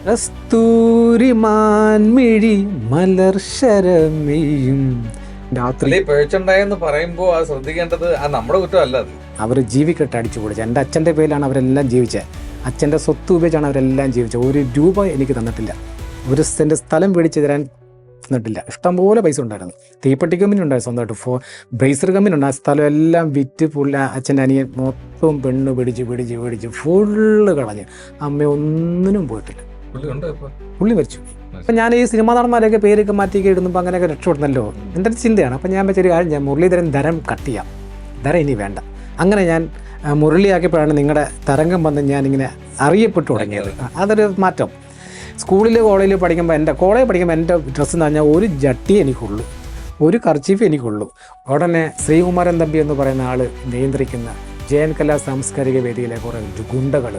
കസ്തൂരി മാൻമിഴി മലർശരമെയും രാത്രി പേഴ്ചുണ്ടായെന്ന് പറയുമ്പോ അത് ശ്രദ്ധിക്കേണ്ടത് നമ്മുടെ കുറ്റമല്ല. അത് അവർ ജീവിക്കട്ടെ അടിച്ചു പൊളിച്ച്. എൻ്റെ അച്ഛൻ്റെ പേരിലാണ് അവരെല്ലാം ജീവിച്ചത്. അച്ഛൻ്റെ സ്വത്ത് ഉപയോഗിച്ചാണ് അവരെല്ലാം ജീവിച്ചത്. 1 രൂപ എനിക്ക് തന്നിട്ടില്ല. 1 സെൻറ്റ് സ്ഥലം മേടിച്ച് തരാൻ തന്നിട്ടില്ല. ഇഷ്ടംപോലെ പൈസ ഉണ്ടായിരുന്നു. തീപ്പെട്ടി കമ്പനി ഉണ്ടായിരുന്നു സ്വന്തമായിട്ട്. ബ്രേസർ കമ്പനി ഉണ്ട്. ആ സ്ഥലം എല്ലാം വിറ്റ് അച്ഛൻ്റെ അനിയൻ മൊത്തം പെണ്ണ് പിടിച്ച് ഫുള്ള് കളഞ്ഞ്. അമ്മ ഒന്നിനും പോയിട്ടില്ല. പുള്ളി മരിച്ചു. അപ്പം ഞാൻ ഈ സിനിമാ നടന്മാരെയൊക്കെ പേരൊക്കെ മാറ്റിയൊക്കെ ഇടുന്നപ്പോൾ അങ്ങനെയൊക്കെ രക്ഷപ്പെടുന്നല്ലോ എൻ്റെ ഒരു ചിന്തയാണ്. അപ്പം ഞാൻ വെച്ചൊരു കാര്യം, ഞാൻ മുരളീധരൻ ധരം കട്ട് ചെയ്യാം, ധരം ഇനി വേണ്ട. അങ്ങനെ ഞാൻ മുരളിയാക്കിയപ്പോഴാണ് നിങ്ങളുടെ തരംഗം വന്ന് ഞാനിങ്ങനെ അറിയപ്പെട്ടു തുടങ്ങിയത്. അതൊരു മാറ്റം. സ്കൂളിൽ കോളേജിൽ പഠിക്കുമ്പോൾ എൻ്റെ ഡ്രസ്സ് എന്ന് പറഞ്ഞാൽ ഒരു ജട്ടി എനിക്കുള്ളൂ, ഒരു കർച്ചീഫ് എനിക്കുള്ളൂ. ഉടനെ ശ്രീകുമാരൻ തമ്പി എന്ന് പറയുന്ന ആൾ നിയന്ത്രിക്കുന്ന ജയൻ കലാ സാംസ്കാരിക വേദിയിലെ കുറേ ഗുണ്ടകൾ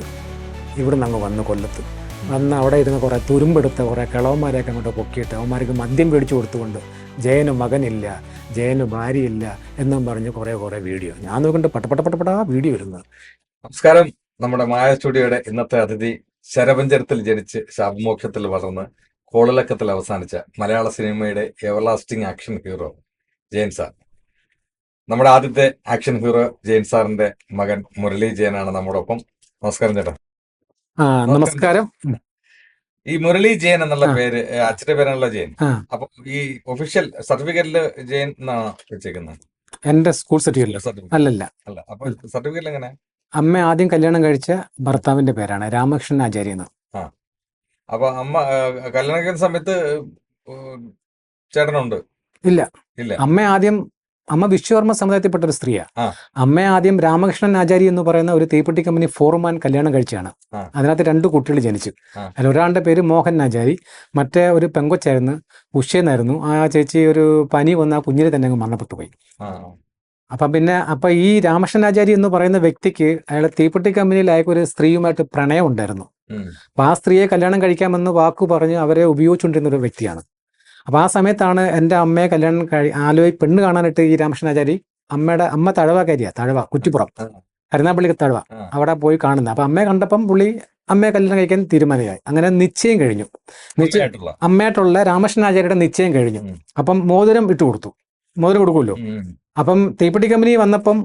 ഇവിടുന്ന് അങ്ങ് വന്ന് കൊല്ലത്ത് വന്ന് അവിടെ ഇരുന്ന് കുറേ തുരുമ്പെടുത്ത കുറേ കിളവന്മാരെയൊക്കെ അങ്ങോട്ട് പൊക്കിയിട്ട് അവന്മാർക്ക് മദ്യം മേടിച്ചു കൊടുത്തുകൊണ്ട് ജയന് മകനില്ല, ജയന് ഭാര്യയില്ല എന്നും പറഞ്ഞ് കുറേ വീഡിയോ ഞാൻ നോക്കിയിട്ട് പട്ട വീഡിയോ വരുന്നത്. നമസ്കാരം. നമ്മുടെ മായ സ്റ്റുഡിയോയുടെ ഇന്നത്തെ അതിഥി ശരപഞ്ചരത്തിൽ ജനിച്ച് ശാപമോക്ഷത്തിൽ വളർന്ന് കോളിളക്കത്തിൽ അവസാനിച്ച മലയാള സിനിമയുടെ everlasting action hero Jayan sir. നമ്മുടെ ആദ്യത്തെ ആക്ഷൻ ഹീറോ ജയൻ സാറിന്റെ മകൻ മുരളി ജയനാണ് നമ്മോടൊപ്പം. നമസ്കാരം ചേട്ടാ. നമസ്കാരം. ഈ മുരളി ജയൻ എന്നുള്ള പേര് അച്ഛന്റെ പേരാണല്ലോ ജയൻ. അപ്പൊ ഈ ഒഫീഷ്യൽ സർട്ടിഫിക്കറ്റില് ജയൻ എന്നാണ് വെച്ചേക്കുന്നത്? എന്റെ സ്കൂൾ സർട്ടിഫിക്കറ്റ് അല്ലല്ല. അല്ല. അപ്പൊ സർട്ടിഫിക്കറ്റിൽ എങ്ങനെ? അമ്മ ആദ്യം കല്യാണം കഴിച്ച ഭർത്താവിന്റെ പേരാണ് രാമകൃഷ്ണൻ ആചാര്യ എന്ന്. അപ്പൊ അമ്മ കല്യാണം കഴിക്കുന്ന സമയത്ത് ചേട്ടനുണ്ട്? ഇല്ല. അമ്മ വിശ്വകർമ്മ സമുദായത്തിൽപ്പെട്ട ഒരു സ്ത്രീയാണ്. അമ്മ ആദ്യം രാമകൃഷ്ണൻ ആചാരി എന്ന് പറയുന്ന ഒരു തീപ്പെട്ടി കമ്പനി ഫോർമാൻ കല്യാണം കഴിച്ചാണ്. അതിനകത്ത് 2 കുട്ടികൾ ജനിച്ചു. അതിൽ ഒരാളുടെ പേര് മോഹൻ ആചാരി, മറ്റേ ഒരു പെങ്കൊച്ചായിരുന്നു, ഉഷേന്നായിരുന്നു. ആ ചേച്ചി ഒരു പനി വന്ന് ആ കുഞ്ഞിനെ തന്നെ അങ്ങ് മരണപ്പെട്ടു പോയി. അപ്പം ഈ രാമകൃഷ്ണൻ ആചാരി എന്ന് പറയുന്ന വ്യക്തിക്ക് അയാൾ തീപ്പെട്ടി കമ്പനിയിൽ അയാൾക്ക് ഒരു സ്ത്രീയുമായിട്ട് പ്രണയം ഉണ്ടായിരുന്നു. അപ്പം ആ സ്ത്രീയെ കല്യാണം കഴിക്കാമെന്ന് വാക്കു പറഞ്ഞ് അവരെ ഉപയോഗിച്ചുകൊണ്ടിരുന്ന ഒരു വ്യക്തിയാണ്. അപ്പോൾ ആ സമയത്താണ് എൻ്റെ അമ്മയെ കല്യാണം പെണ്ണ് കാണാനായിട്ട് ഈ രാമകൃഷ്ണാചാരി അമ്മ തഴവ കുറ്റിപ്പുറം കരുനാപ്പള്ളി തഴവ അവിടെ പോയി കാണുന്നത്. അപ്പം അമ്മയെ കണ്ടപ്പം പുള്ളി അമ്മയെ കല്യാണം കഴിക്കാൻ തീരുമാനമായി. അങ്ങനെ നിശ്ചയം കഴിഞ്ഞു. അമ്മയായിട്ടുള്ള രാമകൃഷ്ണാചാര്യയുടെ നിശ്ചയം കഴിഞ്ഞു. അപ്പം മോതിരം കൊടുക്കുമല്ലോ. അപ്പം തീപ്പെട്ടി കമ്പനി വന്നപ്പം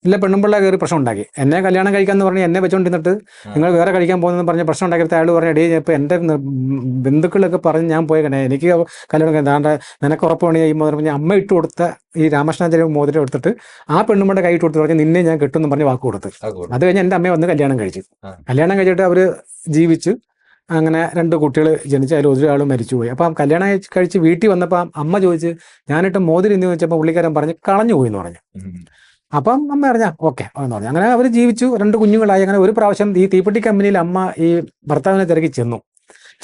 ഇല്ല, പെണ്ണുമ്പിള്ള കയറി പ്രശ്നം ഉണ്ടാക്കി. എന്നെ കല്യാണം കഴിക്കാമെന്ന് പറഞ്ഞ് എന്നെ വെച്ചോണ്ടിരുന്നിട്ട് നിങ്ങൾ വേറെ കഴിക്കാൻ പോകുന്നതെന്ന് പറഞ്ഞ് പ്രശ്നം ഉണ്ടാക്കിയിട്ട് അയാൾ പറഞ്ഞ ഇടയിൽ ഇപ്പോൾ എൻ്റെ ബന്ധുക്കളൊക്കെ പറഞ്ഞ് ഞാൻ പോയി എനിക്ക് കല്യാണം കഴിക്കാൻ നിനക്ക് ഉറപ്പാണ് ഈ മോതിരം പറഞ്ഞ് അമ്മ ഇട്ട് കൊടുത്ത ഈ രാമകൃഷ്ണാചാര്യ മോതിരം എടുത്തിട്ട് ആ പെണ്ണുമ്മയുടെ കൈ ഇട്ട് കൊടുത്ത് പറഞ്ഞ് നിന്നെ ഞാൻ കിട്ടുമെന്ന് പറഞ്ഞ് വാക്ക് കൊടുത്ത്. അത് കഴിഞ്ഞ് എൻ്റെ അമ്മയെ വന്ന് കല്യാണം കഴിച്ചിട്ട് അവർ ജീവിച്ച് അങ്ങനെ 2 കുട്ടികൾ ജനിച്ച്. അതിൽ ഒരാൾ മരിച്ചുപോയി. അപ്പം കല്യാണം കഴിച്ച് വീട്ടിൽ വന്നപ്പോൾ അമ്മ ചോദിച്ച് ഞാനിട്ട് മോതിരം എന്ന് ചോദിച്ചപ്പോൾ പുള്ളിക്കാരൻ പറഞ്ഞ് കളഞ്ഞു പോയി എന്ന് പറഞ്ഞു. അപ്പം അമ്മ പറഞ്ഞാൽ ഓക്കെ എന്ന് പറഞ്ഞു. അങ്ങനെ അവർ ജീവിച്ചു, 2 കുഞ്ഞുങ്ങളായി. അങ്ങനെ ഒരു പ്രാവശ്യം ഈ തീപ്പെട്ടി കമ്പനിയിൽ അമ്മ ഈ ഭർത്താവിനെ തിരക്കി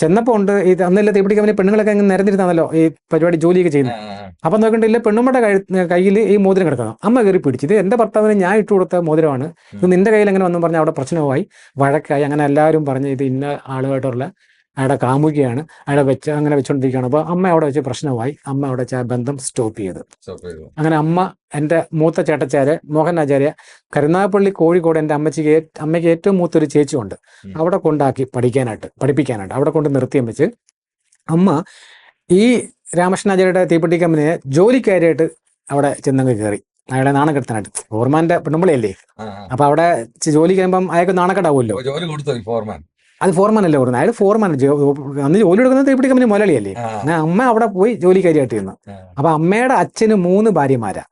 ചെന്നപ്പോൾ ഉണ്ട് ഈ അന്നില്ല തീപ്പെട്ടി കമ്പനി പെണ്ണുങ്ങളൊക്കെ അങ്ങ് നിരന്നിരുന്നാണല്ലോ ഈ പരിപാടി ജോലിയൊക്കെ ചെയ്യുന്നത്. അപ്പം നോക്കണ്ടില്ല പെണ്ണുമ്മയുടെ കയ്യിൽ ഈ മോതിരം കിടക്കണം. അമ്മ കയറി പിടിച്ചു, ഇത് എൻ്റെ ഭർത്താവിന് ഞാൻ ഇട്ട് കൊടുത്ത മോതിരമാണ്, ഇത് നിന്റെ കയ്യിൽ എങ്ങനെ വന്നു പറഞ്ഞാൽ അവിടെ പ്രശ്നമായി, വഴക്കായി. അങ്ങനെ എല്ലാവരും പറഞ്ഞ് ഇത് ഇന്ന ആളുമായിട്ടുള്ള അയാളുടെ കാമുകിയാണ്, അയാളെ അങ്ങനെ വെച്ചുകൊണ്ടിരിക്കുകയാണ്. അപ്പോൾ അമ്മ അവിടെ വെച്ച് പ്രശ്നമായി. അമ്മ അവിടെ വെച്ച് ആ ബന്ധം സ്റ്റോപ്പ് ചെയ്തു. അങ്ങനെ അമ്മ എൻ്റെ മൂത്ത ചേട്ടച്ചാര് മോഹൻ ആചാര്യ കരുനാഗപ്പള്ളി കോഴിക്കോട് എൻ്റെ അമ്മയ്ക്ക് ഏറ്റവും മൂത്തൊരു ചേച്ചിയുണ്ട്, അവിടെ കൊണ്ടാക്കി പഠിപ്പിക്കാനായിട്ട് അവിടെ കൊണ്ട് നിർത്തിയും വെച്ച് അമ്മ ഈ രാമകൃഷ്ണാചാര്യയുടെ തീപ്പെട്ടി കമ്പനിയെ ജോലിക്കാരിയായിട്ട് അവിടെ ചെന്നങ്ങ് കയറി. അയാളെ നാണക്കെടുത്താനായിട്ട്. ഫോർമാന്റെ പെണ്ണുമ്പിളിയല്ലേ, അപ്പൊ അവിടെ ജോലി കഴിയുമ്പം അയാൾക്ക് നാണക്കെടാവുമല്ലോ. അത് ഫോർമാനല്ലേ കൊടുക്കുന്നത്, അയാൾ ഫോർമാൻ. അന്ന് ജോലി എടുക്കുന്നത് തീപ്പെട്ടി കമ്പനി മുതലാളിയല്ലേ. അങ്ങനെ അമ്മ അവിടെ പോയി ജോലിക്കാരിയായിട്ട് ചെന്നു. അപ്പൊ അമ്മയുടെ അച്ഛന് 3 ഭാര്യമാരാ.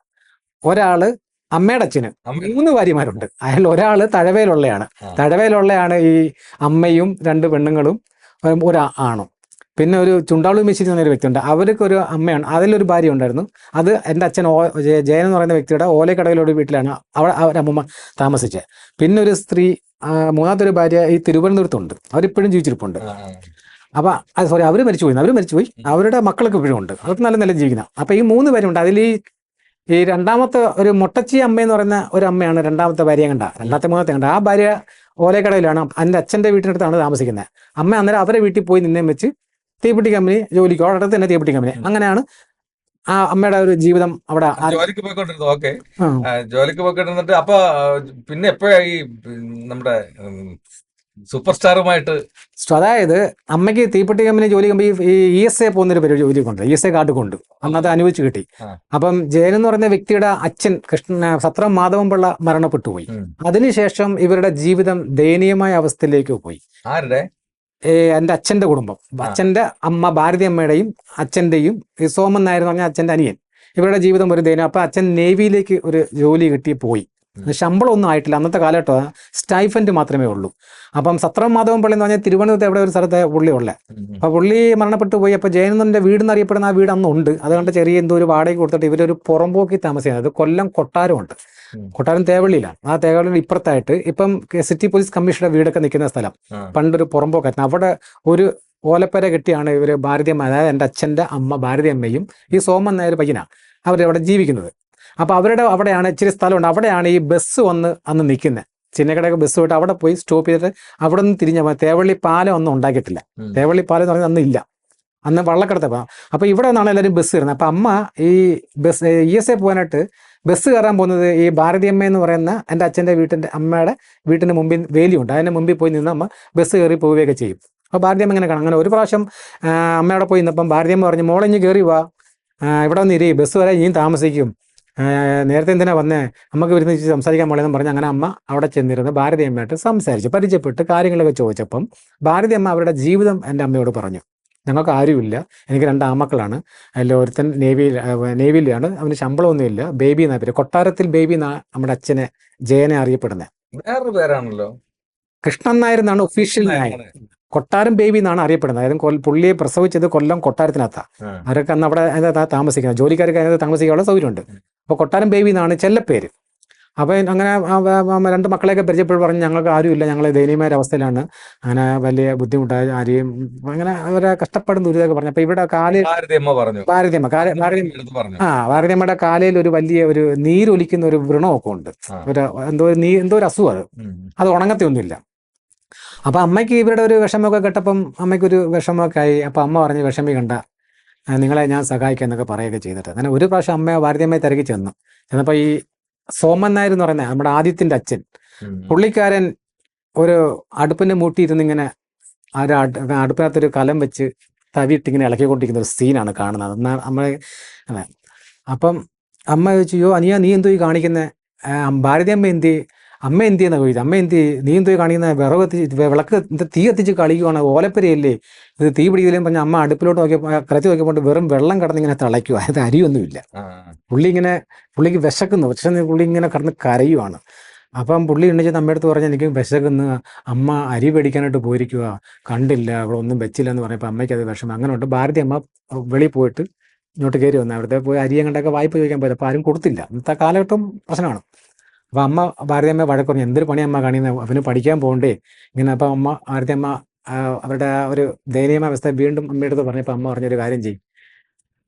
അമ്മയുടെ അച്ഛന് 3 ഭാര്യമാരുണ്ട്. അയാൾ ഒരാള് തഴവയിലുള്ളയാണ് ഈ അമ്മയും 2 പെണ്ണുങ്ങളും ആണും. പിന്നെ ഒരു ചുണ്ടാളു മെസ്സി എന്നൊരു വ്യക്തിയുണ്ട്, അവർക്കൊരു അമ്മയാണ്, അതിലൊരു ഭാര്യ ഉണ്ടായിരുന്നു. അത് എൻ്റെ അച്ഛൻ ജയൻ എന്ന് പറയുന്ന വ്യക്തിയുടെ ഓലക്കടവിലൊരു വീട്ടിലാണ് അവരമ്മ താമസിച്ചത്. പിന്നെ ഒരു സ്ത്രീ, 3ാമത്തെ ഒരു ഭാര്യ ഈ തിരുവനന്തപുരത്തുണ്ട്, അവരിപ്പോഴും ജീവിച്ചിരിപ്പുണ്ട്. അപ്പം അവർ മരിച്ചുപോയി. അവരുടെ മക്കളൊക്കെ ഇപ്പോഴും ഉണ്ട്, അവർക്ക് നല്ല ജീവിക്കുന്ന. അപ്പം ഈ 3 പേരുണ്ട്. അതിൽ ഈ 2ാമത്തെ ഒരു മൊട്ടച്ചി അമ്മ എന്ന് പറയുന്ന ഒരു അമ്മയാണ് 2ാമത്തെ ഭാര്യ മൂന്നാമത്തെ ആ ഭാര്യ ഓലക്കടവിലാണ്, എൻ്റെ അച്ഛൻ്റെ വീട്ടിനടുത്താണ് താമസിക്കുന്നത്. അമ്മ അന്നേരം അവരെ വീട്ടിൽ പോയി നിന്നേം വെച്ച് തീപ്പെട്ടി കമ്പനി ജോലിക്ക് അവിടെ തന്നെ തീപ്പെട്ടി കമ്പനി. അങ്ങനെയാണ് ആ അമ്മയുടെ ഒരു ജീവിതം അവിടെ ജോലിക്ക് പോയിക്കൊണ്ടിരുന്നത്. അപ്പൊ പിന്നെ എപ്പോഴാ ഈ നമ്മുടെ സൂപ്പർ സ്റ്റാറുമായിട്ട്. അതായത് അമ്മയ്ക്ക് തീപ്പെട്ടി കമ്പനി ജോലി ഈ ESA പോകുന്നൊരു പരിപാടി ജോലി കൊണ്ട് ESA കാർഡ് കൊണ്ട് അന്നത് അനുവദിച്ചു കിട്ടി. അപ്പം ജയൻ എന്ന് പറയുന്ന വ്യക്തിയുടെ അച്ഛൻ സത്രം മാധവൻപിള്ള മരണപ്പെട്ടുപോയി. അതിനുശേഷം ഇവരുടെ ജീവിതം ദയനീയമായ അവസ്ഥയിലേക്ക് പോയി. ആരുടെ? എൻ്റെ അച്ഛൻ്റെ കുടുംബം, അച്ഛൻ്റെ അമ്മ ഭാരതി അമ്മയുടെയും അച്ഛൻ്റെയും ഈ സോമൻ നായർ എന്ന് പറഞ്ഞാൽ അച്ഛൻ്റെ അനിയൻ, ഇവരുടെ ജീവിതം ഒരു ദയനം. അപ്പം അച്ഛൻ നേവിയിലേക്ക് ഒരു ജോലി കിട്ടി പോയി. ശമ്പളം ഒന്നും ആയിട്ടില്ല. അന്നത്തെ കാലഘട്ടം സ്റ്റൈഫൻഡ് മാത്രമേ ഉള്ളൂ. അപ്പം സത്രം മാധവൻപിള്ള എന്ന് പറഞ്ഞാൽ തിരുവനന്തപുരത്ത് എവിടെ ഒരു സ്ഥലത്തെ പുള്ളി ഉള്ളത്. അപ്പോൾ പുള്ളി മരണപ്പെട്ടു പോയി. അപ്പോൾ ജയനന്ദൻ്റെ വീടെന്ന് അറിയപ്പെടുന്ന ആ വീട് അന്നുണ്ട്. അതുകൊണ്ട് ചെറിയ എന്തോ ഒരു വാടക കൊടുത്തിട്ട് ഇവരൊരു പുറമ്പോക്കി താമസിക്കുന്നത്. കൊല്ലം കൊട്ടാരമുണ്ട്. കൊട്ടാരം തേവള്ളിയിലാണ്. ആ തേവള്ളിയിൽ ഇപ്പുറത്തായിട്ട് ഇപ്പം സിറ്റി പോലീസ് കമ്മീഷണറുടെ വീടൊക്കെ നിൽക്കുന്ന സ്ഥലം പണ്ടൊരു പുറമ്പോക്കായിരുന്നു. അവിടെ ഒരു ഓലപ്പര കെട്ടിയാണ് ഇവർ ഭാരതിയമ്മ, അതായത് എൻ്റെ അച്ഛൻ്റെ അമ്മ ഭാരതിയമ്മയും ഈ സോമൻ നായർ പയ്യനാണ് അവരവിടെ ജീവിക്കുന്നത്. അപ്പോൾ അവരുടെ അവിടെയാണ് ഇച്ചിരി സ്ഥലമുണ്ട്. അവിടെയാണ് ഈ ബസ് വന്ന് അന്ന് നിൽക്കുന്നത്. ചിന്നക്കടയൊക്കെ ബസ് പോയിട്ട് അവിടെ പോയി സ്റ്റോപ്പ് ചെയ്തിട്ട് അവിടെ നിന്ന് തിരിഞ്ഞ തേവള്ളി പാലം ഒന്നും ഉണ്ടാക്കിയിട്ടില്ല. തേവള്ളി പാലം എന്ന് പറഞ്ഞാൽ അന്ന് ഇല്ല, അന്ന് വള്ളക്കടത്തെ പോകാം. അപ്പോൾ ഇവിടെ നിന്നാണ് എല്ലാവരും ബസ് കയറുന്നത്. അപ്പോൾ അമ്മ ഈ ബസ് ESA പോകാനായിട്ട് ബസ് കയറാൻ പോകുന്നത് ഈ ഭാരതിയമ്മ എന്ന് പറയുന്ന എൻ്റെ അച്ഛൻ്റെ അമ്മയുടെ വീട്ടിൻ്റെ മുമ്പിൽ വേലിയുണ്ട്. അതിൻ്റെ മുമ്പിൽ പോയി നിന്ന് അമ്മ ബസ് കയറി പോവുകയൊക്കെ ചെയ്യും. അപ്പോൾ ഭാരതിയമ്മ ഇങ്ങനെ കാണാം. അങ്ങനെ ഒരു പ്രാവശ്യം അമ്മയുടെ പോയി നിന്നപ്പം ഭാരതിയമ്മ പറഞ്ഞു, മോളെ ഇഞ്ഞ് കയറി വാ, ഇവിടെ വന്ന് ഇരി, ബസ് വരെ ഇനിയും താമസിക്കും, നേരത്തെ എന്തിനാ വന്നേ, നമുക്ക് വരുന്ന സംസാരിക്കാൻ മോളെന്ന് പറഞ്ഞ് അങ്ങനെ അമ്മ അവിടെ ചെന്നിരുന്ന് ഭാരതിയമ്മയായിട്ട് സംസാരിച്ചു, പരിചയപ്പെട്ട് കാര്യങ്ങളൊക്കെ ചോദിച്ചപ്പം ഭാരതിയമ്മ അവരുടെ ജീവിതം എൻ്റെ അമ്മയോട് പറഞ്ഞു. ഞങ്ങൾക്ക് ആരുമില്ല, എനിക്ക് 2 ആമക്കളാണ്, അതിൽ ഒരുത്തൻ നേവിയിലാണ്, അവന് ശമ്പളമൊന്നുമില്ല, ബേബി എന്നാ പേര്, കൊട്ടാരത്തിൽ ബേബി എന്നാ നമ്മുടെ അച്ഛനെ ജയനെ അറിയപ്പെടുന്നത്. വേറൊരു പേരാണല്ലോ, കൃഷ്ണൻ നായർ എന്നാണ് ഒഫീഷ്യൽ നായർ. കൊട്ടാരം ബേബി എന്നാണ് അറിയപ്പെടുന്നത്. അതായത് പുള്ളിയെ പ്രസവിച്ചത് കൊല്ലം കൊട്ടാരത്തിനകത്താണ്. അവരൊക്കെ അന്ന് അവിടെ താമസിക്കുന്നത്, ജോലിക്കാർക്ക് അതിനകത്ത് താമസിക്കാനുള്ള സൗകര്യമുണ്ട്. അപ്പോൾ കൊട്ടാരം ബേബി എന്നാണ് ചെല്ലപ്പേര്. അപ്പോൾ അങ്ങനെ 2 മക്കളെയൊക്കെ പരിചയപ്പെട്ട് പറഞ്ഞു, ഞങ്ങൾക്ക് ആരുമില്ല, ഞങ്ങൾ ദയനീയമായ അവസ്ഥയിലാണ്, അങ്ങനെ വലിയ ബുദ്ധിമുട്ടായി, ആരെയും അങ്ങനെ അവരെ കഷ്ടപ്പെടുന്ന ദുരിതമൊക്കെ പറഞ്ഞു. അപ്പോൾ ഇവിടെ ഭാരതിയമ്മയുടെ കാലയിൽ ഒരു വലിയ ഒരു നീരൊലിക്കുന്ന ഒരു വ്രണമൊക്കെ ഉണ്ട്. എന്തോ ഒരു അസുഖം, അത് ഉണങ്ങത്തൊന്നുമില്ല. അപ്പോൾ അമ്മയ്ക്ക് ഇവരുടെ ഒരു വിഷമമൊക്കെ കേട്ടപ്പം അമ്മയ്ക്കൊരു വിഷമമൊക്കെ ആയി. അപ്പോൾ അമ്മ പറഞ്ഞ്, വിഷമിക്കണ്ട, നിങ്ങളെ ഞാൻ സഹായിക്കാം എന്നൊക്കെ പറയുകയൊക്കെ ചെയ്തിട്ട് അങ്ങനെ ഒരു പ്രാവശ്യം ഭാരതിയമ്മയെ തിരക്കി ചെന്നപ്പോൾ ഈ സോമൻ നായർ എന്ന് പറയുന്നത് നമ്മുടെ ആദിത്യൻ്റെ അച്ഛൻ, പുള്ളിക്കാരൻ ഒരു അടുപ്പിൻ്റെ മൂട്ടിയിരുന്ന് ഇങ്ങനെ അടുപ്പിനകത്തൊരു കലം വെച്ച് തവിയിട്ടിങ്ങനെ ഇളക്കിക്കൊണ്ടിരിക്കുന്ന ഒരു സീനാണ് കാണുന്നത്. എന്നാൽ നമ്മളെ അപ്പം അമ്മ ചോദിച്ചു, യോ അനിയ നീ എന്തോ ഈ കാണിക്കുന്നത്, ഭാരതിയമ്മ എന്തി, അമ്മ എന്തിയെന്നാ ചോദിച്ചത്. അമ്മ നീ എന്തോ കാണിക്കുന്ന, വിളക്ക് തീ കത്തിച്ച് കളിക്കുവാണ്, ഓലപ്പരയല്ലേ ഇത്, തീ പിടിക്കില്ലെന്ന് പറഞ്ഞാൽ അമ്മ അടുപ്പിലോട്ട് കലത്തി നോക്കിയപ്പോൾ വെറും വെള്ളം കടന്നിങ്ങനെ തിളയ്ക്കുക, അത് അരിയൊന്നുമില്ല. പുള്ളിക്ക് വിശക്കുന്നു, പക്ഷെ പുള്ളി ഇങ്ങനെ കടന്ന് കരയുവാണ്. അപ്പം പുള്ളി എണ്ണിച്ച് അമ്മയടുത്ത് പറഞ്ഞാൽ എനിക്ക് വിശക്കുന്നു, അമ്മ അരി പേടിക്കാനായിട്ട് പോയിരിക്കുക, കണ്ടില്ല, അവിടെ ഒന്നും വെച്ചില്ല എന്ന് പറഞ്ഞപ്പോൾ അമ്മയ്ക്ക് അത് വിഷമം. അങ്ങനെ ഉണ്ട് ഭാരതി അമ്മ വെളിയിൽ പോയിട്ട് ഇങ്ങോട്ട് കയറി വന്നു. അവിടുത്തെ പോയി അരിയും കണ്ടൊക്കെ വായ്പ ചോദിക്കാൻ പോയത്. അപ്പോൾ ആരും കൊടുത്തില്ല. ഇന്നത്തെ കാലഘട്ടം പ്രശ്നമാണ്. അപ്പോൾ അമ്മ ഭാരതിയമ്മ വഴക്ക് പറഞ്ഞു, എന്തൊരു പണി അമ്മ കാണിക്കുന്നത്, അവന് പഠിക്കാൻ പോകണ്ടേ ഇങ്ങനെ. അപ്പം ഭാരതിയമ്മ അവരുടെ ഒരു ദയനീയമായ അവസ്ഥ വീണ്ടും അമ്മയുടെ പറഞ്ഞപ്പോൾ അമ്മ പറഞ്ഞൊരു കാര്യം ചെയ്യും,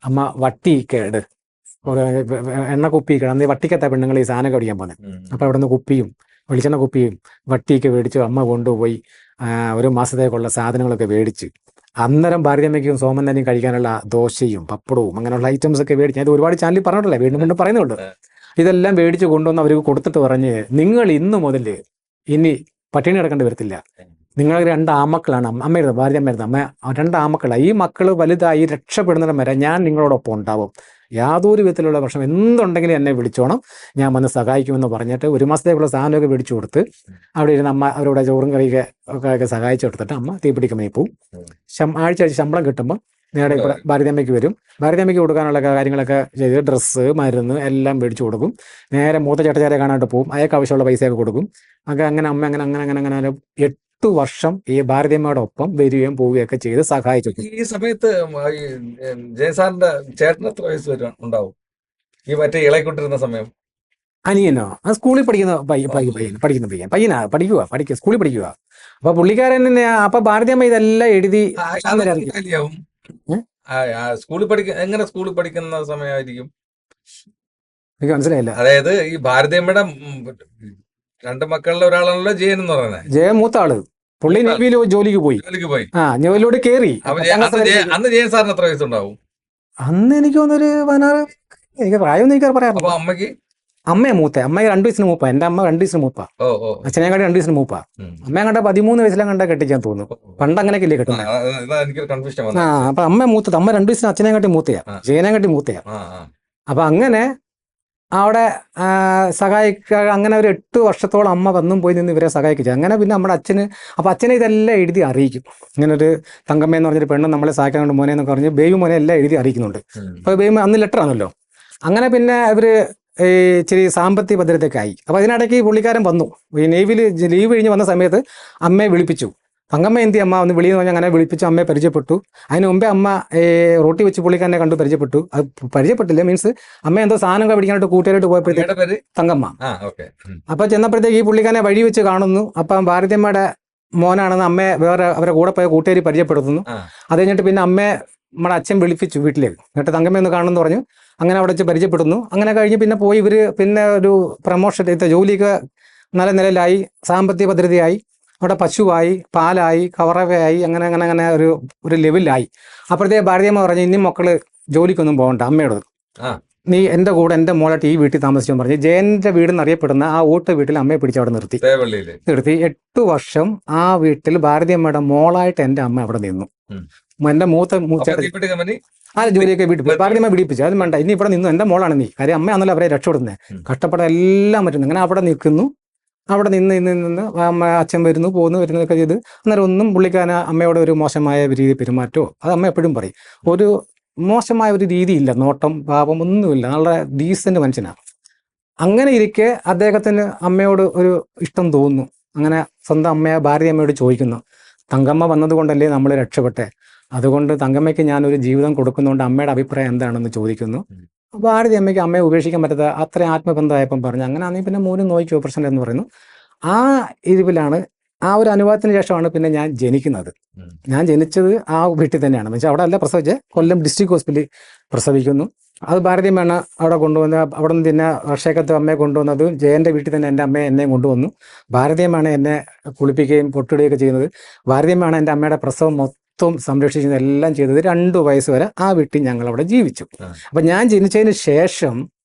അമ്മ വട്ടിക്കേട് എണ്ണ കുപ്പിയൊക്കെ അന്ന് വട്ടിക്കത്ത പെണ്ണുങ്ങൾ ഈ സാധനം കടിക്കാൻ പോകുന്നത്. അപ്പോൾ അവിടെ നിന്ന് കുപ്പിയും വെളിച്ചെണ്ണ കുപ്പിയും വട്ടിയൊക്കെ മേടിച്ച് അമ്മ കൊണ്ടുപോയി ഒരു മാസത്തേക്കുള്ള സാധനങ്ങളൊക്കെ മേടിച്ച് അന്നേരം ഭാരതിയമ്മയ്ക്കും സോമൻ തന്നെയും കഴിക്കാനുള്ള ദോശയും പപ്പടവും അങ്ങനെയുള്ള ഐറ്റംസ് ഒക്കെ മേടിച്ച്, അത് ഒരുപാട് ചാനലിൽ പറഞ്ഞിട്ടില്ല, വീണ്ടും വീണ്ടും പറയുന്നുണ്ട്. ഇതെല്ലാം മേടിച്ച് കൊണ്ടുവന്ന് അവർക്ക് കൊടുത്തിട്ട് പറഞ്ഞ്, നിങ്ങൾ ഇന്ന് മുതൽ ഇനി പട്ടിണി കിടക്കേണ്ടി വരത്തില്ല, നിങ്ങൾ 2 ആമക്കളാണ്, അമ്മയായിരുന്നു ഭാരതിയമ്മയായിരുന്നു, അമ്മ 2 ആമക്കളാണ്, ഈ മക്കൾ വലുതായി രക്ഷപ്പെടുന്നിടം വരെ ഞാൻ നിങ്ങളോടൊപ്പം ഉണ്ടാവും, യാതൊരു വിധത്തിലുള്ള പ്രശ്നം എന്തുണ്ടെങ്കിലും എന്നെ വിളിച്ചോണം, ഞാൻ വന്ന് സഹായിക്കുമെന്ന് പറഞ്ഞിട്ട് 1 മാസത്തേക്കുള്ള സാധനമൊക്കെ മേടിച്ചു കൊടുത്ത് അവിടെ ഇരുന്ന് അമ്മ അവരുടെ ചോറും കറിയൊക്കെ ഒക്കെ സഹായിച്ചു കൊടുത്തിട്ട് അമ്മ തീപ്പിടി കമ്പനി പോവും. ആഴ്ച ശമ്പളം കിട്ടുമ്പോൾ നേരെ ഇവിടെ ഭാരതിയമ്മയ്ക്ക് വരും. ഭാരതിയമ്മയ്ക്ക് കൊടുക്കാനുള്ള കാര്യങ്ങളൊക്കെ ചെയ്ത് ഡ്രസ്സ് മരുന്ന് എല്ലാം മേടിച്ചു കൊടുക്കും. നേരെ മൂത്ത ചേട്ടച്ചാരെ കാണാനായിട്ട് പോകും, അയാൾക്ക് ആവശ്യമുള്ള പൈസയൊക്കെ കൊടുക്കും. അങ്ങനെ അമ്മ അങ്ങനെ 8 വർഷം ഈ ഭാരതിയമ്മയുടെ ഒപ്പം വരികയും പോവുകയൊക്കെ ചെയ്ത് സഹായിച്ചു. ഈ സമയത്ത് ജയസാറിന്റെ ചേട്ടന് എത്ര വയസ്സ് ഉണ്ടാവും ഈ മറ്റേ ഇളയിക്കൊണ്ടിരുന്ന സമയം? അനിയനോ? സ്കൂളിൽ പഠിക്കുന്ന പഠിക്കുക സ്കൂളിൽ പഠിക്കുക. അപ്പൊ പുള്ളിക്കാരൻ അപ്പൊ ഭാരതിയമ്മ ഇതെല്ലാം എഴുതി സ്കൂളിൽ പഠിക്കുന്ന സമയമായിരിക്കും. എനിക്ക് മനസ്സിലായില്ല. അതായത് ഈ ഭാരതിയമ്മയുടെ 2 മക്കളിൽ ഒരാളാണല്ലോ ജയൻ എന്ന് പറയുന്നത്. ജയൻ മൂത്ത ആള്, പുള്ളി നേവിയിൽ ജോലിക്ക് പോയി. നേവിയിലോട്ട് കയറി. അന്ന് ജയൻ സാറിന് എത്ര വയസ്സുണ്ടാവും? അന്ന് എനിക്ക് തോന്നുന്നൊരു 16, എനിക്ക് പ്രായം പറയാം. അപ്പൊ അമ്മയ്ക്ക് അമ്മയെ മൂത്ത, അമ്മ 2 വയസ്സിന് മൂപ്പ, എൻ്റെ അമ്മ 2 വയസ്സിന് മൂപ്പ, അച്ഛനെ കണ്ടി 2 വയസ്സിന് മൂപ്പ. അമ്മയെ കണ്ട 13 വയസ്സിലും കണ്ട കെട്ടിക്കാൻ തോന്നുന്നു. പണ്ട് അങ്ങനെയൊക്കെ ഇല്ലേ കെട്ടുന്നത്. അപ്പൊ അമ്മ മൂത്തത്, അമ്മ 2 വയസ്സിന് അച്ഛനെ കാട്ടി മൂത്തയാ, ജയനെ കാട്ടി മൂത്തയാ. അപ്പൊ അങ്ങനെ അവിടെ സഹായിക്കുക, അങ്ങനെ ഒരു 8 വർഷത്തോളം അമ്മ വന്നും പോയി നിന്ന് ഇവരെ സഹായിക്കുക. അങ്ങനെ പിന്നെ നമ്മുടെ അച്ഛന്, അപ്പൊ അച്ഛനെ ഇതെല്ലാം എഴുതി അറിയിക്കും. ഇങ്ങനൊരു തങ്കമ്മ എന്ന് പറഞ്ഞൊരു പെണ്ണ് നമ്മളെ സഹായിക്കാനുണ്ട് മോനെ എന്നൊക്കെ പറഞ്ഞ് ബേബി മോനെ എല്ലാം എഴുതി അറിയിക്കുന്നുണ്ട്. അപ്പൊ ബേബി അന്ന് ലെറ്റർ ആണല്ലോ. അങ്ങനെ പിന്നെ ഇവര് ഇച്ചിരി സാമ്പത്തിക ഭദ്രതയൊക്കെ ആയി. അപ്പോൾ അതിനിടയ്ക്ക് പുള്ളിക്കാരൻ വന്നു, ഈ നേവിയിൽ ലീവ് കഴിഞ്ഞ് വന്ന സമയത്ത് അമ്മയെ വിളിപ്പിച്ചു. തങ്കമ്മ എന്തി അമ്മ ഒന്ന് വിളിയെന്ന് പറഞ്ഞാൽ അങ്ങനെ വിളിപ്പിച്ചു, അമ്മയെ പരിചയപ്പെട്ടു. അതിന് മുമ്പേ അമ്മ റോട്ടി വെച്ച് പുള്ളിക്കാരനെ കണ്ടു പരിചയപ്പെട്ടു. അത് പരിചയപ്പെട്ടില്ല, മീൻസ് അമ്മ എന്തോ സാധനങ്ങൾ പിടിക്കാനായിട്ട് കൂട്ടുകാരായിട്ട് പോയപ്പോഴത്തേക്ക് തങ്കമ്മ. അപ്പോൾ ചെന്നപ്പോഴത്തേക്ക് ഈ പുള്ളിക്കാരനെ വഴി വെച്ച് കാണുന്നു. അപ്പം ഭാരതിയമ്മയുടെ മോനാണെന്ന് അമ്മയെ വേറെ അവരെ കൂടെ പോയ കൂട്ടുകാരി പരിചയപ്പെടുത്തുന്നു. അത് കഴിഞ്ഞിട്ട് പിന്നെ അമ്മയെ നമ്മുടെ അച്ഛൻ വിളിപ്പിച്ചു വീട്ടിലേക്ക്. എന്നിട്ട് തങ്കമ്മ ഒന്ന് കാണുമെന്ന് പറഞ്ഞു. അങ്ങനെ അവിടെ വെച്ച് പരിചയപ്പെടുന്നു. അങ്ങനെ കഴിഞ്ഞ് പിന്നെ പോയി ഇവർ പിന്നെ ഒരു പ്രമോഷൻ ജോലിയൊക്കെ നല്ല നിലയിലായി, സാമ്പത്തിക ഭദ്രതയായി, അവിടെ പശുവായി, പാലായി, കവറവയായി, അങ്ങനെ അങ്ങനെ അങ്ങനെ ഒരു ലെവലിലായി. അപ്പോഴത്തേക്ക് ഭാരതിയമ്മ പറഞ്ഞു, ഇനി മക്കള് ജോലിക്കൊന്നും പോകണ്ട, അമ്മയോട് നീ എൻ്റെ കൂടെ എൻ്റെ മോളായിട്ട് ഈ വീട്ടിൽ താമസിച്ചെന്ന് പറഞ്ഞ് ജയൻ്റെ വീടെന്ന് അറിയപ്പെടുന്ന ആ ഓട്ട് വീട്ടിൽ അമ്മയെ പിടിച്ച് അവിടെ നിർത്തി 8 വർഷം ആ വീട്ടിൽ ഭാരതിയമ്മയുടെ മോളായിട്ട് എൻ്റെ അമ്മ അവിടെ നിന്നു. എൻ്റെ മൂത്ത ആ ജോലിയൊക്കെ വീട്ടിൽ പോയി ഭാരതിയമ്മ പിടിപ്പിച്ചു. അത് വേണ്ട, ഇനി ഇവിടെ നിന്നു, എൻ്റെ മോളാണ് നീ, കാര്യം അമ്മയാണല്ലോ അവരെ രക്ഷപ്പെടുന്നത്, കഷ്ടപ്പെടാൻ എല്ലാം പറ്റുന്നു. അങ്ങനെ അവിടെ നിൽക്കുന്നു. അവിടെ നിന്ന് അമ്മ അച്ഛൻ വരുന്നു വരുന്നതൊക്കെ ചെയ്ത് അന്നേരം ഒന്നും പുള്ളിക്കാരൻ അമ്മയോട് ഒരു മോശമായ രീതി പെരുമാറ്റമോ, അത് അമ്മ എപ്പോഴും പറയും, ഒരു മോശമായ ഒരു രീതിയില്ല, നോട്ടം പാപം ഒന്നുമില്ല, നല്ല ഡീസൻ്റ് മനുഷ്യനാണ്. അങ്ങനെ ഇരിക്കെ അദ്ദേഹത്തിന് അമ്മയോട് ഒരു ഇഷ്ടം തോന്നുന്നു. അങ്ങനെ സ്വന്തം അമ്മയെ ഭാരതിയമ്മയോട് ചോദിക്കുന്നു, തങ്കമ്മ വന്നതുകൊണ്ടല്ലേ നമ്മൾ രക്ഷപ്പെട്ടെ, അതുകൊണ്ട് തങ്കമ്മയ്ക്ക് ഞാനൊരു ജീവിതം കൊടുക്കുന്നതുകൊണ്ട് അമ്മയുടെ അഭിപ്രായം എന്താണെന്ന് ചോദിക്കുന്നു. ഭാരതിയമ്മയ്ക്ക് അമ്മയെ ഉപേക്ഷിക്കാൻ പറ്റാത്ത അത്രയും ആത്മബന്ധമായപ്പം പറഞ്ഞു, അങ്ങനെ ആണെങ്കിൽ പിന്നെ മോനും നോക്കിയോ പ്രശ്നം എന്ന് പറയുന്നു. ആ ഇതിലാണ്, ആ ഒരു അനുഭവത്തിന് ശേഷമാണ് പിന്നെ ഞാൻ ജനിക്കുന്നത്. ഞാൻ ജനിച്ചത് ആ വീട്ടിൽ തന്നെയാണ്, വെച്ചാൽ അവിടെ അല്ല പ്രസവിച്ച്, കൊല്ലം ഡിസ്ട്രിക്ട് ഹോസ്പിറ്റലിൽ പ്രസവിക്കുന്നു. അത് ഭാരതിയമ്മയാണ് അവിടെ കൊണ്ടുവന്ന്, അവിടെ നിന്ന് പിന്നെ വർഷേക്കത്ത് അമ്മയെ കൊണ്ടുവന്നത്. ജയൻ്റെ വീട്ടിൽ തന്നെ എൻ്റെ അമ്മയെ എന്നെയും കൊണ്ടുവന്നു. ഭാരതിയമ്മയാണ് എന്നെ കുളിപ്പിക്കുകയും പൊട്ടിടുകയൊക്കെ ചെയ്യുന്നത്. ഭാരതിയമ്മയാണ് എൻ്റെ അമ്മയുടെ പ്രസവം മൊത്തം സംരക്ഷിക്കുന്നത്, എല്ലാം ചെയ്തത്. 2 വയസ്സ് വരെ ആ വീട്ടിൽ ഞങ്ങൾ അവിടെ ജീവിച്ചു. അപ്പം ഞാൻ ജനിച്ചതിന് ശേഷം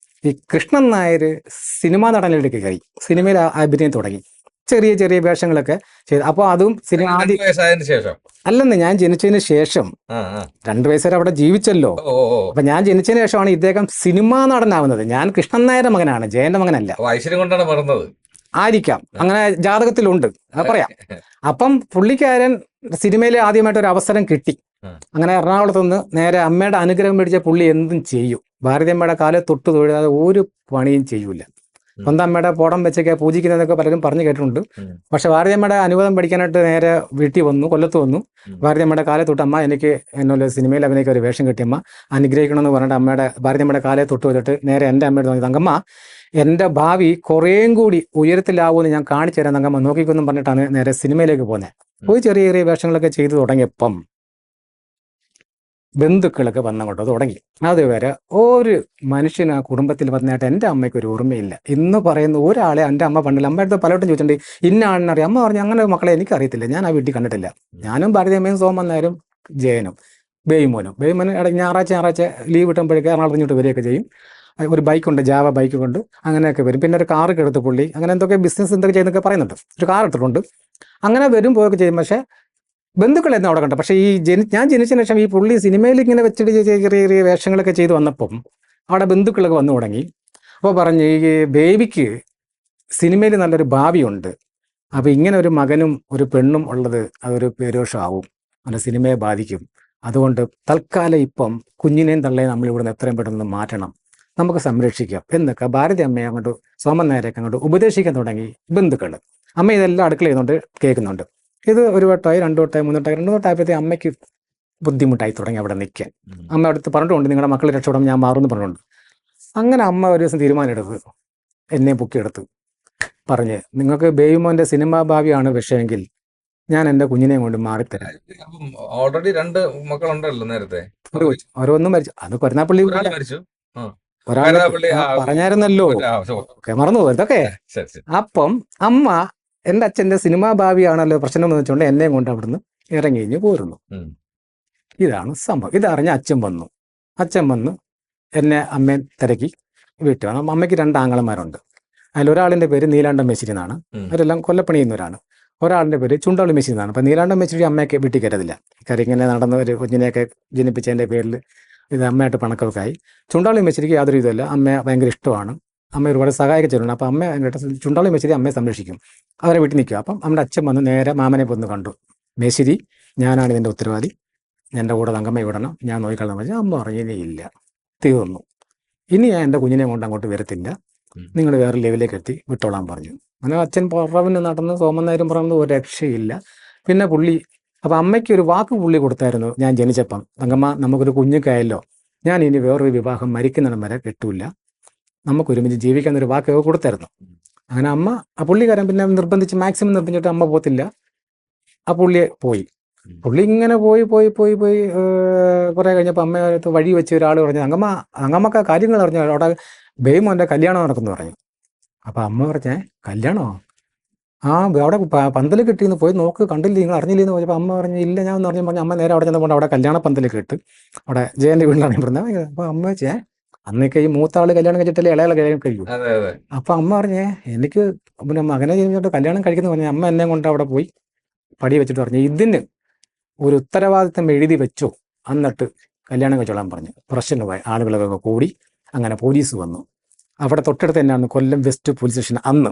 ഈ കൃഷ്ണൻ നായർ സിനിമാ നടനിലേക്ക് കയറി, സിനിമയിൽ അഭിനയം തുടങ്ങി, ചെറിയ ചെറിയ വേഷങ്ങളൊക്കെ ചെയ്തു. അപ്പോൾ അതും സിനിമ ആദ്യം അല്ലെന്ന്, ഞാൻ ജനിച്ചതിന് ശേഷം 2 വയസ്സ് വരെ അവിടെ ജീവിച്ചല്ലോ. അപ്പൊ ഞാൻ ജനിച്ചതിന് ശേഷമാണ് ഇദ്ദേഹം സിനിമാ നടനാവുന്നത്. ഞാൻ കൃഷ്ണൻ നായരുടെ മകനാണ്, ജയന്റെ മകനല്ല. ഐശ്വര്യം കൊണ്ടാണ് പറഞ്ഞത് ആയിരിക്കാം, അങ്ങനെ ജാതകത്തിലുണ്ട്, അത് പറയാം. അപ്പം പുള്ളിക്കാരൻ സിനിമയിൽ ആദ്യമായിട്ട് ഒരു അവസരം കിട്ടി. അങ്ങനെ എറണാകുളത്ത് നിന്ന് നേരെ അമ്മയുടെ അനുഗ്രഹം മേടിച്ച പുള്ളി എന്തും ചെയ്യും. ഭാരതിയമ്മയുടെ കാലത്ത് തൊട്ട് തൊഴിലാതെ ഒരു പണിയും ചെയ്യൂല. സ്വന്തം അമ്മയുടെ പോടം വെച്ചൊക്കെ പൂജിക്കുന്നതൊക്കെ പലരും പറഞ്ഞു കേട്ടിട്ടുണ്ട്. പക്ഷെ ഭാരതിയമ്മയുടെ അനുവാദം പഠിക്കാനായിട്ട് നേരെ വീട്ടിൽ വന്നു, കൊല്ലത്ത് വന്നു. ഭാരതിയമ്മയുടെ കാലത്ത് തൊട്ട് അമ്മ എനിക്ക് എന്നോട് സിനിമയിൽ അഭിനയിക്കാൻ ഒരു വേഷം കിട്ടിയമ്മ അനുഗ്രഹിക്കണമെന്ന് പറഞ്ഞിട്ട് ഭാരതിയമ്മയുടെ കാലത്ത് തൊട്ട് വന്നിട്ട് നേരെ എൻ്റെ അമ്മയോട് നോക്കി, തങ്കമ്മ എൻ്റെ ഭാവി കുറേയും കൂടി ഉയരത്തിലാവുമെന്ന് ഞാൻ കാണിച്ചു തരാം തങ്കമ്മ നോക്കിക്കൊന്നും പറഞ്ഞിട്ടാണ് നേരെ സിനിമയിലേക്ക് പോകുന്നത്. പോയി ചെറിയ ചെറിയ വേഷങ്ങളൊക്കെ ചെയ്തു തുടങ്ങിയപ്പം ബന്ധുക്കളൊക്കെ വന്നങ്ങോട്ട് തുടങ്ങി. അതുവരെ ഒരു മനുഷ്യന് ആ കുടുംബത്തിൽ വന്നതായിട്ട് എൻ്റെ അമ്മയ്ക്ക് ഒരു ഓർമ്മയില്ല. ഇന്ന് പറയുന്ന ഒരാളെ എൻ്റെ അമ്മ പണ്ടില്ല. അമ്മ അടുത്ത് പലവട്ടം ചോദിച്ചിട്ടുണ്ട്, ഇന്ന ആളിനറിയാം. അമ്മ പറഞ്ഞു, അങ്ങനെ മക്കളെ എനിക്കറിയത്തില്ല, ഞാൻ ആ വീട്ടിൽ കണ്ടിട്ടില്ല. ഞാനും ഭാരതിയമ്മയും സോമൻ നായരും ജയനും ബേബിമോനും ഇടയ്ക്ക് ഞായറാഴ്ച ലീവ് കിട്ടുമ്പോഴേക്ക് എറണാകുളത്ത് ഇങ്ങോട്ട് വരികയൊക്കെ ചെയ്യും. ഒരു ബൈക്കുണ്ട്, ജാവ ബൈക്ക് കൊണ്ട് അങ്ങനെയൊക്കെ വരും. പിന്നെ ഒരു കാറൊക്കെ എടുത്ത് പുള്ളി അങ്ങനെ എന്തൊക്കെ ബിസിനസ് എന്തൊക്കെ ചെയ്യുന്നൊക്കെ പറയുന്നുണ്ട്. ഒരു കാർ എടുത്തിട്ടുണ്ട്. അങ്ങനെ വരും പോയൊക്കെ ചെയ്യും. പക്ഷേ ബന്ധുക്കളെന്ന് അവിടെ കണ്ടു. പക്ഷേ ഞാൻ ജനിച്ചതിന് ശേഷം ഈ പുള്ളി സിനിമയിൽ ഇങ്ങനെ വെച്ചിട്ട് ചെറിയ ചെറിയ വേഷങ്ങളൊക്കെ ചെയ്ത് വന്നപ്പം അവിടെ ബന്ധുക്കളൊക്കെ വന്നു തുടങ്ങി. അപ്പോൾ പറഞ്ഞു, ഈ ബേബിക്ക് സിനിമയിൽ നല്ലൊരു ഭാവിയുണ്ട്, അപ്പോൾ ഇങ്ങനെ ഒരു മകനും ഒരു പെണ്ണും ഉള്ളത് അതൊരു പേരോഷമാവും, അത് സിനിമയെ ബാധിക്കും. അതുകൊണ്ട് തൽക്കാലം ഇപ്പം കുഞ്ഞിനെയും തള്ളയും നമ്മൾ ഇവിടുന്ന് എത്രയും പെട്ടെന്ന് മാറ്റണം, നമുക്ക് സംരക്ഷിക്കാം എന്നൊക്കെ ഭാരതി അമ്മയെ അങ്ങോട്ട് സോമൻ നായരൊക്കെ അങ്ങോട്ട് ഉപദേശിക്കാൻ തുടങ്ങി ബന്ധുക്കൾ. അമ്മ ഇതെല്ലാം അടുക്കള ചെയ്യുന്നുണ്ട്, കേൾക്കുന്നുണ്ട്. ഇത് 1 വട്ടമായി 2 വട്ടമായി 3 വട്ടമായി 2 വട്ടമായപ്പോഴത്തേക്ക് അമ്മയ്ക്ക് ബുദ്ധിമുട്ടായി തുടങ്ങി അവിടെ നിൽക്കാൻ. അമ്മ അടുത്ത് പറഞ്ഞിട്ടുണ്ട്, നിങ്ങളുടെ മക്കൾ രക്ഷപ്പെടാൻ ഞാൻ മാറുമെന്ന് പറഞ്ഞിട്ടുണ്ട്. അങ്ങനെ അമ്മ ഒരു ദിവസം തീരുമാനം എടുത്ത് എന്നെ പൊക്കിയെടുത്ത് പറഞ്ഞ്, നിങ്ങൾക്ക് ബേബിമോൻ്റെ സിനിമാ ഭാവിയാണ് വിഷയമെങ്കിൽ ഞാൻ എൻ്റെ കുഞ്ഞിനെയും കൊണ്ട് മാറിത്തരാം. ഓൾറെഡി 2 മക്കളുണ്ടല്ലോ നേരത്തെ, ഓരോന്നും മരിച്ചു. അത് കൊരനാപ്പള്ളി ഒരാൾ പറഞ്ഞായിരുന്നല്ലോ, മറന്നു ഇതൊക്കെ. അപ്പം അമ്മ എൻ്റെ അച്ഛൻ്റെ സിനിമാ ഭാവിയാണല്ലോ പ്രശ്നം എന്ന് വെച്ചുകൊണ്ട് എന്നെയും കൊണ്ട് അവിടുന്ന് ഇറങ്ങി കഴിഞ്ഞ് പോരുന്നു. ഇതാണ് സംഭവം. ഇതറിഞ്ഞ അച്ഛൻ വന്നു എന്നെ അമ്മയെ തിരക്കി. വിട്ടു. അമ്മയ്ക്ക് 2 ആങ്ങളമാരുണ്ട്. അതിലൊരാളിൻ്റെ പേര് നീലാണ്ടം മേശ്ശേരി എന്നാണ്. അവരെല്ലാം കൊല്ലപ്പണി ചെയ്യുന്നവരാണ്. ഒരാളിൻ്റെ പേര് ചുണ്ടാളി മേശ്ശേരി എന്നാണ്. അപ്പം നീലാണ്ടം മേശ്ശേരി അമ്മയൊക്കെ വീട്ടിൽ കയറ്റത്തില്ല. കാര്യം ഇങ്ങനെ നടന്ന ഒരു കുഞ്ഞിനെയൊക്കെ ജനിപ്പിച്ചതിൻ്റെ പേരിൽ ഇത് അമ്മയായിട്ട് പണക്കമൊക്കെ ആയി. ചുണ്ടാളി മേശ്ശേരിക്ക് യാതൊരു ഇതുമല്ല, അമ്മയെ ഭയങ്കര ഇഷ്ടമാണ്. അമ്മ ഒരുപാട് സഹായിച്ചിട്ടുണ്ട്. അപ്പം അമ്മ ചുണ്ടാളി മേശ്ശേരി അമ്മയെ സംരക്ഷിക്കും. അവരെ വീട്ടിൽ നിൽക്കുക. അപ്പം നമ്മുടെ അച്ഛൻ വന്ന് നേരെ മാമനെ വന്ന് കണ്ടു. മേശ്ശേരി, ഞാനാണ് ഇതിൻ്റെ ഉത്തരവാദി, എൻ്റെ കൂടെ തങ്കമ്മ വിടണം, ഞാൻ നോക്കിക്കളാൻ പറഞ്ഞു. അമ്മ പറഞ്ഞു ഇനി ഇല്ല, തീർന്നു, ഇനി ഞാൻ എൻ്റെ കുഞ്ഞിനെ കൊണ്ട് അങ്ങോട്ട് വരത്തില്ല, നിങ്ങൾ വേറെ ലെവലിലേക്ക് എത്തി വിട്ടോളാൻ പറഞ്ഞു. അങ്ങനെ അച്ഛൻ പുറവിന് നടന്ന് സോമനായരും പറയുന്നത് ഒരു രക്ഷയില്ല. പിന്നെ പുള്ളി അപ്പം അമ്മയ്ക്ക് ഒരു വാക്ക് പുള്ളി കൊടുത്തായിരുന്നു ഞാൻ ജനിച്ചപ്പം, തങ്കമ്മ നമുക്കൊരു കുഞ്ഞുക്കായല്ലോ, ഞാൻ ഇനി വേറൊരു വിവാഹം മരിക്കുന്നിടം വരെ കെട്ടൂല, നമുക്കൊരുമിച്ച് ജീവിക്കാന്നൊരു വാക്കൊക്കെ കൊടുത്തായിരുന്നു. അങ്ങനെ അമ്മ ആ പുള്ളിക്കാരൻ പിന്നെ നിർബന്ധിച്ച് മാക്സിമം നിർബന്ധിച്ചിട്ട് അമ്മ പോകത്തില്ല. ആ പുള്ളിയെ പോയി. പുള്ളി ഇങ്ങനെ പോയി കുറേ കഴിഞ്ഞപ്പോൾ അമ്മയടുത്ത് വഴി വെച്ച് ഒരാൾ പറഞ്ഞു, അങ്ങമ്മക്ക് കാര്യങ്ങൾ അറിഞ്ഞു, അവിടെ ബേമോൻ്റെ കല്യാണം നടക്കുന്നു പറഞ്ഞു. അപ്പം അമ്മ പറഞ്ഞേ കല്യാണമോ? ആ അവിടെ പന്തൽ കിട്ടിയെന്ന് പോയി നോക്ക്, കണ്ടില്ല, നിങ്ങൾ അറിഞ്ഞില്ലെന്ന് ചോദിച്ചപ്പോൾ അമ്മ പറഞ്ഞു ഇല്ല ഞാൻ എന്ന് പറഞ്ഞു. അമ്മ നേരെ അവിടെ ചെന്നപ്പോൾ അവിടെ കല്യാണ പന്തൽ കിട്ട്, അവിടെ ജയൻ്റെ വീട്ടിലാണ് പറഞ്ഞത്. അപ്പോൾ അമ്മ വെച്ചേ അന്നൊക്കെ ഈ മൂത്ത ആൾ കല്യാണം കഴിച്ചിട്ടല്ലേ ഇളയാളെ കല്യാണം കഴിക്കൂ. അപ്പം അമ്മ പറഞ്ഞേ എനിക്ക് പിന്നെ മകനെ കഴിഞ്ഞിട്ട് കല്യാണം കഴിക്കുന്നു പറഞ്ഞു. അമ്മ എന്നെ കൊണ്ട് അവിടെ പോയി പടി വെച്ചിട്ട് പറഞ്ഞു ഇതിന് ഒരു ഉത്തരവാദിത്തം എഴുതി വെച്ചോ, എന്നിട്ട് കല്യാണം കഴിച്ചോളാൻ പറഞ്ഞു. പ്രശ്നം പോയി, ആളുകളൊക്കെ കൂടി. അങ്ങനെ പോലീസ് വന്നു. അവിടെ തൊട്ടടുത്ത് തന്നെയാണ് കൊല്ലം വെസ്റ്റ് പോലീസ് സ്റ്റേഷൻ. അന്ന്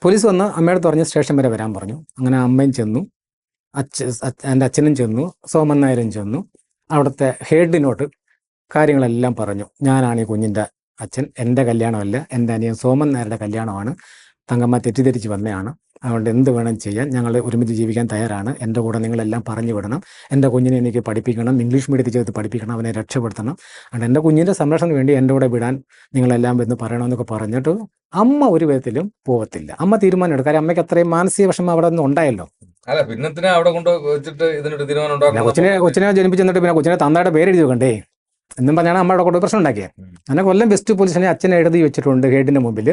പോലീസ് വന്ന് അമ്മയോട് പറഞ്ഞ് സ്റ്റേഷൻ വരെ വരാൻ പറഞ്ഞു. അങ്ങനെ അമ്മയും ചെന്നു, എൻ്റെ അച്ഛനും ചെന്നു, സോമൻ നായരും ചെന്നു. അവിടുത്തെ ഹെഡിനോട് കാര്യങ്ങളെല്ലാം പറഞ്ഞു. ഞാനാണ് ഈ കുഞ്ഞിൻ്റെ അച്ഛൻ, എൻ്റെ കല്യാണമല്ല, എൻ്റെ അനിയൻ സോമൻ നായരുടെ കല്യാണമാണ്, തങ്കമ്മ തെറ്റിദ്ധരിച്ച് വന്നതാണ്, അതുകൊണ്ട് എന്ത് വേണം ചെയ്യാൻ, ഞങ്ങൾ ഒരുമിച്ച് ജീവിക്കാൻ തയ്യാറാണ്, എൻ്റെ കൂടെ നിങ്ങളെല്ലാം പറഞ്ഞു വിടണം, എൻ്റെ കുഞ്ഞിനെ എനിക്ക് പഠിപ്പിക്കണം, ഇംഗ്ലീഷ് മീഡിയത്തിൽ ചേർത്ത് പഠിപ്പിക്കണം, അവനെ രക്ഷപ്പെടുത്തണം, അതുകൊണ്ട് എൻ്റെ കുഞ്ഞിൻ്റെ സംരക്ഷണത്തിന് വേണ്ടി എൻ്റെ കൂടെ വിടാൻ നിങ്ങളെല്ലാം എന്ന് പറയണമെന്നൊക്കെ പറഞ്ഞിട്ട് അമ്മ ഒരു വിധത്തിലും പോകത്തില്ല. അമ്മ തീരുമാനം എടുക്കും. കാര്യം അമ്മയ്ക്ക് അത്രയും മാനസിക വിഷമം അവിടെ നിന്ന് ഉണ്ടായല്ലോ. അല്ല പിന്നെ അവിടെ കൊണ്ട് വെച്ചിട്ട് ഇതിനൊരു തീരുമാനം കൊച്ചിനെ ജനിപ്പിച്ച് എന്നിട്ട് പിന്നെ കൊച്ചിനെ തന്തയുടെ പേര് എഴുതി വെക്കണ്ടേ എന്നും പറഞ്ഞാണ് അമ്മയുടെ കൊണ്ട് പ്രശ്നം ഉണ്ടാക്കിയത്. അങ്ങനെ കൊല്ലം വെസ്റ്റ് പോലീസിനെ അച്ഛനെ എഴുതി വെച്ചിട്ടുണ്ട് ഹെഡിൻ്റെ മുമ്പിൽ,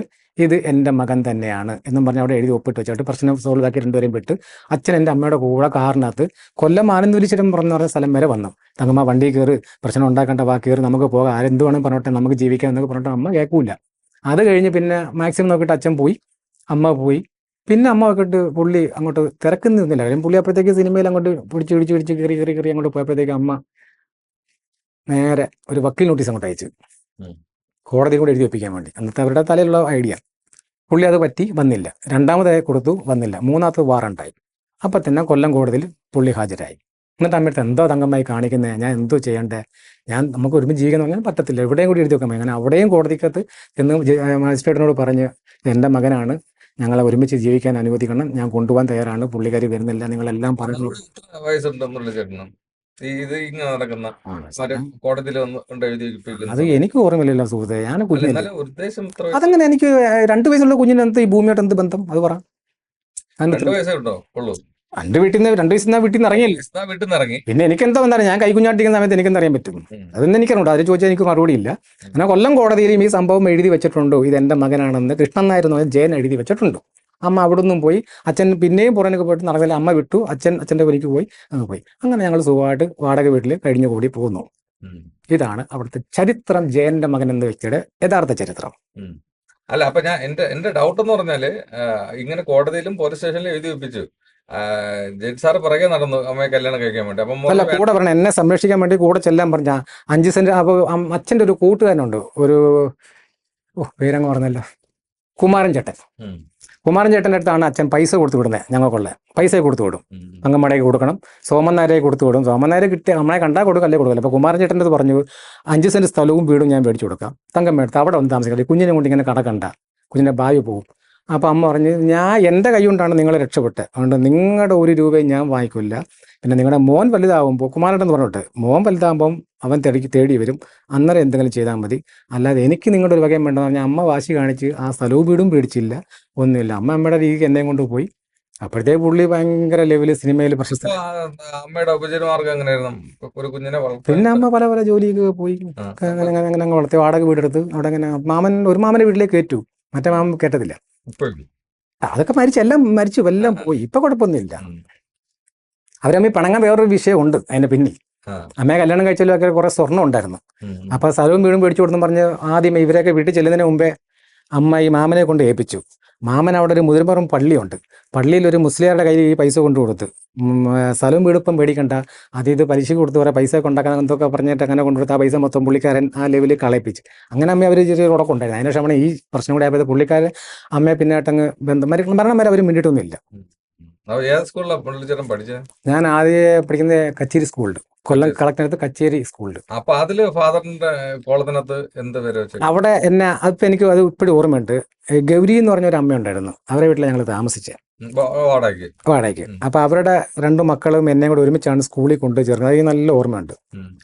ഇത് എൻ്റെ മകൻ തന്നെയാണ് എന്നും പറഞ്ഞ് അവിടെ എഴുതി ഒപ്പിട്ട് വെച്ചിട്ട് പ്രശ്നം സോൾവ് ആക്കി 2 പേരെയും വിട്ട് അച്ഛൻ എൻ്റെ അമ്മയുടെ കൂടെ കാറിനകത്ത് കൊല്ലം ആനന്ദുരിച്ചിടം പറഞ്ഞ സ്ഥലം വരെ വന്നു. തങ്കമ്മ വണ്ടി കയറി, പ്രശ്നം ഉണ്ടാക്കേണ്ട വാ കയറി, നമുക്ക് പോകാം, ആരെന്ത് വേണം പറഞ്ഞോട്ടെ, നമുക്ക് ജീവിക്കാം എന്നൊക്കെ പറഞ്ഞിട്ട് അമ്മ കേൾക്കൂല. അത് കഴിഞ്ഞ് പിന്നെ മാക്സിമം നോക്കിയിട്ട് അച്ഛൻ പോയി, അമ്മ പോയി. പിന്നെ അമ്മ നോക്കിയിട്ട് പുള്ളി അങ്ങോട്ട് തിരക്കുന്നില്ല. കാര്യം പുള്ളി അപ്പോഴത്തേക്ക് സിനിമയിൽ അങ്ങോട്ട് പിടിച്ച് കയറി അങ്ങോട്ട് പോയപ്പോഴത്തേക്ക് അമ്മ നേരെ ഒരു വക്കീൽ നോട്ടീസ് അങ്ങോട്ട് അയച്ചു, കോടതി കൂടെ എഴുതി വെപ്പിക്കാൻ വേണ്ടി. അന്നത്തെ അവരുടെ തലയിലുള്ള ഐഡിയ. പുള്ളി അത് പറ്റി വന്നില്ല. 2ാമതായി കൊടുത്തു, വന്നില്ല. 3ാമത്തെ വാറണ്ടായി. അപ്പം തന്നെ കൊല്ലം കോടതിയിൽ പുള്ളി ഹാജരായി. എന്നിട്ട് അമ്മയടുത്ത് എന്തോ തങ്കമ്മായി കാണിക്കുന്നത്, ഞാൻ എന്തോ ചെയ്യണ്ടേ, നമുക്ക് ഒരുമിച്ച് ജീവിക്കാൻ പറഞ്ഞാൽ പറ്റത്തില്ല, എവിടെയും കൂടി എഴുതി വെക്കാൻ. അങ്ങനെ അവിടെയും കോടതിക്കകത്ത് ചെന്ന് മജിസ്ട്രേറ്റിനോട് പറഞ്ഞ് എൻ്റെ മകനാണ്, ഞങ്ങളെ ഒരുമിച്ച് ജീവിക്കാൻ അനുവദിക്കണം, ഞാൻ കൊണ്ടുപോകാൻ തയ്യാറാണ്, പുള്ളിക്കാരി വരുന്നില്ല, നിങ്ങളെല്ലാം പറഞ്ഞു. അത് എനിക്ക് ഓർമ്മയില്ലല്ലോ സുഹൃത്തെ, ഞാൻ കുഞ്ഞില്ല. അതങ്ങനെ എനിക്ക് 2 വയസ്സുള്ള കുഞ്ഞിനെന്ത് ഈ ഭൂമിയായിട്ട് എന്ത് ബന്ധം, അത് പറ. 2 വീട്ടിൽ നിന്ന് ഇറങ്ങിയല്ലേ. പിന്നെ എനിക്കെന്തോ എന്താണ്, ഞാൻ കൈകുഞ്ഞാട്ടിക്കുന്ന സമയത്ത് എനിക്കെന്തറിയാൻ പറ്റും, അതൊന്നും എനിക്കറിഞ്ഞൂടാ. അതിൽ ചോദിച്ചാൽ എനിക്ക് മറുപടിയില്ല. എന്നാൽ കൊല്ലം കോടതിയിലും ഈ സംഭവം എഴുതി വെച്ചിട്ടുണ്ടോ, ഇത് എൻ്റെ മകനാണെന്ന് കൃഷ്ണൻ നായർ ജയൻ എഴുതി വെച്ചിട്ടുണ്ടോ. അമ്മ അവിടെ നിന്നും പോയി, അച്ഛൻ പിന്നെയും പുറനൊക്കെ പോയിട്ട് നടന്നില്ല. അമ്മ വിട്ടു, അച്ഛൻ്റെ പണിക്ക് പോയി, അങ്ങ് പോയി. അങ്ങനെ ഞങ്ങൾ സുഖമായിട്ട് വാടക വീട്ടിൽ കഴിഞ്ഞു കൂടി പോകുന്നു. ഇതാണ് അവിടുത്തെ ചരിത്രം, ജയന്റെ മകൻ എന്ന വ്യക്തിയുടെ യഥാർത്ഥ ചരിത്രം. അല്ല, അപ്പൊ ഞാൻ എന്റെ ഡൗട്ട് എന്ന് പറഞ്ഞാല്, ഇങ്ങനെ കോടതിയിലും പോലീസ് സ്റ്റേഷനിലും എഴുതി വെപ്പിച്ചു, ജഡ്ജ് സാറ് പിറകെ നടന്നു അമ്മയെ കല്യാണം കഴിക്കാൻ വേണ്ടി. അപ്പം അല്ല, കൂടെ പറഞ്ഞ എന്നെ സംരക്ഷിക്കാൻ വേണ്ടി കൂടെ ചെല്ലാൻ പറഞ്ഞ 5 സെന്റ്. അപ്പോൾ അച്ഛൻ്റെ ഒരു കൂട്ടുകാരനുണ്ട്, ഒരു പേരങ്ങ് പറഞ്ഞല്ലോ, കുമാരൻ ചേട്ടൻ. കുമാരൻ ചേട്ടൻ്റെ അടുത്താണ് അച്ഛൻ പൈസ കൊടുത്തു വിടുന്നത്. ഞങ്ങൾക്കുള്ള പൈസ കൊടുത്തു വിടും. തങ്കമ്മടേക്ക് കൊടുക്കണം, സോമൻ നായരെ കൊടുത്തു വിടും. സോമൻ നായരെ കിട്ടിയ നമ്മളെ കണ്ടാൽ കൊടുക്കല്ലേ കൊടുക്കില്ല. അപ്പോൾ കുമാരൻ ചേട്ടൻ്റെ അടുത്ത് പറഞ്ഞു 5 സെന്റ് സ്ഥലവും വീടും ഞാൻ മേടിച്ചു കൊടുക്കാം, തങ്കമ്മ എടുത്ത് അവിടെ ഒന്ന് താമസിക്കാം, കുഞ്ഞിനെ കൊണ്ട് ഇങ്ങനെ കടക്കണ്ട, കുഞ്ഞിൻ്റെ ഭാവി പോകും. അപ്പോൾ അമ്മ പറഞ്ഞ് എൻ്റെ കൈ കൊണ്ടാണ് നിങ്ങളെ രക്ഷപ്പെട്ടത്, അതുകൊണ്ട് നിങ്ങളുടെ 1 രൂപയും ഞാൻ വാങ്ങിക്കില്ല. പിന്നെ നിങ്ങളുടെ മോൻ വലുതാവുമ്പോൾ, കുമാരേട്ടൻ പറഞ്ഞിട്ട്, മോൻ വലുതാകുമ്പം അവൻ തേടി വരും, അന്നേരം എന്തെങ്കിലും ചെയ്താൽ മതി, അല്ലാതെ എനിക്ക് നിങ്ങളുടെ ഒരു വകയും വേണ്ടെന്ന് പറഞ്ഞാൽ അമ്മ വാശി കാണിച്ച് ആ സ്ഥലവും വീടും പേടിച്ചില്ല, ഒന്നുമില്ല. അമ്മയുടെ രീതിക്ക് എന്നെയും കൊണ്ട് പോയി. അപ്പോഴത്തേക്ക് പുള്ളി ഭയങ്കര ലെവലിൽ സിനിമയിൽ പ്രശസ്ത. അമ്മയുടെ ഉപജീവനമാർഗം എങ്ങനെയായിരുന്നു? ഒരു കുഞ്ഞിനെ പിന്നെ അമ്മ പല ജോലിയൊക്കെ പോയി, അങ്ങനെ അങ്ങ് വളർത്തി. വാടക വീടെടുത്ത് അവിടെ അങ്ങനെ ഒരു മാമൻ്റെ വീട്ടിലേക്ക് കയറ്റു, മറ്റേ മാമൻ കയറ്റത്തില്ല. അതൊക്കെ എല്ലാം മരിച്ചു, എല്ലാം പോയി. ഇപ്പൊ കുഴപ്പമൊന്നുമില്ല. അവരമ്മ പിണങ്ങാൻ വേറൊരു വിഷയമുണ്ട് അതിന്റെ പിന്നിൽ. അമ്മയെ കല്യാണം കഴിച്ചാലും ഒക്കെ കുറെ സ്വർണ്ണം ഉണ്ടായിരുന്നു. അപ്പൊ സ്ഥലവും വീടും മേടിച്ചു കൊടുത്തു പറഞ്ഞ് ആദ്യം ഇവരൊക്കെ വീട്ടിൽ ചെല്ലുന്നതിന് മുമ്പേ അമ്മ ഈ മാമനെ കൊണ്ട് ഏൽപ്പിച്ചു. മാമൻ അവിടെ ഒരു മുതിർപ്പുറം പള്ളിയുണ്ട്, പള്ളിയിൽ ഒരു മുസ്ലിയാരുടെ കയ്യിൽ ഈ പൈസ കൊണ്ടു കൊടുത്ത് സ്ഥലവും വീടിപ്പം മേടിക്കണ്ട, ഇത് പലിശ കൊടുത്ത് പറയാം പൈസ ഒക്കെ ഉണ്ടാക്കാൻ എന്തൊക്കെ പറഞ്ഞിട്ട് അങ്ങനെ കൊണ്ടുകൊടുത്ത് ആ പൈസ മൊത്തം പുള്ളിക്കാരൻ ആ ലെവലിൽ കളയിപ്പിച്ച്. അങ്ങനെ അമ്മ അവർ ചെറിയ ഉടക്കുണ്ടായിരുന്നു. അതിനുശേഷമാണ് ഈ പ്രശ്നം കൂടെ ആയപ്പോൾ പുള്ളിക്കാരൻ അമ്മയെ പിന്നായിട്ടങ്ങ് മരണം വരെ അവർ മിണ്ടിയിട്ടൊന്നുമില്ല. ഞാൻ ആദ്യം പഠിക്കുന്നത് കച്ചേരി സ്കൂളിൽ, കൊല്ലം കളക്ടറിനകത്ത് കച്ചേരി സ്കൂളിൽ. അപ്പൊ അതില് ഫാദറിന്റെ കോളത്തിനകത്ത് എന്ത് പേര് വെച്ചു? അവിടെ എന്നെ അതിപ്പോ എനിക്ക് അത് ഇപ്പോഴും ഓർമ്മയുണ്ട്. ഗൗരി എന്ന് പറഞ്ഞ ഒരു അമ്മ ഉണ്ടായിരുന്നു, അവരുടെ വീട്ടിൽ ഞങ്ങൾ താമസിച്ചത് വാടകയ്ക്ക്. അപ്പൊ അവരുടെ 2 മക്കളും എന്നെ കൂടെ ഒരുമിച്ചാണ് സ്കൂളിൽ കൊണ്ട് ചേർന്നത്. അത് നല്ല ഓർമ്മയുണ്ട്.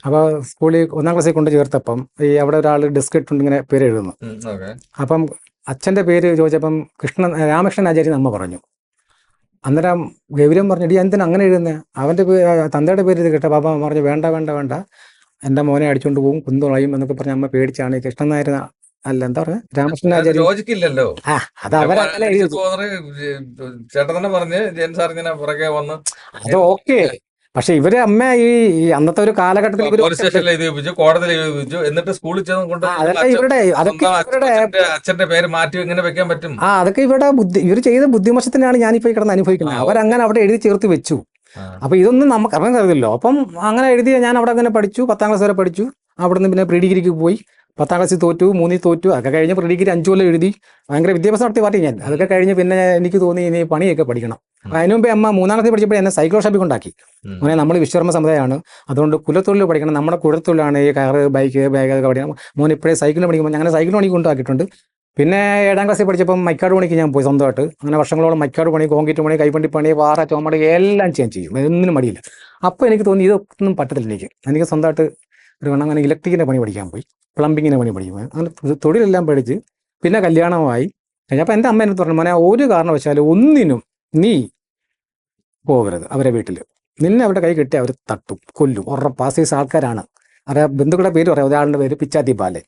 അപ്പൊ സ്കൂളിൽ 1ാം ക്ലാസ്സിൽ കൊണ്ട് ചേർത്തപ്പം ഈ അവിടെ ഒരാൾ ഡെസ്ക് ഇട്ടുണ്ട് ഇങ്ങനെ പേര് എഴുതുന്നു. അപ്പം അച്ഛന്റെ പേര് ചോദിച്ചപ്പം രാമകൃഷ്ണൻ ആചാര്യ അമ്മ പറഞ്ഞു. അന്നേരം ഗൗരവം പറഞ്ഞു, ഇടി എന്തിനാ അങ്ങനെ എഴുതുന്നത്, അവൻ്റെ തന്തയുടെ പേര് ഇത് കേട്ടോ. പാപ്പ പറഞ്ഞു വേണ്ട വേണ്ട വേണ്ട, എൻ്റെ മോനെ അടിച്ചുകൊണ്ട് പോകും, കുന്തുളയും എന്നൊക്കെ പറഞ്ഞ അമ്മ പേടിച്ചാണ്. കൃഷ്ണൻ നായർ അല്ല എന്താ പറയുക, രാമകൃഷ്ണൻ ആചാര്യ. ലോജിക്കില്ലല്ലോ. അത് അവരങ്ങനെ എഴുതി. ചേട്ടൻ തന്നെ പറഞ്ഞ് ജയൻ സാർ ഇങ്ങനെ പുറകെ വന്ന് അത് ഓക്കെ. പക്ഷെ ഇവര് അമ്മ ഈ അന്നത്തെ ഒരു കാലഘട്ടത്തിൽ പോലീസ് സ്റ്റേഷനിൽ എഴുതി വെപ്പിച്ചു, കോടതിയിൽ എഴുതി വെപ്പിച്ചു, എന്നിട്ട് സ്കൂളിൽ ചെന്ന് അച്ഛന്റെ പേര് മാറ്റി ഇങ്ങനെ വെക്കാൻ പറ്റും. അതൊക്കെ ഇവർ ചെയ്ത ബുദ്ധിമോശത്തിനാണ് ഞാനിപ്പോ ഈ കിടന്ന് അനുഭവിക്കുന്നത്. അവരങ്ങനെ അവിടെ എഴുതി ചേർത്ത് വെച്ചു. അപ്പൊ ഇതൊന്നും നമുക്ക് അറിയില്ലല്ലോ. അപ്പം അങ്ങനെ എഴുതിയ ഞാൻ അവിടെ അങ്ങനെ പഠിച്ചു, 10ാം ക്ലാസ് വരെ പഠിച്ചു. അവിടുന്ന് പിന്നെ പ്രീ ഡിഗ്രിക്ക് പോയി, 10ാം ക്ലാസ്സിൽ തോറ്റു, 3ൽ തോറ്റു. അതൊക്കെ കഴിഞ്ഞ് പ്രീ ഡിഗ്രി 5 കൊല്ലം എഴുതി, ഭയങ്കര വിദ്യാഭ്യാസം നടത്തി പാർട്ടി ഞാൻ. അതൊക്കെ കഴിഞ്ഞ് പിന്നെ എനിക്ക് തോന്നി ഇനി പണിയൊക്കെ പഠിക്കണം. അതിനു മുമ്പേ അമ്മ 3ാം ക്ലാസ്സിൽ പഠിച്ചപ്പോൾ എന്നെ സൈക്കിൾ ഷോപ്പിൽ കൊണ്ടാക്കി. അങ്ങനെ നമ്മൾ വിശ്വകർമ്മ സമുദായമാണ്, അതുകൊണ്ട് കുലത്തൊഴിൽ പഠിക്കണം. നമ്മുടെ കുലത്തൊഴിലാണ് ഈ കാറ്, ബൈക്ക്, ബാഗ് ഒക്കെ പഠിക്കണം. മോൻ ഇപ്പോഴേ സൈക്കിളിൽ പഠിക്കുമ്പോൾ അങ്ങനെ സൈക്കിൾ പണിക്ക് കൊണ്ടാക്കിയിട്ടുണ്ട്. പിന്നെ 7ാം ക്ലാസ്സിൽ പഠിച്ചപ്പം മൈക്കാട് പണിക്ക് ഞാൻ പോയി സ്വന്തമായിട്ട്. അങ്ങനെ വർഷങ്ങളോളം മൈക്കാട് പണി, കോൺക്രീറ്റ് പണി, കൈപ്പണ്ടി പണി, വാറ, ചോമട എല്ലാം ചെയ്യും. ഒന്നിനും മടിയില്ല. അപ്പോൾ എനിക്ക് തോന്നി ഇതൊന്നും പറ്റത്തില്ല. എനിക്ക് സ്വന്തമായിട്ട് ഒരു അങ്ങനെ ഇലക്ട്രിക്കിൻ്റെ പണി പഠിക്കാൻ പോയി, പ്ലംബിങ്ങിൻ്റെ പണി പഠിക്കും. അങ്ങനെ തൊഴിലെല്ലാം പഠിച്ച് പിന്നെ കല്യാണമായി കഴിഞ്ഞപ്പോൾ എൻ്റെ അമ്മ എനിക്ക് പറഞ്ഞു, മോനെ ഒരു കാരണവശാലും ഒന്നിനും നീ പോകരുത് അവരെ വീട്ടിൽ. നിന്നെ അവരുടെ കൈ കിട്ടി അവർ തട്ടും, കൊല്ലും, പാസ് ചെയ്ത ആൾക്കാരാണ്. അവരുടെ ബന്ധുക്കളുടെ പേര് പറയാം. ഒരാളുടെ പേര് പിച്ചാത്തി ബാലൻ,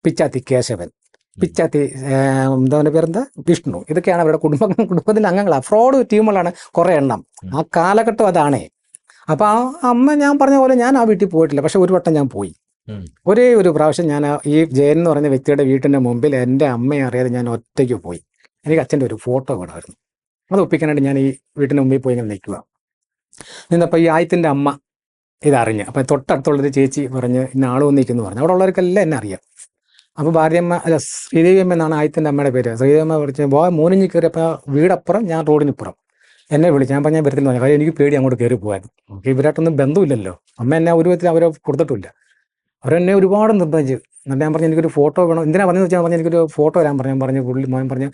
പിച്ചാത്തി കേശവൻ, പിച്ചാത്തി എന്താ പേരെന്താ വിഷ്ണു. ഇതൊക്കെയാണ് അവരുടെ കുടുംബത്തിൻ്റെ അംഗങ്ങളാണ്. ഫ്രോഡ് ടീമുകളാണ് കുറേ എണ്ണം. ആ കാലഘട്ടം അതാണേ. അപ്പൊ ആ അമ്മ ഞാൻ പറഞ്ഞ പോലെ ഞാൻ ആ വീട്ടിൽ പോയിട്ടില്ല. പക്ഷെ ഒരു വട്ടം ഞാൻ പോയി. ഒരേ ഒരു പ്രാവശ്യം ഞാൻ ഈ ജയൻ എന്ന് പറയുന്ന വ്യക്തിയുടെ വീട്ടിൻ്റെ മുമ്പിൽ എൻ്റെ അമ്മയെ അറിയാതെ ഞാൻ ഒറ്റയ്ക്ക് പോയി. എനിക്ക് അച്ഛൻ്റെ ഒരു ഫോട്ടോ വേണമായിരുന്നു. അത് ഒപ്പിക്കാനായിട്ട് ഞാൻ ഈ വീട്ടിൻ്റെ മുമ്പിൽ പോയി ഇങ്ങനെ നിൽക്കുക. നിന്നപ്പോൾ ഈ ആയത്തിൻ്റെ അമ്മ ഇതറിഞ്ഞ്. അപ്പം തൊട്ടടുത്തുള്ളൊരു ചേച്ചി പറഞ്ഞ് ഇന്ന ആൾ വന്നിരിക്കുന്നു പറഞ്ഞു. അവിടെ ഉള്ളവർക്കെല്ലാം എന്നെ അറിയാം. അപ്പോൾ ഭാര്യയമ്മ അല്ല ശ്രീദേവി അമ്മ എന്നാണ് ആയത്തിൻ്റെ അമ്മയുടെ പേര്. ശ്രീദേവി അമ്മ വിളിച്ച് മോനിഞ്ഞ് കയറിയപ്പോൾ വീടപ്പുറം, ഞാൻ റോഡിനിപ്പുറം. എന്നെ വിളിച്ചു. ഞാൻ പറഞ്ഞാൽ വരത്തില്ല പറഞ്ഞു. കാര്യം എനിക്ക് പേടി അങ്ങോട്ട് കയറി പോകാൻ. നമുക്ക് ഇവരായിട്ടൊന്നും ബന്ധമില്ലല്ലോ. അമ്മ എന്നെ ഒരു വിധത്തിൽ അവരെ കൊടുത്തിട്ടില്ല. അവരെന്നെ ഒരുപാട് നിർബന്ധിച്ചു. എന്നിട്ട് ഞാൻ പറഞ്ഞു എനിക്കൊരു ഫോട്ടോ വേണം. എന്തിനാ പറഞ്ഞു വെച്ചാൽ പറഞ്ഞ് എനിക്കൊരു ഫോട്ടോ വരാൻ പറഞ്ഞു. ഞാൻ പറഞ്ഞു മോൻ പറഞ്ഞു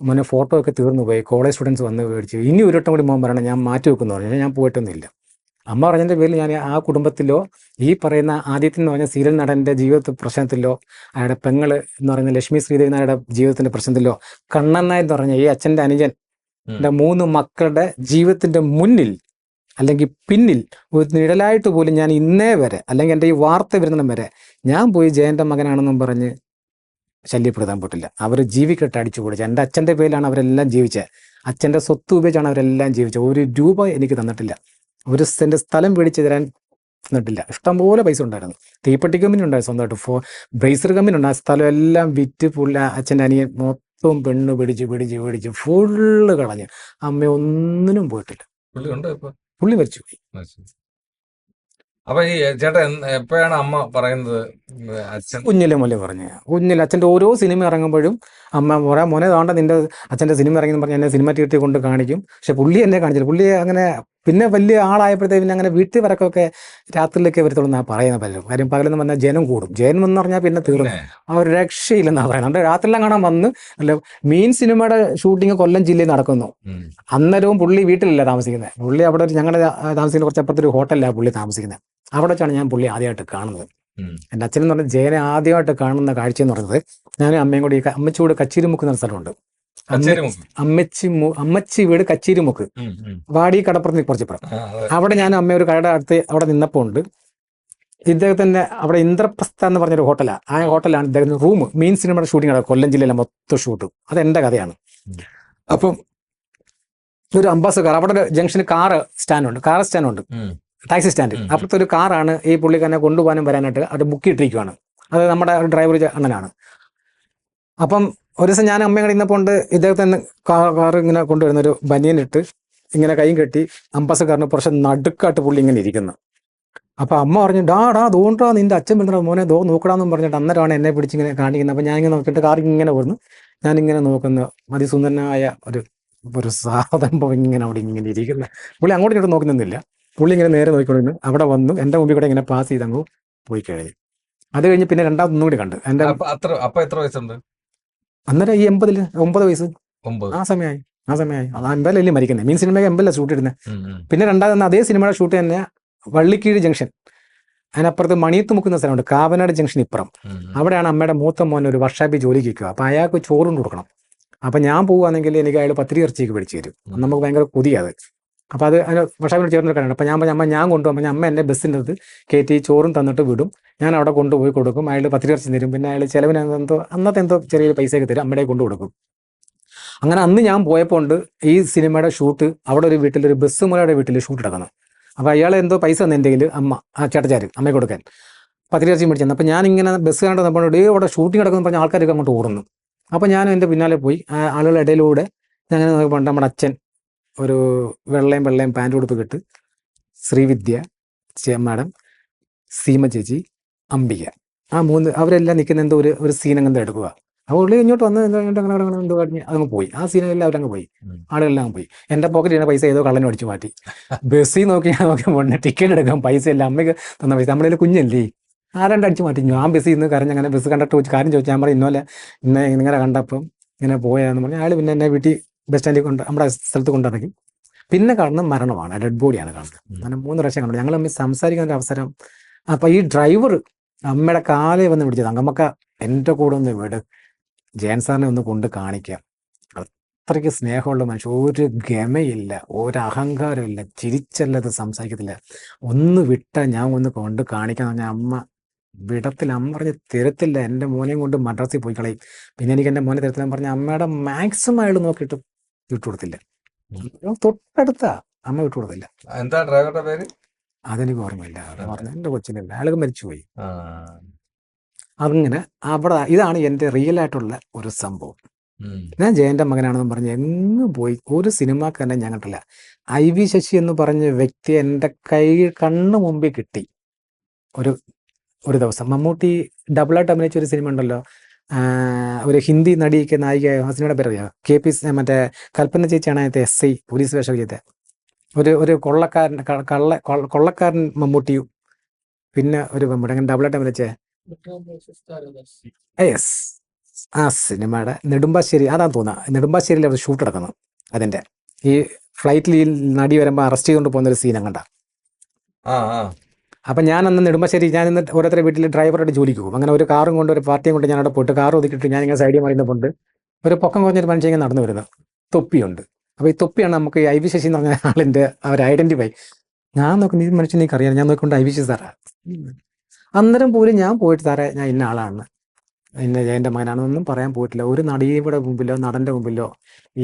മോനെ ഫോട്ടോ ഒക്കെ തീർന്നു പോയി, കോളേജ് സ്റ്റുഡൻസ് വന്ന് മേടിച്ചു, ഇനി ഒരു വട്ടം കൂടി മോൻ പറയണം, ഞാൻ മാറ്റി വെക്കുന്നു പറഞ്ഞു. ഞാൻ പോയിട്ടൊന്നുമില്ല. അമ്മ പറഞ്ഞതിൻ്റെ പേരിൽ ഞാൻ ആ കുടുംബത്തിലോ ഈ പറയുന്ന ആദ്യത്തിൽ എന്ന് പറഞ്ഞ സീരിയൽ നടൻ്റെ ജീവിത പ്രശ്നത്തിലോ അയാളുടെ പെങ്ങള് എന്ന് പറയുന്ന ലക്ഷ്മി ശ്രീദേവി നായരുടെ ജീവിതത്തിൻ്റെ പ്രശ്നത്തിലോ കണ്ണൻ നായർ എന്ന് പറഞ്ഞ ഈ അച്ഛൻ്റെ അനുജൻ 3 മക്കളുടെ ജീവിതത്തിൻ്റെ മുന്നിൽ അല്ലെങ്കിൽ പിന്നിൽ ഒരു നിഴലായിട്ട് പോലും ഞാൻ ഇന്നേ വരെ, അല്ലെങ്കിൽ എൻ്റെ ഈ വാർത്ത വരുന്നിടം വരെ ഞാൻ പോയി ജയൻ്റെ മകനാണെന്നും പറഞ്ഞ് ശല്യപ്പെടുത്താൻ പറ്റില്ല. അവർ ജീവിക്കട്ടെ, അടിച്ചു പൊളിച്ച്. എൻ്റെ അച്ഛൻ്റെ പേരിലാണ് അവരെല്ലാം ജീവിച്ചത്. അച്ഛൻ്റെ സ്വത്ത് ഉപയോഗിച്ചാണ് അവരെല്ലാം ജീവിച്ചത്. 1 രൂപ എനിക്ക് തന്നിട്ടില്ല. 1 സെൻറ്റ് സ്ഥലം മേടിച്ച് തരാൻ തന്നിട്ടില്ല. ഇഷ്ടംപോലെ പൈസ ഉണ്ടായിരുന്നു. തീപ്പെട്ടി കമ്പനി ഉണ്ടായിരുന്നു സ്വന്തമായിട്ട്, ബ്രേസർ കമ്പനി ഉണ്ട്. ആ സ്ഥലം എല്ലാം വിറ്റ് അച്ഛൻ്റെ അനിയൻ മൊത്തം പെണ്ണ് പിടിച്ച് ഫുള്ള് കളഞ്ഞ്. അമ്മ ഒന്നിനും പോയിട്ടില്ല. പുള്ളി മരിച്ചു പോയി. അപ്പൊ ഈ ചേട്ടൻ എപ്പോഴാണ് അമ്മ പറയുന്നത് കുഞ്ഞിലെ മുല്ലേ പറഞ്ഞു. അച്ഛൻ്റെ ഓരോ സിനിമ ഇറങ്ങുമ്പോഴും അമ്മ പറയാം, മോനെ താണ്ട നിന്റെ അച്ഛൻ്റെ സിനിമ ഇറങ്ങിയെന്ന് പറഞ്ഞ് എന്നെ സിനിമ തിയേറ്ററിൽ കൊണ്ട് കാണിക്കും. പക്ഷെ പുള്ളി എന്നെ കാണിച്ചില്ല. പുള്ളി അങ്ങനെ പിന്നെ വലിയ ആളായപ്പോഴത്തേക്ക് പിന്നെ അങ്ങനെ വീട്ടിൽ വരക്കൊക്കെ രാത്രിയിലേക്ക് വരത്തുള്ളൂ എന്നാണ് പറയുന്നത് പലരും. കാര്യം പകലെന്ന് പറഞ്ഞാൽ ജനം കൂടും. ജനം എന്ന് പറഞ്ഞാൽ പിന്നെ തീർന്നു, ആ ഒരു രക്ഷയില്ലെന്നാണ് പറയുന്നത്. രാത്രിയെല്ലാം കാണാൻ വന്ന് അല്ല മീൻ സിനിമയുടെ ഷൂട്ടിങ് കൊല്ലം ജില്ലയിൽ നടക്കുന്നു. അന്നേരവും പുള്ളി വീട്ടിലല്ല താമസിക്കുന്നത്. പുള്ളി അവിടെ ഞങ്ങളുടെ താമസിക്കുന്ന കുറച്ചപ്പുറത്തൊരു ഹോട്ടലിലാണ് പുള്ളി താമസിക്കുന്നത്. അവിടെ വെച്ചാണ് ഞാൻ പുള്ളി ആദ്യമായിട്ട് കാണുന്നത്. എൻ്റെ അച്ഛനെന്ന് പറഞ്ഞാൽ ജയനെ ആദ്യമായിട്ട് കാണുന്ന കാഴ്ച എന്ന് പറയുന്നത് ഞാനും അമ്മയും കൂടി അമ്മച്ചിയോട് കച്ചേരിമുക്ക് എന്ന സ്ഥലമുണ്ട്. അമ്മച്ചി വീട് കച്ചേരിമുക്ക്, വാടി കടപ്പുറത്ത് കുറച്ചിപ്പുറം. അവിടെ ഞാൻ അമ്മ ഒരു കടയുടെ അടുത്ത് അവിടെ നിന്നപ്പോൾ ഉണ്ട് ഇദ്ദേഹത്തിന്റെ അവിടെ ഇന്ദ്രപ്രസ്ഥ എന്ന് പറഞ്ഞൊരു ഹോട്ടലാണ്. ആ ഹോട്ടലാണ് ഇദ്ദേഹത്തിന് റൂം. മീൻ സിനിമയുടെ ഷൂട്ടിംഗ് ആണ് കൊല്ലം ജില്ലയിലെ മൊത്തം ഷൂട്ടും. അത് എൻ്റെ കഥയാണ്. അപ്പം ഒരു അംബാസഡർ അവിടെ ഒരു ജംഗ്ഷനിൽ കാർ സ്റ്റാൻഡുണ്ട്. Taxi stand. അപ്പുറത്തെ ഒരു കാറാണ് ഈ പുള്ളിക്കാരനെ കൊണ്ടുപോകാനും വരാനായിട്ട് അത് ബുക്ക് ഇട്ടിരിക്കുകയാണ്. അത് നമ്മുടെ ഡ്രൈവർ അണ്ണനാണ്. അപ്പം ഒരു ദിവസം ഞാൻ അമ്മയും കൂടെ ഇന്നപ്പോൾ ഇദ്ദേഹത്തിന് കാർ ഇങ്ങനെ കൊണ്ടുവരുന്ന ഒരു ബനിയനിട്ട് ഇങ്ങനെ കൈയും കെട്ടി അമ്പസക്കാരന് കുറച്ച് നടുക്കായിട്ട് പുള്ളി ഇങ്ങനെ ഇരിക്കുന്നു. അപ്പം അമ്മ പറഞ്ഞു, ഡാ തോണ്ടാ നിന്റെ അച്ഛൻ വരുന്ന മോനെ നോക്കടാന്നും പറഞ്ഞിട്ട് അന്നേരമാണ് എന്നെ പിടിച്ചിങ്ങനെ കാണിക്കുന്നത്. അപ്പം ഞാനിങ്ങനെ നോക്കിയിട്ട് കാർ ഇങ്ങനെ വരുന്നു. ഞാനിങ്ങനെ നോക്കുന്ന അതിസുന്ദരനായ ഒരു സാധനം ഇങ്ങനെ അവിടെ ഇങ്ങനെ ഇരിക്കുന്നത്. പുള്ളി അങ്ങോട്ടും ഇങ്ങോട്ട് നോക്കുന്നില്ല. പുള്ളി ഇങ്ങനെ നേരെ നോക്കിക്കൊണ്ടിരുന്നു. അവിടെ വന്നു എൻ്റെ മുമ്പിൽ കൂടെ ഇങ്ങനെ പാസ് ചെയ്ത് അങ്ങ് പോയി കഴിഞ്ഞു. അത് കഴിഞ്ഞ് പിന്നെ രണ്ടാമതൊന്നും കൂടി കണ്ടു. എൻ്റെ എത്ര വയസ്സുണ്ട് അന്നേരം ഈ 9 വയസ്സ് ആ സമയമായി. അത് 80 മരിക്കുന്നത്. മീൻ സിനിമയ്ക്ക് 80 ഷൂട്ട് ഇടുന്നത്. പിന്നെ രണ്ടാമത് അതേ സിനിമയുടെ ഷൂട്ട് തന്നെ വള്ളിക്കീഴ് ജംഗ്ഷൻ, അതിനപ്പുറത്ത് മണിയത്ത് മുക്കുന്ന സ്ഥലമുണ്ട്, കാവനാട് ജംഗ്ഷൻ ഇപ്പുറം. അവിടെയാണ് അമ്മയുടെ മൂത്ത മോൻ ഒരു വർഷാപ്പിൽ ജോലിക്ക് വയ്ക്കുക. അപ്പം അയാൾക്ക് ചോറും കൊടുക്കണം. അപ്പം ഞാൻ പോകുകയാണെങ്കിൽ എനിക്ക് അയാൾ പത്തിരി ഇറച്ചിക്ക് പിടിച്ചു തരും. നമുക്ക് ഭയങ്കര കൊതിയത്. അപ്പോൾ അത് വർഷാപ്പിനോട് ചേർന്ന് കാണണം. അപ്പം ഞാൻ പറഞ്ഞു, അമ്മ ഞാൻ കൊണ്ടുപോകുമ്പോൾ അമ്മ എന്നെ ബസ്സിൻ്റെ അടുത്ത് കയറ്റി ചോറും തന്നിട്ട് വിടും. ഞാൻ അവിടെ കൊണ്ടുപോയി കൊടുക്കും. അയാൾ പത്തിരി ഇറച്ചി തരും. പിന്നെ അയാൾ ചിലവിന് അന്നത്തെ എന്തോ ചെറിയൊരു പൈസയൊക്കെ തരും. അമ്മയുടെ കൊണ്ടു കൊടുക്കും. അങ്ങനെ അന്ന് ഞാൻ പോയപ്പോൾ ഈ സിനിമയുടെ ഷൂട്ട് അവിടെ ഒരു വീട്ടിലൊരു ബസ് മുലയുടെ വീട്ടിൽ ഷൂട്ട് എടുക്കുന്നത്. അപ്പോൾ അയാൾ എന്തോ പൈസ തന്നെ എൻ്റെ കയ്യിൽ ചേട്ടച്ചാർ അമ്മയെ കൊടുക്കാൻ പത്തിരി ഇറച്ചി മേടിച്ചു. അപ്പോൾ ഞാനിങ്ങനെ ബസ് കണ്ട് നമ്മൾ അവിടെ ഷൂട്ടിംഗ് നടക്കുന്നു പറഞ്ഞ ആൾക്കാരൊക്കെ അങ്ങോട്ട് ഓടുന്നു. അപ്പോൾ ഞാൻ എൻ്റെ പിന്നാലെ പോയി ആളുകളുടെ ഇടയിലൂടെ ഞാൻ അങ്ങനെ നോക്കിയപ്പോൾ നമ്മുടെ അച്ഛൻ ഒരു വെള്ളയും പാൻറ് ഉടുപ്പ് കിട്ട്, ശ്രീവിദ്യ മാഡം, സീമ ചേച്ചി, അംബിക, ആ 3 അവരെല്ലാം നിൽക്കുന്ന എന്തോ ഒരു സീൻ അങ്ങ് എടുക്കുക. അപ്പോൾ ഇങ്ങോട്ട് വന്ന് എന്തോ കഴിഞ്ഞ് അതങ്ങ് പോയി. ആ സീനെല്ലാം അവരങ്ങ് പോയി, ആളുകളെല്ലാം പോയി. എൻ്റെ പോക്കറ്റിൽ ചെയ്യുന്ന പൈസ ഏതോ കള്ളനും അടിച്ചു മാറ്റി. ബസ്സിൽ നോക്കിയാൽ ടിക്കറ്റ് എടുക്കാൻ പൈസ ഇല്ല. അമ്മയ്ക്ക് തന്ന പൈസ നമ്മളതിൽ കുഞ്ഞല്ലേ, ആരാണ്ട് അടിച്ചു മാറ്റി. ഞാൻ ബസ്സിൽ നിന്ന് കരഞ്ഞങ്ങനെ ബസ് കണ്ടക്ടർ വെച്ച് കാര്യം ചോദിച്ചാൽ ഞാൻ പറയും ഇന്നലെ കണ്ടപ്പം ഇങ്ങനെ പോയാന്ന് പറഞ്ഞാൽ അയാൾ പിന്നെ എന്നെ വീട്ടിൽ ബസ് സ്റ്റാൻഡിൽ നമ്മുടെ സ്ഥലത്ത് കൊണ്ടിറക്കി. പിന്നെ കാണുന്നത് മരണമാണ്, ഡെഡ് ബോഡിയാണ് കാണുന്നത്. അങ്ങനെ 3 പ്രാവശ്യം കണ്ടു. ഞങ്ങൾ തമ്മിൽ സംസാരിക്കാൻ ഒരു അവസരം. അപ്പം ഈ ഡ്രൈവർ അമ്മയുടെ കാലേ വന്ന് പിടിച്ചത്, അങ്കമ്മക്ക എൻ്റെ കൂടെ ഒന്ന് വിട്, ജയൻ സാറിനെ ഒന്ന് കൊണ്ട് കാണിക്കാം. അത്രയ്ക്ക് സ്നേഹമുള്ള മനുഷ്യൻ, ഒരു ഗമയില്ല, ഒരു അഹങ്കാരമില്ല, ചിരിച്ചല്ലത് സംസാരിക്കത്തില്ല. ഒന്ന് വിട്ടാൽ ഞാൻ ഒന്ന് കൊണ്ട് കാണിക്കാന്ന് പറഞ്ഞാൽ അമ്മ വിടത്തില്ല. അമ്മ പറഞ്ഞ് തരത്തില്ല, എൻ്റെ മോനെയും കൊണ്ട് മദ്രാസിൽ പോയി കളയും. പിന്നെ എനിക്ക് എൻ്റെ മോനെ തരത്തില്ല പറഞ്ഞ അമ്മയുടെ മാക്സിമം അയാൾ നോക്കിയിട്ട് വിട്ടുകൊടുത്തില്ല. തൊട്ടടുത്ത അമ്മ വിട്ടുകൊടുത്തില്ല. എന്താ ഡ്രൈവറുടെ പേര്? അതെനിക്ക് ഓർമ്മയില്ല. പറഞ്ഞ എൻ്റെ കൊച്ചിനില്ല, അയാൾക്ക് മരിച്ചുപോയി. അങ്ങനെ ഇതാണ് എൻ്റെ റിയൽ ആയിട്ടുള്ള ഒരു സംഭവം. ഞാൻ ജയന്റെ മകനാണെന്ന് പറഞ്ഞ് എങ്ങും പോയി ഒരു സിനിമക്ക് തന്നെ ഞാൻ കണ്ടില്ല. IV ശശി എന്ന് പറഞ്ഞ വ്യക്തി എൻ്റെ കണ്ണു മുമ്പിൽ കിട്ടി. ഒരു ദിവസം മമ്മൂട്ടി ഡബിളായിട്ട് അഭിനയിച്ച ഒരു സിനിമ ഉണ്ടല്ലോ, ഒരു ഹിന്ദി നടിക്ക് നായിക, ആ സിനിമയുടെ പേരറിയാം, KP മറ്റേ കൽപ്പന ചേച്ചിയാണ് അതിനകത്ത് SI പോലീസ് വേഷം ചെയ്തത്. ഒരു കൊള്ളക്കാരൻ മമ്മൂട്ടിയും പിന്നെ ഒരു മമ്മൂട്ടി അങ്ങനെ ഡബിളായിട്ട് അഭിനയിച്ചേ. യെസ്, ആ സിനിമയുടെ നെടുമ്പാശ്ശേരി അതാന്ന് തോന്നുക. നെടുമ്പാശ്ശേരിയിൽ അവർ ഷൂട്ട് നടക്കുന്നു. അതിൻ്റെ ഈ ഫ്ലൈറ്റിൽ ഈ നടി വരുമ്പോൾ അറസ്റ്റ് ചെയ്തുകൊണ്ട് പോകുന്നൊരു സീൻ അങ്ങണ്ട. അപ്പം ഞാൻ അന്ന് നെടുമ്പാശ്ശേരി, ഞാൻ ഇന്ന് ഓരോരുത്തരുടെ വീട്ടിൽ ഡ്രൈവറായിട്ട് ജോലിക്ക് പോകും. അങ്ങനെ ഒരു കാറും കൊണ്ട് ഒരു പാർട്ടിയും കൊണ്ട് ഞാൻ അവിടെ പോയിട്ട് കാർ ഒതുക്കിയിട്ട് ഞാനിങ്ങനെ സൈഡിൽ മറിയുന്നപ്പോൾ ഒരു പൊക്കം കുറഞ്ഞൊരു മനുഷ്യൻ ഇങ്ങനെ നടന്നു വരുന്നത്, തൊപ്പിയുണ്ട്. അപ്പോൾ ഈ തൊപ്പിയാണ് നമുക്ക് ഈ IV ശശി എന്ന് പറഞ്ഞ ആളിൻ്റെ അവർ ഐഡൻറ്റിഫൈ. ഞാൻ നോക്കുന്ന ഈ മനുഷ്യൻ എനിക്ക് അറിയാം. ഞാൻ നോക്കിക്കൊണ്ട് IV ശശി സാറാ. അന്നേരം പോലും ഞാൻ പോയിട്ട് സാറേ ഞാൻ ഇന്ന ആളാണ്, ഇന്ന ജയൻ്റെ മകനാണെന്നൊന്നും പറയാൻ പോയിട്ടില്ല. ഒരു നടിയുടെ മുമ്പിലോ നടൻ്റെ മുമ്പിലോ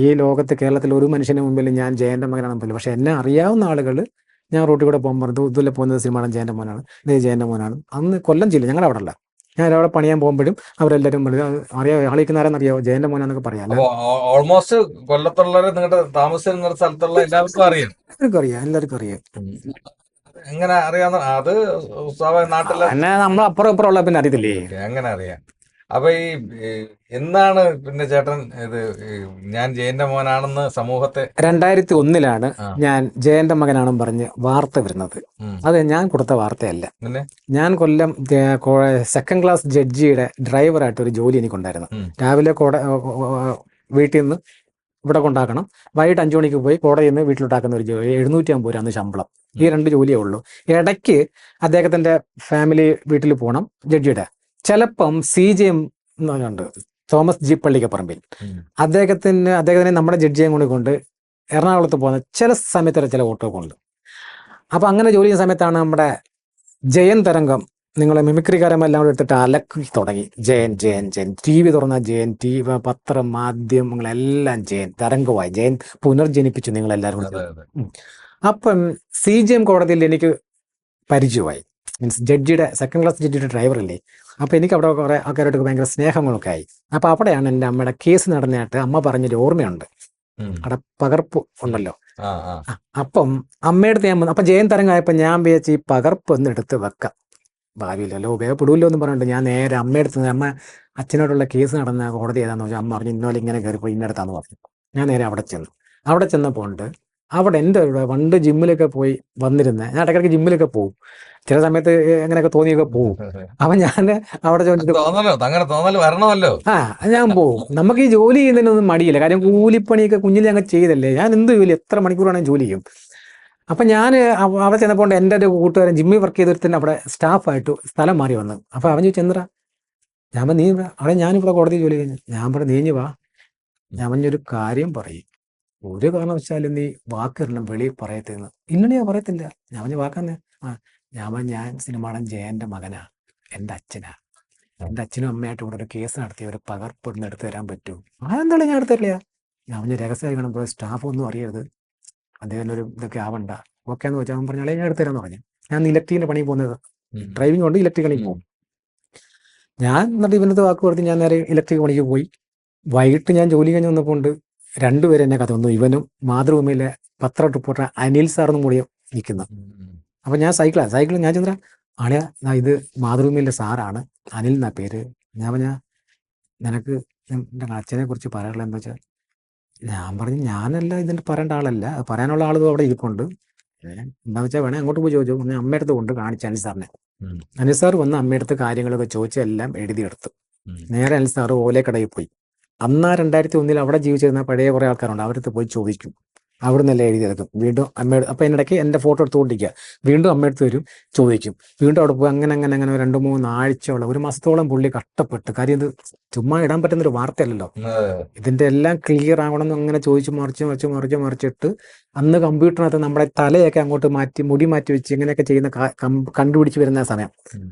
ഈ ലോകത്ത് കേരളത്തിൽ ഒരു മനുഷ്യൻ്റെ മുമ്പിൽ ഞാൻ ജയൻ്റെ മകനാണെന്ന് പോലും. പക്ഷെ എന്നെ അറിയാവുന്ന ആളുകൾ ഞാൻ റോട്ടിൽ കൂടെ പോകുമ്പോൾ പറഞ്ഞു ഇതുപോലെ പോകുന്നത് സിനിമയാണ് ജയൻ്റെ മോനാണ്, ഇതേ ജയൻ്റെ മോനാണ്. അന്ന് കൊല്ലം ജില്ല ഞങ്ങളുടെ അവിടെ അല്ല, ഞാൻ അവിടെ പണിയാൻ പോകുമ്പോഴും അവരെല്ലാവരും അറിയാം, ആളിക്കുന്നവരെന്നറിയാവോ ജയൻ്റെ മോനാന്നൊക്കെ പറയാം. ഓൾമോസ്റ്റ് കൊല്ലത്തുള്ളവരെ നിങ്ങളുടെ താമസിക്കുന്ന സ്ഥലത്തുള്ള എല്ലാവർക്കും അറിയാം. എല്ലാവർക്കും അറിയാം. എങ്ങനെ അറിയാവുന്ന അത് നാട്ടിലെ നമ്മൾ അപ്പുറം ഇപ്പുറം ഉള്ള പിന്നെ അറിയത്തില്ലേ, അങ്ങനെ അറിയാം. അപ്പൊ ഈ എന്നാണ് പിന്നെ ചേട്ടൻ ഇത് ഞാൻ ജയന്റെ മോനാണെന്ന് സമൂഹത്തെ 2001 ഞാൻ ജയന്റെ മകനാണെന്ന് പറഞ്ഞ് വാർത്ത വരുന്നത്. അത് ഞാൻ കൊടുത്ത വാർത്തയല്ല. ഞാൻ കൊല്ലം 2nd ക്ലാസ് ജഡ്ജിയുടെ ഡ്രൈവറായിട്ട് ഒരു ജോലി എനിക്കുണ്ടായിരുന്നു. രാവിലെ വീട്ടിൽ നിന്ന് ഇവിടെ കൊണ്ടാക്കണം, വൈകിട്ട് 5 മണിക്ക് പോയി കോടതിയിൽ നിന്ന് വീട്ടിലോട്ടാക്കുന്ന ഒരു ജോലി. 750 രൂപ ശമ്പളം. ഈ 2 ജോലിയേ ഉള്ളൂ. ഇടയ്ക്ക് അദ്ദേഹത്തിന്റെ ഫാമിലി വീട്ടിൽ പോകണം ജഡ്ജിയുടെ. ചിലപ്പം CJM എന്ന് പറഞ്ഞുണ്ട്, തോമസ് G പള്ളിക്കപ്പറമ്പിൽ, അദ്ദേഹത്തിനെ നമ്മുടെ ജഡ്ജിയെ കൊണ്ട് എറണാകുളത്ത് പോകുന്ന ചില സമയത്ത് ചില ഓട്ടോ കൊണ്ട്. അപ്പം അങ്ങനെ ജോലി ചെയ്യുന്ന സമയത്താണ് നമ്മുടെ ജയൻ തരംഗം, നിങ്ങളെ മിമിക്രിക്കാരെല്ലാം കൂടെ എടുത്തിട്ട് അലക്കി തുടങ്ങി. ജയൻ ജയൻ ജയൻ, TV തുറന്ന ജയൻ, പത്രം മാധ്യമങ്ങളെല്ലാം ജയൻ, തരംഗമായി ജയൻ പുനർജനിപ്പിച്ചു നിങ്ങളെല്ലാവരും കൂടെ. അപ്പം CJM കോടതിയിൽ എനിക്ക് പരിചയമായി. മീൻസ് ജഡ്ജിയുടെ സെക്കൻഡ് ക്ലാസ് ജഡ്ജിയുടെ ഡ്രൈവറല്ലേ. അപ്പോൾ എനിക്ക് അവിടെ കുറേ ആൾക്കാരോട്ട് ഭയങ്കര സ്നേഹങ്ങളൊക്കെ ആയി. അപ്പോൾ അവിടെയാണ് എൻ്റെ അമ്മയുടെ കേസ് നടന്നതായിട്ട് അമ്മ പറഞ്ഞൊരു ഓർമ്മയുണ്ട്. അവിടെ പകർപ്പ് ഉണ്ടല്ലോ. അപ്പം അമ്മയുടെ അടുത്ത് ഞാൻ അപ്പം ജയൻ തരംഗമായപ്പോൾ ഞാൻ വിചാരിച്ച് ഈ പകർപ്പ് ഒന്ന് എടുത്ത് വെക്കാം, ഭാവിയില്ലല്ലോ ഉപയോഗപ്പെടില്ലോ എന്ന് പറഞ്ഞിട്ട് ഞാൻ നേരെ അമ്മയുടെ അടുത്ത്, അമ്മ അച്ഛനോടുള്ള കേസ് നടന്ന കോടതി ഏതാണെന്ന് ചോദിച്ചാൽ അമ്മ പറഞ്ഞു ഇന്നോലെ ഇങ്ങനെ കയറിപ്പോയി ഇന്നടത്താന്ന് പറഞ്ഞു. ഞാൻ നേരെ അവിടെ ചെന്നപ്പോൾ ഉണ്ട് അവിടെ എൻ്റെ ഇവിടെ പണ്ട് ജിമ്മിലൊക്കെ പോയി വന്നിരുന്ന, ഞാൻ ഇടയ്ക്കിടയ്ക്ക് ജിമ്മിലൊക്കെ പോകും, ചില സമയത്ത് എങ്ങനെയൊക്കെ തോന്നിയൊക്കെ പോകും. അപ്പം ഞാൻ അവിടെ ചോദിച്ചിട്ട് ഞാൻ പോകും. നമുക്ക് ഈ ജോലി ചെയ്യുന്നതിനൊന്നും മടിയില്ല, കാര്യം കൂലിപ്പണിയൊക്കെ കുഞ്ഞിലെ അങ്ങ് ചെയ്തല്ലേ. ഞാൻ എന്ത് ജോലി എത്ര മണിക്കൂറാണെങ്കിൽ ജോലി ചെയ്യും. അപ്പം ഞാൻ അവിടെ ചെന്നപ്പോൾ എൻ്റെ ഒരു കൂട്ടുകാരൻ ജിമ്മിൽ വർക്ക് ചെയ്തിട്ട് അവിടെ സ്റ്റാഫായിട്ട് സ്ഥലം മാറി വന്നു. അപ്പോൾ അവൻ ചോദിച്ചു എന്താ, ഞാൻ നീ അവിടെ ഞാനിവിടെ കോടതി ജോലി കഴിഞ്ഞു. ഞാൻ പറഞ്ഞു നീഞ്ഞു വാ, ഞാൻ പറഞ്ഞൊരു കാര്യം പറയും, ഒരു കാരണവശാലും നീ വാക്കെല്ലാം വെളിയിൽ പറയത്തേന്ന്. ഇല്ലണ ഞാൻ പറയത്തില്ല. ഞാൻ പറഞ്ഞ വാക്കാന്ന് ഞാൻ സിനിമാടൻ ജയന്റെ മകനാ, എൻ്റെ അച്ഛനാ, എൻ്റെ അച്ഛനും അമ്മയായിട്ട് ഇവിടെ ഒരു കേസ് നടത്തി ഒരു പകർപ്പൊന്ന് എടുത്തു തരാൻ പറ്റൂ? അതെന്താണ് ഞാൻ എടുത്തില്ല. ഞാൻ പറഞ്ഞ രഹസ്യമായി കാണുമ്പോൾ സ്റ്റാഫ് ഒന്നും അറിയരുത്, അദ്ദേഹത്തിൻ്റെ ഒരു ഇതൊക്കെ ആവണ്ട, ഓക്കെ എന്ന് വെച്ചാൽ അവൻ പറഞ്ഞാലേ ഞാൻ എടുത്തു തരാമെന്ന് പറഞ്ഞു. ഞാൻ ഇലക്ട്രിക്കിൻ്റെ പണി പോകുന്നത്, ഡ്രൈവിംഗ് കൊണ്ട് ഇലക്ട്രിക് പണിക്ക് പോകും. ഞാൻ എന്നിട്ട് ഇവനത്തെ വാക്ക് കൊടുത്ത് ഞാൻ നേരെ ഇലക്ട്രിക് പണിക്ക് പോയി. വൈകിട്ട് ഞാൻ ജോലി കഴിഞ്ഞ് വന്നപ്പോൾ ഉണ്ട് രണ്ടുപേരും എന്നെ കഥ വന്നു. ഇവനും മാതൃഭൂമിയിലെ പത്ര റിപ്പോർട്ടർ അനിൽ സാറെന്നും കൂടി നിൽക്കുന്നു. അപ്പം ഞാൻ സൈക്കിൾ ഞാൻ ചന്ദ്ര ആളിയാ ഇത് മാതൃഭൂമിയിലെ സാറാണ്, അനിൽ എന്നാ പേര്. ഞാൻ പറഞ്ഞാൽ നിനക്ക് എൻ്റെ അച്ഛനെ കുറിച്ച് പറയാനുള്ളത് എന്താ വെച്ചാൽ, ഞാൻ പറഞ്ഞു ഞാനല്ല ഇതിൻ്റെ പറയേണ്ട ആളല്ല, പറയാനുള്ള ആൾ അവിടെ ഇരിപ്പുണ്ട്, എന്താ വെച്ചാൽ വേണേ അങ്ങോട്ട് പോയി ചോദിച്ചു. ഞാൻ അമ്മയടുത്ത് കൊണ്ട് കാണിച്ചു അനിൽ സാറിനെ. അനിൽ സാർ വന്ന് അമ്മയടുത്ത് കാര്യങ്ങളൊക്കെ ചോദിച്ച് എല്ലാം എഴുതിയെടുത്തു. നേരെ അനിൽ സാറ് ഓലക്കടയിൽ പോയി. അന്ന് 2001 അവിടെ ജീവിച്ചിരുന്ന പഴയ കുറേ ആൾക്കാരുണ്ട്, അവരടുത്ത് പോയി ചോദിക്കും, അവിടെ നിന്നെല്ലാം എഴുതിയെടുക്കും. വീണ്ടും അമ്മയുടെ അപ്പം എന്നിടയ്ക്ക് എൻ്റെ ഫോട്ടോ എടുത്തുകൊണ്ടിരിക്കുക, വീണ്ടും അമ്മയടുത്ത് വരും ചോദിക്കും, വീണ്ടും അവിടെ പോയി. അങ്ങനെ 2-3 ആഴ്ചയോളം, ഒരു മാസത്തോളം പുള്ളി കഷ്ടപ്പെട്ട്. കാര്യം ഇത് ചുമ്മാ ഇടാൻ പറ്റുന്നൊരു വാർത്തയല്ലല്ലോ, ഇതിൻ്റെ എല്ലാം ക്ലിയർ ആവണമെന്ന് അങ്ങനെ ചോദിച്ച് മറിച്ചിട്ട് അന്ന് കമ്പ്യൂട്ടറിനകത്ത് നമ്മുടെ തലയൊക്കെ അങ്ങോട്ട് മാറ്റി മുടി മാറ്റി വെച്ച് ഇങ്ങനെയൊക്കെ ചെയ്യുന്ന കണ്ടുപിടിച്ച് വരുന്ന സമയം.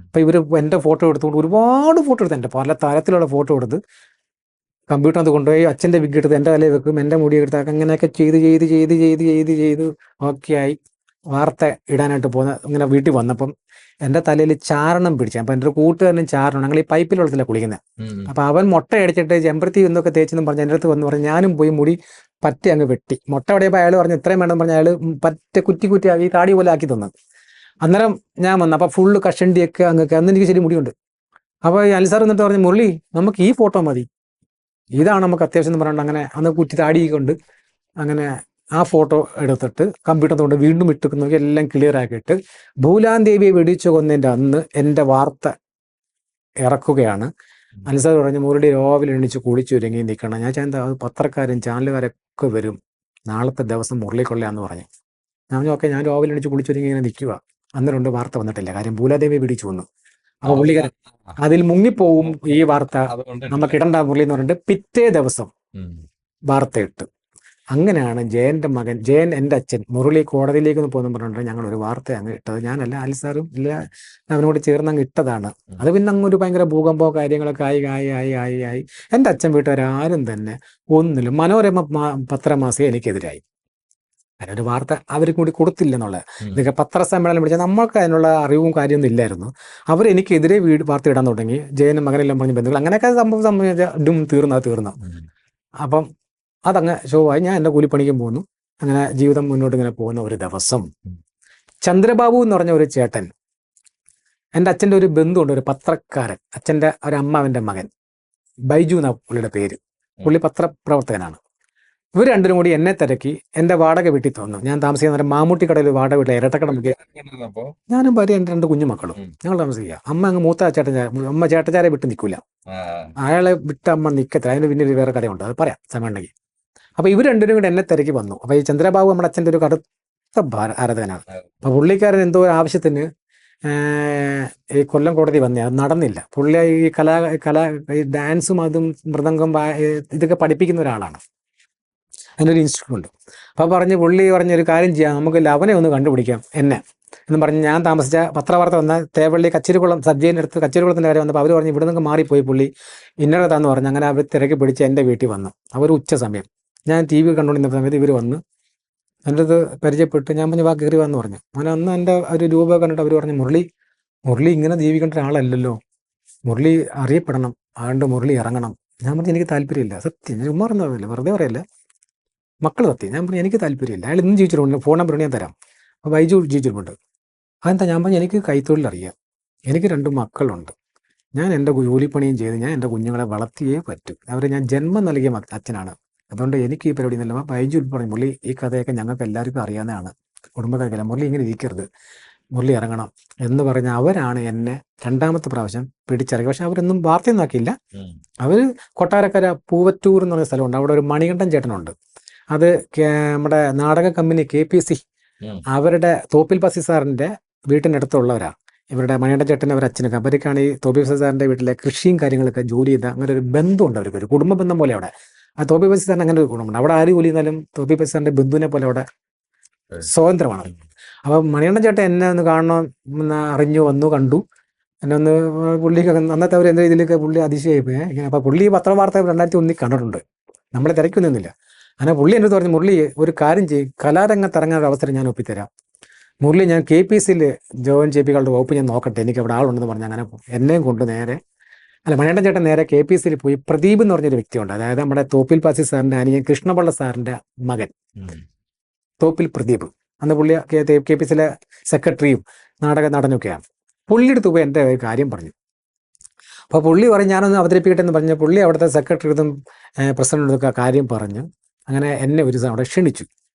അപ്പം ഇവർ എൻ്റെ ഫോട്ടോ എടുത്തുകൊണ്ട് ഒരുപാട് ഫോട്ടോ എടുത്ത്, എൻ്റെ പല തരത്തിലുള്ള ഫോട്ടോ എടുത്ത് കമ്പ്യൂട്ടറിനകത്ത് കൊണ്ടുപോയി അച്ഛൻ്റെ വിഗ് എടുത്ത് എൻ്റെ തലയിൽ വെക്കും, എൻ്റെ മുടി എടുത്താൽ അങ്ങനെയൊക്കെ ചെയ്ത് ഓക്കെ ആയി. വാർത്ത ഇടാനായിട്ട് പോകുന്ന ഇങ്ങനെ വീട്ടിൽ വന്നപ്പം എൻ്റെ തലയിൽ ചാരണം പിടിച്ചു. അപ്പം എൻ്റെ ഒരു കൂട്ടുകാരനും ചാരണം, ഞങ്ങൾ ഈ പൈപ്പിൽ വെള്ളത്തിലാണ് കുളിക്കുന്നത്. അപ്പം അവൻ മുട്ട അടിച്ചിട്ട് ചെമ്പരത്തി എന്നൊക്കെ തേച്ചെന്നും പറഞ്ഞ് എൻ്റെ അടുത്ത് വന്ന് പറഞ്ഞ് ഞാനും പോയി മുടി പറ്റി അങ്ങ് വെട്ടി. മുട്ട അടിയപ്പോൾ അയാൾ പറഞ്ഞ് ഇത്രയും വേണമെന്ന് പറഞ്ഞാൽ അയാൾ പറ്റ കുറ്റി ആക്കി താടി പോലെ ആക്കി തന്നു. അന്നേരം ഞാൻ വന്നു, അപ്പം ഫുള്ള് കഷണ്ടിയൊക്കെ അങ്ങൊക്കെ. അന്ന് എനിക്ക് ശരി മുടിയുണ്ട്. അപ്പോൾ ഈ അനിൽ സാർ എന്നിട്ട് പറഞ്ഞു, മുരളി നമുക്ക് ഈ ഫോട്ടോ മതി, ഇതാണ് നമുക്ക് അത്യാവശ്യം എന്ന് പറഞ്ഞിട്ട് അങ്ങനെ അന്ന് കുറ്റി താടിക്കൊണ്ട് അങ്ങനെ ആ ഫോട്ടോ എടുത്തിട്ട് കമ്പ്യൂട്ടർ കൊണ്ട് വീണ്ടും ഇട്ട് നോക്കി എല്ലാം ക്ലിയർ ആക്കിയിട്ട് ഭൂലാൻ ദേവിയെ വെടിച്ചു കൊന്നതിൻ്റെ അന്ന് എൻ്റെ വാർത്ത ഇറക്കുകയാണ്. അനിൽ സാർ പറഞ്ഞു മുരളി രാവിലെ എണീച്ച് കുളിച്ചൊരുങ്ങി നിൽക്കണം. ഞാൻ എന്താ പത്രക്കാരും ചാനലുകാരൊക്കെ വരും, നാളത്തെ ദിവസം മുരളിക്കൊള്ളയാന്ന് പറഞ്ഞു. ഞാൻ പറഞ്ഞു ഓക്കെ, ഞാൻ രാവിലെ എണീച്ച് കുളിച്ചൊരുങ്ങി ഇങ്ങനെ നിൽക്കുക. അന്നേരമുണ്ട് വാർത്ത വന്നിട്ടില്ല, കാര്യം ഭൂലാദേവിയെ വെടിച്ചു കൊന്നു. അപ്പൊ പുള്ളിക്കാരൻ അതിൽ മുങ്ങിപ്പോവും ഈ വാർത്ത, നമുക്ക് ഇടണ്ട മുരളി എന്ന് പറഞ്ഞിട്ട് പിറ്റേ ദിവസം വാർത്ത ഇട്ട്. അങ്ങനെയാണ് ജയന്റെ മകൻ ജയൻ, എൻ്റെ അച്ഛൻ മുരളി കോടതിയിലേക്ക് ഒന്ന് പോകുന്നു പറഞ്ഞിട്ട് ഞങ്ങൾ ഒരു വാർത്ത അങ്ങ് ഇട്ടത്. ഞാനല്ല, അനിൽ സാറും ഇല്ല അവനോട് ചേർന്ന് അങ്ങ് ഇട്ടതാണ്. അത് പിന്നെ അങ്ങൊരു ഭയങ്കര ഭൂകമ്പോ കാര്യങ്ങളൊക്കെ ആയി എൻ്റെ അച്ഛൻ വീട്ടുകാരും തന്നെ ഒന്നിലും മനോരമ പത്രമാസിക എനിക്കെതിരായി. അതിനൊരു വാർത്ത അവർ കൂടി കൊടുത്തില്ലെന്നുള്ളത്. ഇതൊക്കെ പത്രസമ്മേളനം പിടിച്ചാൽ നമ്മൾക്ക് അതിനുള്ള അറിവും കാര്യമൊന്നും ഇല്ലായിരുന്നു. അവരെനിക്കെതിരെ വാർത്ത ഇടാൻ തുടങ്ങി, ജയനും മകനെല്ലാം പറഞ്ഞ് ബന്ധുക്കൾ, അങ്ങനെയൊക്കെ സംഭവം തീർന്നു. അപ്പം അതങ്ങ് ഷോവായി. ഞാൻ എൻ്റെ കൂലിപ്പണിക്കും പോകുന്നു. അങ്ങനെ ജീവിതം മുന്നോട്ട് ഇങ്ങനെ പോകുന്ന ഒരു ദിവസം ചന്ദ്രബാബു എന്ന് പറഞ്ഞ ഒരു ചേട്ടൻ, എൻ്റെ അച്ഛൻ്റെ ഒരു ബന്ധുണ്ട്, ഒരു പത്രക്കാരൻ, അച്ഛൻ്റെ ഒരു അമ്മാവൻ്റെ മകൻ, ബൈജു എന്നാ പുള്ളിയുടെ പേര്. പുള്ളി പത്രപ്രവർത്തകനാണ്. ഇവർ രണ്ടിനും കൂടി എന്നെ തിരക്കി എൻ്റെ വാടക വീട്ടിൽ തന്നു. ഞാൻ താമസിക്കുന്ന മാമൂട്ടി കടയിൽ വാടക വീട്ടിൽ ഇരട്ടക്കട മുക്കി ഞാനും ഭാര്യ എൻ്റെ 2 കുഞ്ഞുമക്കളും ഞങ്ങൾ താമസിക്കുക. അമ്മ അങ്ങ് മൂത്ത അമ്മ ചേട്ടച്ചാരെ വിട്ട് നിൽക്കില്ല, അയാളെ വിട്ട് അമ്മ നിൽക്കത്തില്ല. അതിന് പിന്നെ വേറെ കടയുണ്ട്, അത് പറയാം സമയം ഉണ്ടെങ്കിൽ. അപ്പോൾ ഇവർ രണ്ടിനും കൂടി എന്നെ തിരക്കി വന്നു. അപ്പോൾ ഈ ചന്ദ്രബാബു നമ്മുടെ അച്ഛൻ്റെ ഒരു കടുത്ത ആരാധകനാണ്. അപ്പോൾ പുള്ളിക്കാരൻ എന്തോ ഒരു ആവശ്യത്തിന് ഈ കൊല്ലം കോടതി വന്നേ, അത് നടന്നില്ല. പുള്ളി ഈ ഡാൻസും അതും മൃദംഗം ഇതൊക്കെ പഠിപ്പിക്കുന്ന ഒരാളാണ്, അതിനൊരു ഇൻസ്റ്റിറ്റ്യൂട്ട് ഉണ്ട്. അപ്പോൾ പുള്ളി പറഞ്ഞൊരു കാര്യം ചെയ്യാം, നമുക്ക് അവനെ ഒന്ന് കണ്ടുപിടിക്കാം എന്നെ എന്ന് പറഞ്ഞ് ഞാൻ താമസിച്ച പത്രവാർത്ത വന്ന തേവള്ളി കച്ചേരിക്കുളം സബ്ജയിൻ്റെ അടുത്ത് കച്ചേരിക്കുളത്തിൻ്റെ കാര്യം വന്നപ്പോൾ അവർ പറഞ്ഞ് ഇവിടെ നിന്ന് മാറിപ്പോയി പുള്ളി ഇന്നടത്താന്ന് പറഞ്ഞ് അങ്ങനെ അവർ തിരക്കി പിടിച്ച് എൻ്റെ വീട്ടിൽ വന്നു. അവർ ഉച്ച സമയം ഞാൻ TV കണ്ടുകൊണ്ടിരുന്ന സമയത്ത് ഇവർ വന്ന് എൻ്റെ അത് പരിചയപ്പെട്ട് ഞാൻ പറഞ്ഞു വാ കയറി വന്ന് പറഞ്ഞു. അങ്ങനെ അന്ന് എൻ്റെ ഒരു രൂപ കണ്ടിട്ട് അവർ പറഞ്ഞു, മുരളി ഇങ്ങനെ ജീവിക്കേണ്ട ഒരാളല്ലല്ലോ, മുരളി അറിയപ്പെടണം, അതുകൊണ്ട് മുരളി ഇറങ്ങണം. ഞാൻ പറഞ്ഞു എനിക്ക് താല്പര്യമില്ല, സത്യം, ഞാൻ ഉമ്മ പറഞ്ഞതല്ല, വെറുതെ പറയല്ല, മക്കൾ സത്യം. ഞാൻ പറഞ്ഞു എനിക്ക് താല്പര്യമില്ല, അയാൾ ഇന്നും ജീവിച്ചിട്ടുണ്ട്, ഫോൺ നമ്പർ ഞാൻ തരാം. അപ്പോൾ ബൈജു ജീവിച്ചിട്ടുണ്ട്. അതെന്താ? ഞാൻ പറഞ്ഞു എനിക്ക് കൈത്തൊഴിലറിയാം, എനിക്ക് 2 മക്കളുണ്ട്, ഞാൻ എൻ്റെ ജോലിപ്പണിയും ചെയ്ത് ഞാൻ എൻ്റെ കുഞ്ഞുങ്ങളെ വളർത്തിയേ പറ്റൂ, അവരെ ഞാൻ ജന്മം നൽകിയ അച്ഛനാണ്, അതുകൊണ്ട് എനിക്ക് ഈ പരിപാടി നിലവാ. ബൈജു പറഞ്ഞു മുരളി ഈ കഥയൊക്കെ ഞങ്ങൾക്ക് എല്ലാവർക്കും അറിയാവുന്നതാണ്, കുടുംബക്കാർക്കല്ല, മുരളി ഇങ്ങനെ ഇരിക്കരുത്, മുരളി ഇറങ്ങണം എന്ന് പറഞ്ഞ അവരാണ് എന്നെ 2ാമത്തെ പ്രാവശ്യം പിടിച്ചിറങ്ങി. പക്ഷെ അവരൊന്നും വാർത്തയൊന്നും ആക്കിയില്ല. അവർ കൊട്ടാരക്കര പൂവറ്റൂർ എന്ന് പറഞ്ഞ സ്ഥലമുണ്ട്, അവിടെ ഒരു മണികണ്ഠൻ ചേട്ടനുണ്ട്, അത് നമ്മുടെ നാടക കമ്പനി KPC അവരുടെ തോപ്പിൽ പസി സാറിൻ്റെ വീട്ടിനടുത്തുള്ളവരാ. ഇവരുടെ മണികണ്ഠൻ ചേട്ടൻ അവർ അച്ഛനൊക്കെ അവർക്കാണ് ഈ തോപ്പിൽ പസി സാറിൻ്റെ വീട്ടിലെ കൃഷിയും കാര്യങ്ങളൊക്കെ ജോലി ചെയ്ത അങ്ങനെ ഒരു ബന്ധമുണ്ട് അവർക്ക്, ഒരു കുടുംബ ബന്ധം പോലെ അവിടെ. ആ തോപ്പിൽ പസി സാറിന് അങ്ങനെ ഒരു കുടുംബമുണ്ട് അവിടെ, ആര് ജോലി ചെയ്താലും തോപ്പിൽ പസി സാറിൻ്റെ ബന്ധുവിനെ പോലെ അവിടെ സ്വതന്ത്രമാണ്. അപ്പം മണികണ്ഠൻ ചേട്ടൻ എന്നെ ഒന്ന് കാണണം എന്ന് അറിഞ്ഞു, വന്നു, കണ്ടു എന്നെ ഒന്ന്. പുള്ളിക്ക് അന്നത്തെ അവർ എൻ്റെ ഇതിലൊക്കെ പുള്ളി അതിശയായിപ്പോയി ഇങ്ങനെ. അപ്പോൾ പുള്ളി പത്രവാർത്ത 2001 കണ്ടിട്ടുണ്ട്, നമ്മളെ തിരക്കൊന്നുമില്ല. അങ്ങനെ പുള്ളി എൻ്റെ അടുത്ത് പറഞ്ഞു, മുരളി ഒരു കാര്യം ചെയ്യും, കലാരംഗത്ത് ഇറങ്ങാൻ ഒരു അവസരം ഞാൻ ഒപ്പിത്തരാം, മുരളി ഞാൻ KPCയിൽ ജോയിൻ ചെയ്യിപ്പിക്കാനുള്ള വകുപ്പ് ഞാൻ നോക്കട്ടെ, എനിക്ക് അവിടെ ആളുണ്ടെന്ന് പറഞ്ഞു. അങ്ങനെ എന്നെയും കൊണ്ട് മണികണ്ഠൻ ചേട്ടൻ നേരെ KPCയിൽ പോയി. പ്രദീപ് എന്ന് പറഞ്ഞൊരു വ്യക്തിയുണ്ട്, അതായത് നമ്മുടെ തോപ്പിൽ പാസി സാറിൻ്റെ അനിയൻ കൃഷ്ണപിള്ള സാറിൻ്റെ മകൻ തോപ്പിൽ പ്രദീപ്. അന്ന് പുള്ളി KPCയിലെ സെക്രട്ടറിയും നാടക നടനൊക്കെയാണ്. പുള്ളിയെടുത്ത് പോയി എൻ്റെ ഒരു കാര്യം പറഞ്ഞു. അപ്പോൾ പുള്ളി പറഞ്ഞ് ഞാനൊന്ന് അവതരിപ്പിക്കട്ടെ എന്ന് പറഞ്ഞ് പുള്ളി അവിടുത്തെ സെക്രട്ടറിയും പ്രസിഡന്റിനൊക്കെ കാര്യം പറഞ്ഞു. അങ്ങനെ എന്നെ ഒരു ദിവസം അവിടെ ക്ഷണിച്ചു.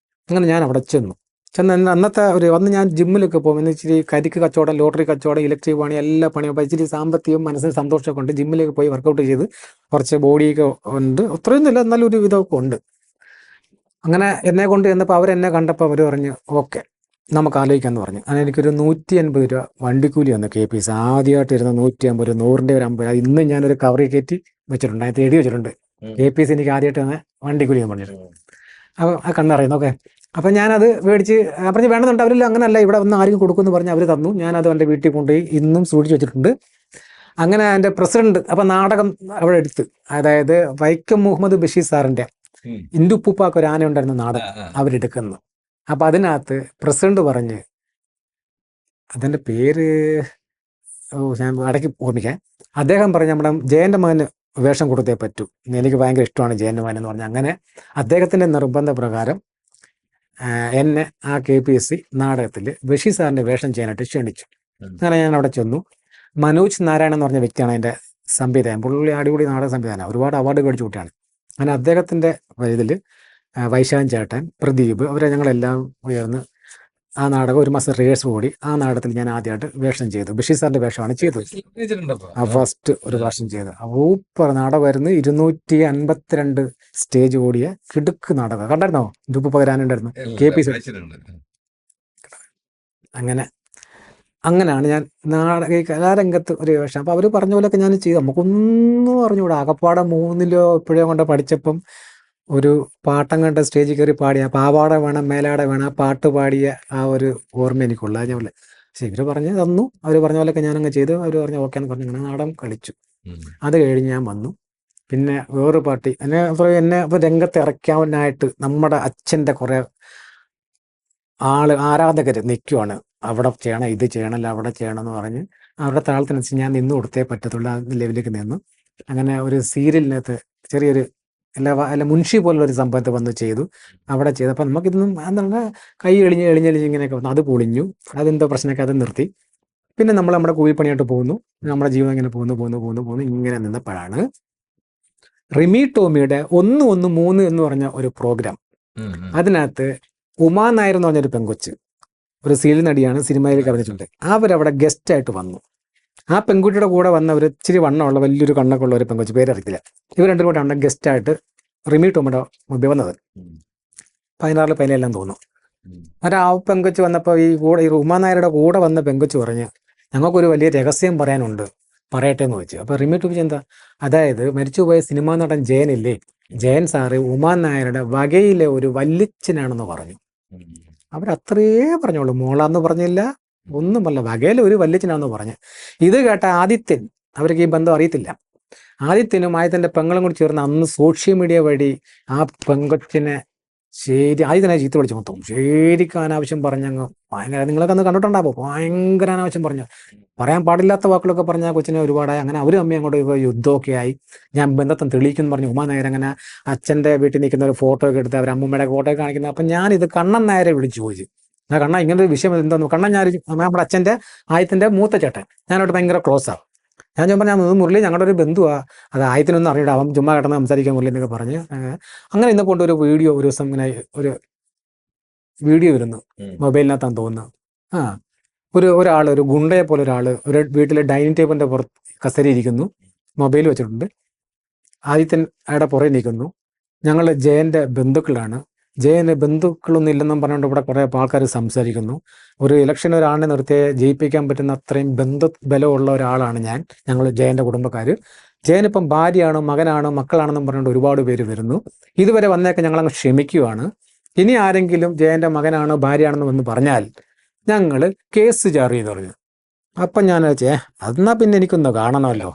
അങ്ങനെ ഞാൻ അവിടെ ചെന്ന് അന്നത്തെ അന്ന് ഞാൻ ജിമ്മിലൊക്കെ പോകും, എന്ന് ഇച്ചിരി കരിക്ക് കച്ചവടം, ലോട്ടറി കച്ചവടം, ഇലക്ട്രിക് പണി, എല്ലാ പണിയും. അപ്പോൾ ഇച്ചിരി സാമ്പത്തികവും മനസ്സിന് സന്തോഷമൊക്കെ ഉണ്ട്, ജിമ്മിലേക്ക് പോയി വർക്കൗട്ട് ചെയ്ത് കുറച്ച് ബോഡിയൊക്കെ ഉണ്ട്, അത്രയൊന്നുമില്ല നല്ലൊരു വിധമൊക്കെ ഉണ്ട്. അങ്ങനെ എന്നെ കൊണ്ട് ചെന്നപ്പോൾ അവരെന്നെ കണ്ടപ്പോൾ അവർ പറഞ്ഞു ഓക്കെ നമുക്ക് ആലോചിക്കാമെന്ന് പറഞ്ഞു. അങ്ങനെ എനിക്കൊരു 150 രൂപ വണ്ടിക്കൂലി വന്നു. KPC ആദ്യമായിട്ട് ഇരുന്ന 150 രൂപ, 100ൻ്റെ ഒരു 50. ഇന്നും ഞാനൊരു കവറിൽ കയറ്റി വെച്ചിട്ടുണ്ട്, അതിനകത്ത് എഴുതി വെച്ചിട്ടുണ്ട് KPC എനിക്ക് ആദ്യമായിട്ട് വന്ന വണ്ടിക്കൂലി എന്ന് പറഞ്ഞിട്ട്. അപ്പോൾ ആ കണ്ണറിയുന്നു. ഓക്കെ, അപ്പം ഞാനത് മേടിച്ച് പറഞ്ഞ് വേണമെന്നുണ്ട്, അവരിൽ അങ്ങനെയല്ല ഇവിടെ വന്ന് ആരും കൊടുക്കുമെന്ന് പറഞ്ഞ് അവർ തന്നു. ഞാനത് എൻ്റെ വീട്ടിൽ കൊണ്ടുപോയി ഇന്നും സൂക്ഷിച്ച് വെച്ചിട്ടുണ്ട്. അങ്ങനെ എൻ്റെ പ്രസിഡന്റ് അപ്പം നാടകം അവിടെ എടുത്ത്, അതായത് വൈക്കം മുഹമ്മദ് ബഷീർ സാറിൻ്റെ ഇന്ദുപ്പൂപ്പാക്ക് ഒരു ആന ഉണ്ടായിരുന്ന നാടകം അവരെടുക്കുന്നു. അപ്പം അതിനകത്ത് പ്രസിഡന്റ് പറഞ്ഞ്, അതിൻ്റെ പേര് ഞാൻ ഇടയ്ക്ക് ഓർമ്മിക്കാൻ, അദ്ദേഹം പറഞ്ഞ് നമ്മുടെ ജയൻ്റെ മകന് വേഷം കൊടുത്തേ പറ്റൂ, എനിക്ക് ഭയങ്കര ഇഷ്ടമാണ് ജയൻ്റെ മകൻ എന്ന് പറഞ്ഞ്. അങ്ങനെ അദ്ദേഹത്തിൻ്റെ നിർബന്ധപ്രകാരം എന്നെ ആ KPC നാടകത്തിൽ ബഷീർ സാറിൻ്റെ വേഷം ചെയ്യാനായിട്ട് ക്ഷണിച്ചു. അങ്ങനെ ഞാൻ അവിടെ ചെന്നു. മനോജ് നാരായണൻ എന്ന് പറഞ്ഞ വ്യക്തിയാണ് അതിൻ്റെ സംവിധാനം. പുള്ളി അടിപൊളി നാടക സംവിധാനം, ഒരുപാട് അവാർഡ് മേടിച്ചു കൂട്ടിയാണ്. അങ്ങനെ അദ്ദേഹത്തിൻ്റെ ഇതിൽ വൈശാഖൻ ചേട്ടൻ, പ്രദീപ്, അവരെ ഞങ്ങളെല്ലാം ഉയർന്ന് ആ നാടകം 1 മാസം റിഹേഴ്സൽ കൂടി. ആ നാടകത്തിൽ ഞാൻ ആദ്യമായിട്ട് വേഷം ചെയ്തു, ബഷീർ സാറിൻ്റെ വേഷമാണ് ചെയ്തത്. ഫസ്റ്റ് ഒരു പ്രാവശ്യം ചെയ്ത് ഊപ്പർ നാടകമായിരുന്നു. 252 സ്റ്റേജ് ഓടിയ കിടുക്ക് നാടകം. കണ്ടായിരുന്നോ? ദുപ്പ് പകരാനുണ്ടായിരുന്നു KPC. അങ്ങനെയാണ് ഞാൻ കലാരംഗത്ത് ഒരു വേഷം. അപ്പോൾ അവർ പറഞ്ഞ പോലെയൊക്കെ ഞാൻ ചെയ്തു. നമുക്കൊന്നും അറിഞ്ഞുകൂടാ, ആകപ്പാടെ 3ലോ എപ്പോഴോ കൊണ്ട് പഠിച്ചപ്പം ഒരു പാട്ടം കണ്ട സ്റ്റേജിൽ കയറി പാടിയ പാവാട വേണം മേലാട വേണം, ആ പാട്ട് പാടിയ ആ ഒരു ഓർമ്മ എനിക്കുള്ള. ഞാൻ പോലെ പക്ഷേ ഇവർ പറഞ്ഞ് തന്നു, അവർ പറഞ്ഞ പോലെയൊക്കെ ഞാനങ്ങ് ചെയ്തു. അവർ പറഞ്ഞു ഓക്കെ എന്ന് പറഞ്ഞു. അങ്ങനെ നാടകം കളിച്ചു. അത് കഴിഞ്ഞ് ഞാൻ വന്നു. പിന്നെ വേറൊരു പാർട്ടി എന്നെ ഇപ്പോൾ രംഗത്ത് ഇറക്കാനായിട്ട് നമ്മുടെ അച്ഛൻ്റെ കുറേ ആരാധകർ നിൽക്കുവാണ്, അവിടെ ചെയ്യണം, ഇത് ചെയ്യണമല്ലോ, അവിടെ ചെയ്യണം എന്ന് പറഞ്ഞ് അവരുടെ താളത്തിനനുസരിച്ച് ഞാൻ നിന്ന് കൊടുത്തേ പറ്റത്തുള്ളൂ. ആ ലെവലിലേക്ക് നിന്നു. അങ്ങനെ ഒരു സീരിയലിനകത്ത് ചെറിയൊരു അല്ല മുൻഷി പോലുള്ളൊരു സംഭവത്തെ വന്ന് ചെയ്തു. അവിടെ ചെയ്തപ്പോൾ നമുക്കിതൊന്നും എന്താണ് കൈ എളിഞ്ഞ് ഇങ്ങനെയൊക്കെ വന്നു. അത് പൊളിഞ്ഞു. അതെന്തോ പ്രശ്നമൊക്കെ അത് നിർത്തി. പിന്നെ നമ്മൾ നമ്മുടെ കൂലിപ്പണിയായിട്ട് പോകുന്നു. നമ്മുടെ ജീവിതം ഇങ്ങനെ പോകുന്നു. ഇങ്ങനെ നിന്നപ്പോഴാണ് റിമി ടോമിയുടെ 113 എന്ന് പറഞ്ഞ ഒരു പ്രോഗ്രാം. അതിനകത്ത് ഉമാ നായർ എന്ന് പറഞ്ഞൊരു പെങ്കൊച്ച്, ഒരു സീരിയൽ നടിയാണ്, സിനിമയിലേക്ക് അഭിനയിച്ചിട്ടുണ്ട്. അവരവിടെ ഗസ്റ്റായിട്ട് വന്നു. ആ പെൺകുട്ടിയുടെ കൂടെ വന്ന ഒരു ഇച്ചിരി വണ്ണമുള്ള വലിയൊരു കണ്ണൊക്കെ ഉള്ള ഒരു പെങ്കൊച്ച്, പേരറിയത്തില്ല. ഇവർ രണ്ടും കൂടെ ആണ് ഗസ്റ്റായിട്ട് റിമി ടോമിയുടെ മുമ്പിൽ വന്നത്. 16-17 തോന്നുന്നു. എന്നിട്ട് ആ പെങ്കൊച്ച് വന്നപ്പോൾ ഈ ഉമാ നായരുടെ കൂടെ വന്ന പെങ്കൊച്ച് പറഞ്ഞ് ഞങ്ങൾക്കൊരു വലിയ രഹസ്യം പറയാനുണ്ട്, പറയട്ടെ എന്ന് വെച്ചു. അപ്പോൾ റിമി ടോമി എന്താ, അതായത് മരിച്ചുപോയ സിനിമാ നടൻ ജയനില്ലേ, ജയൻ സാറ് ഉമാ നായരുടെ വകയിലെ ഒരു വല്യച്ഛനാണെന്ന് പറഞ്ഞു. അവരത്രേ പറഞ്ഞോളൂ, മോളാന്ന് പറഞ്ഞില്ല, ഒന്നുമല്ല, വകയിലെ ഒരു വല്യച്ഛനാണെന്ന് പറഞ്ഞു. ഇത് കേട്ട ആദിത്യൻ, അവർക്ക് ഈ ബന്ധം അറിയത്തില്ല, ആദിത്യനും ആദിത്യൻ്റെ പെങ്ങളും കൂടി ചേർന്ന് അന്ന് സോഷ്യൽ മീഡിയ വഴി ആ പെങ്കൊച്ചിനെ ശരി ആദ്യം തന്നെ ചീത്ത വിളിച്ചു മൊത്തം ശരിക്കും അനാവശ്യം പറഞ്ഞങ്ങ് ഭയങ്കര, നിങ്ങളൊക്കെ അന്ന് കണ്ടിട്ടുണ്ടാവും, ഭയങ്കര അനാവശ്യം പറഞ്ഞു, പറയാൻ പാടില്ലാത്ത വാക്കുകളൊക്കെ പറഞ്ഞ കൊച്ചിനെ ഒരുപാടായി. അങ്ങനെ അവർ അമ്മയും അങ്ങോട്ട് ഇപ്പോൾ യുദ്ധമൊക്കെ ആയി. ഞാൻ ബന്ധത്തം തെളിയിക്കുന്നു പറഞ്ഞു ഉമാ നായർ അങ്ങനെ അച്ഛൻ്റെ വീട്ടിൽ നിൽക്കുന്ന ഒരു ഫോട്ടോ ഒക്കെ എടുത്ത് അവർ അമ്മൂമ്മയുടെ ഫോട്ടോ ഒക്കെ കാണിക്കുന്നത്. അപ്പം ഞാനിത് കണ്ണൻ നായരെ വിളിച്ചു ചോദിച്ചു, ഞാൻ കണ്ണ ഇങ്ങനൊരു വിഷയം എന്താന്ന്. കണ്ണൻ ഞാൻ നമ്മുടെ അച്ഛൻ്റെ ആയത്തിൻ്റെ മൂത്ത ചേട്ടൻ, ഞാനോട്ട് ഭയങ്കര ക്ലോസാണ്. ഞാൻ ചുമ്മാ ഞാൻ മുരളി ഞങ്ങളുടെ ഒരു ബന്ധുവാണ്, അത് ആയത്തിനൊന്നും അറിയില്ല, അവൻ ചുമ്മാ കിടന്ന് സംസാരിക്കാൻ മുരളി എന്നൊക്കെ പറഞ്ഞ് അങ്ങനെ ഇന്ന് കൊണ്ട് ഒരു വീഡിയോ ഒരു ദിവസം ഇങ്ങനെ ഒരു വീഡിയോ വരുന്നു മൊബൈലിനകത്താന്ന് തോന്നുന്നു. ഒരാൾ ഒരു ഗുണ്ടയെ പോലെ ഒരാൾ ഒരു വീട്ടിലെ ഡൈനിങ് ടേബിളിൻ്റെ പുറത്ത് കസേര ഇരിക്കുന്നു, മൊബൈൽ വെച്ചിട്ടുണ്ട്. ആദിത്യൻ അയാളുടെ പുറകെ നിൽക്കുന്നു. ഞങ്ങൾ ജയൻ്റെ ബന്ധുക്കളാണ്, ജയന് ബന്ധുക്കളൊന്നും ഇല്ലെന്നും പറഞ്ഞുകൊണ്ട് ഇവിടെ കുറേ ആൾക്കാർ സംസാരിക്കുന്നു. ഒരു ഇലക്ഷൻ ഒരാളിനെ നിർത്തിയെ ജയിപ്പിക്കാൻ പറ്റുന്ന അത്രയും ബലമുള്ള ഒരാളാണ് ഞാൻ, ഞങ്ങൾ ജയൻ്റെ കുടുംബക്കാർ. ജയനിപ്പം ഭാര്യയാണ്, മകനാണ്, മക്കളാണെന്നും പറഞ്ഞുകൊണ്ട് ഒരുപാട് പേര് വരുന്നു. ഇതുവരെ വന്നേക്കെ ഞങ്ങളങ്ങ് ക്ഷമിക്കുവാണ്. ഇനി ആരെങ്കിലും ജയൻ്റെ മകനാണോ ഭാര്യയാണെന്ന് വന്ന് പറഞ്ഞാൽ ഞങ്ങൾ കേസ് ചാർജ് ചെയ്ത് പറഞ്ഞു. അപ്പം ഞാൻ എന്നാൽ പിന്നെ എനിക്കൊന്ന് കാണണമല്ലോ.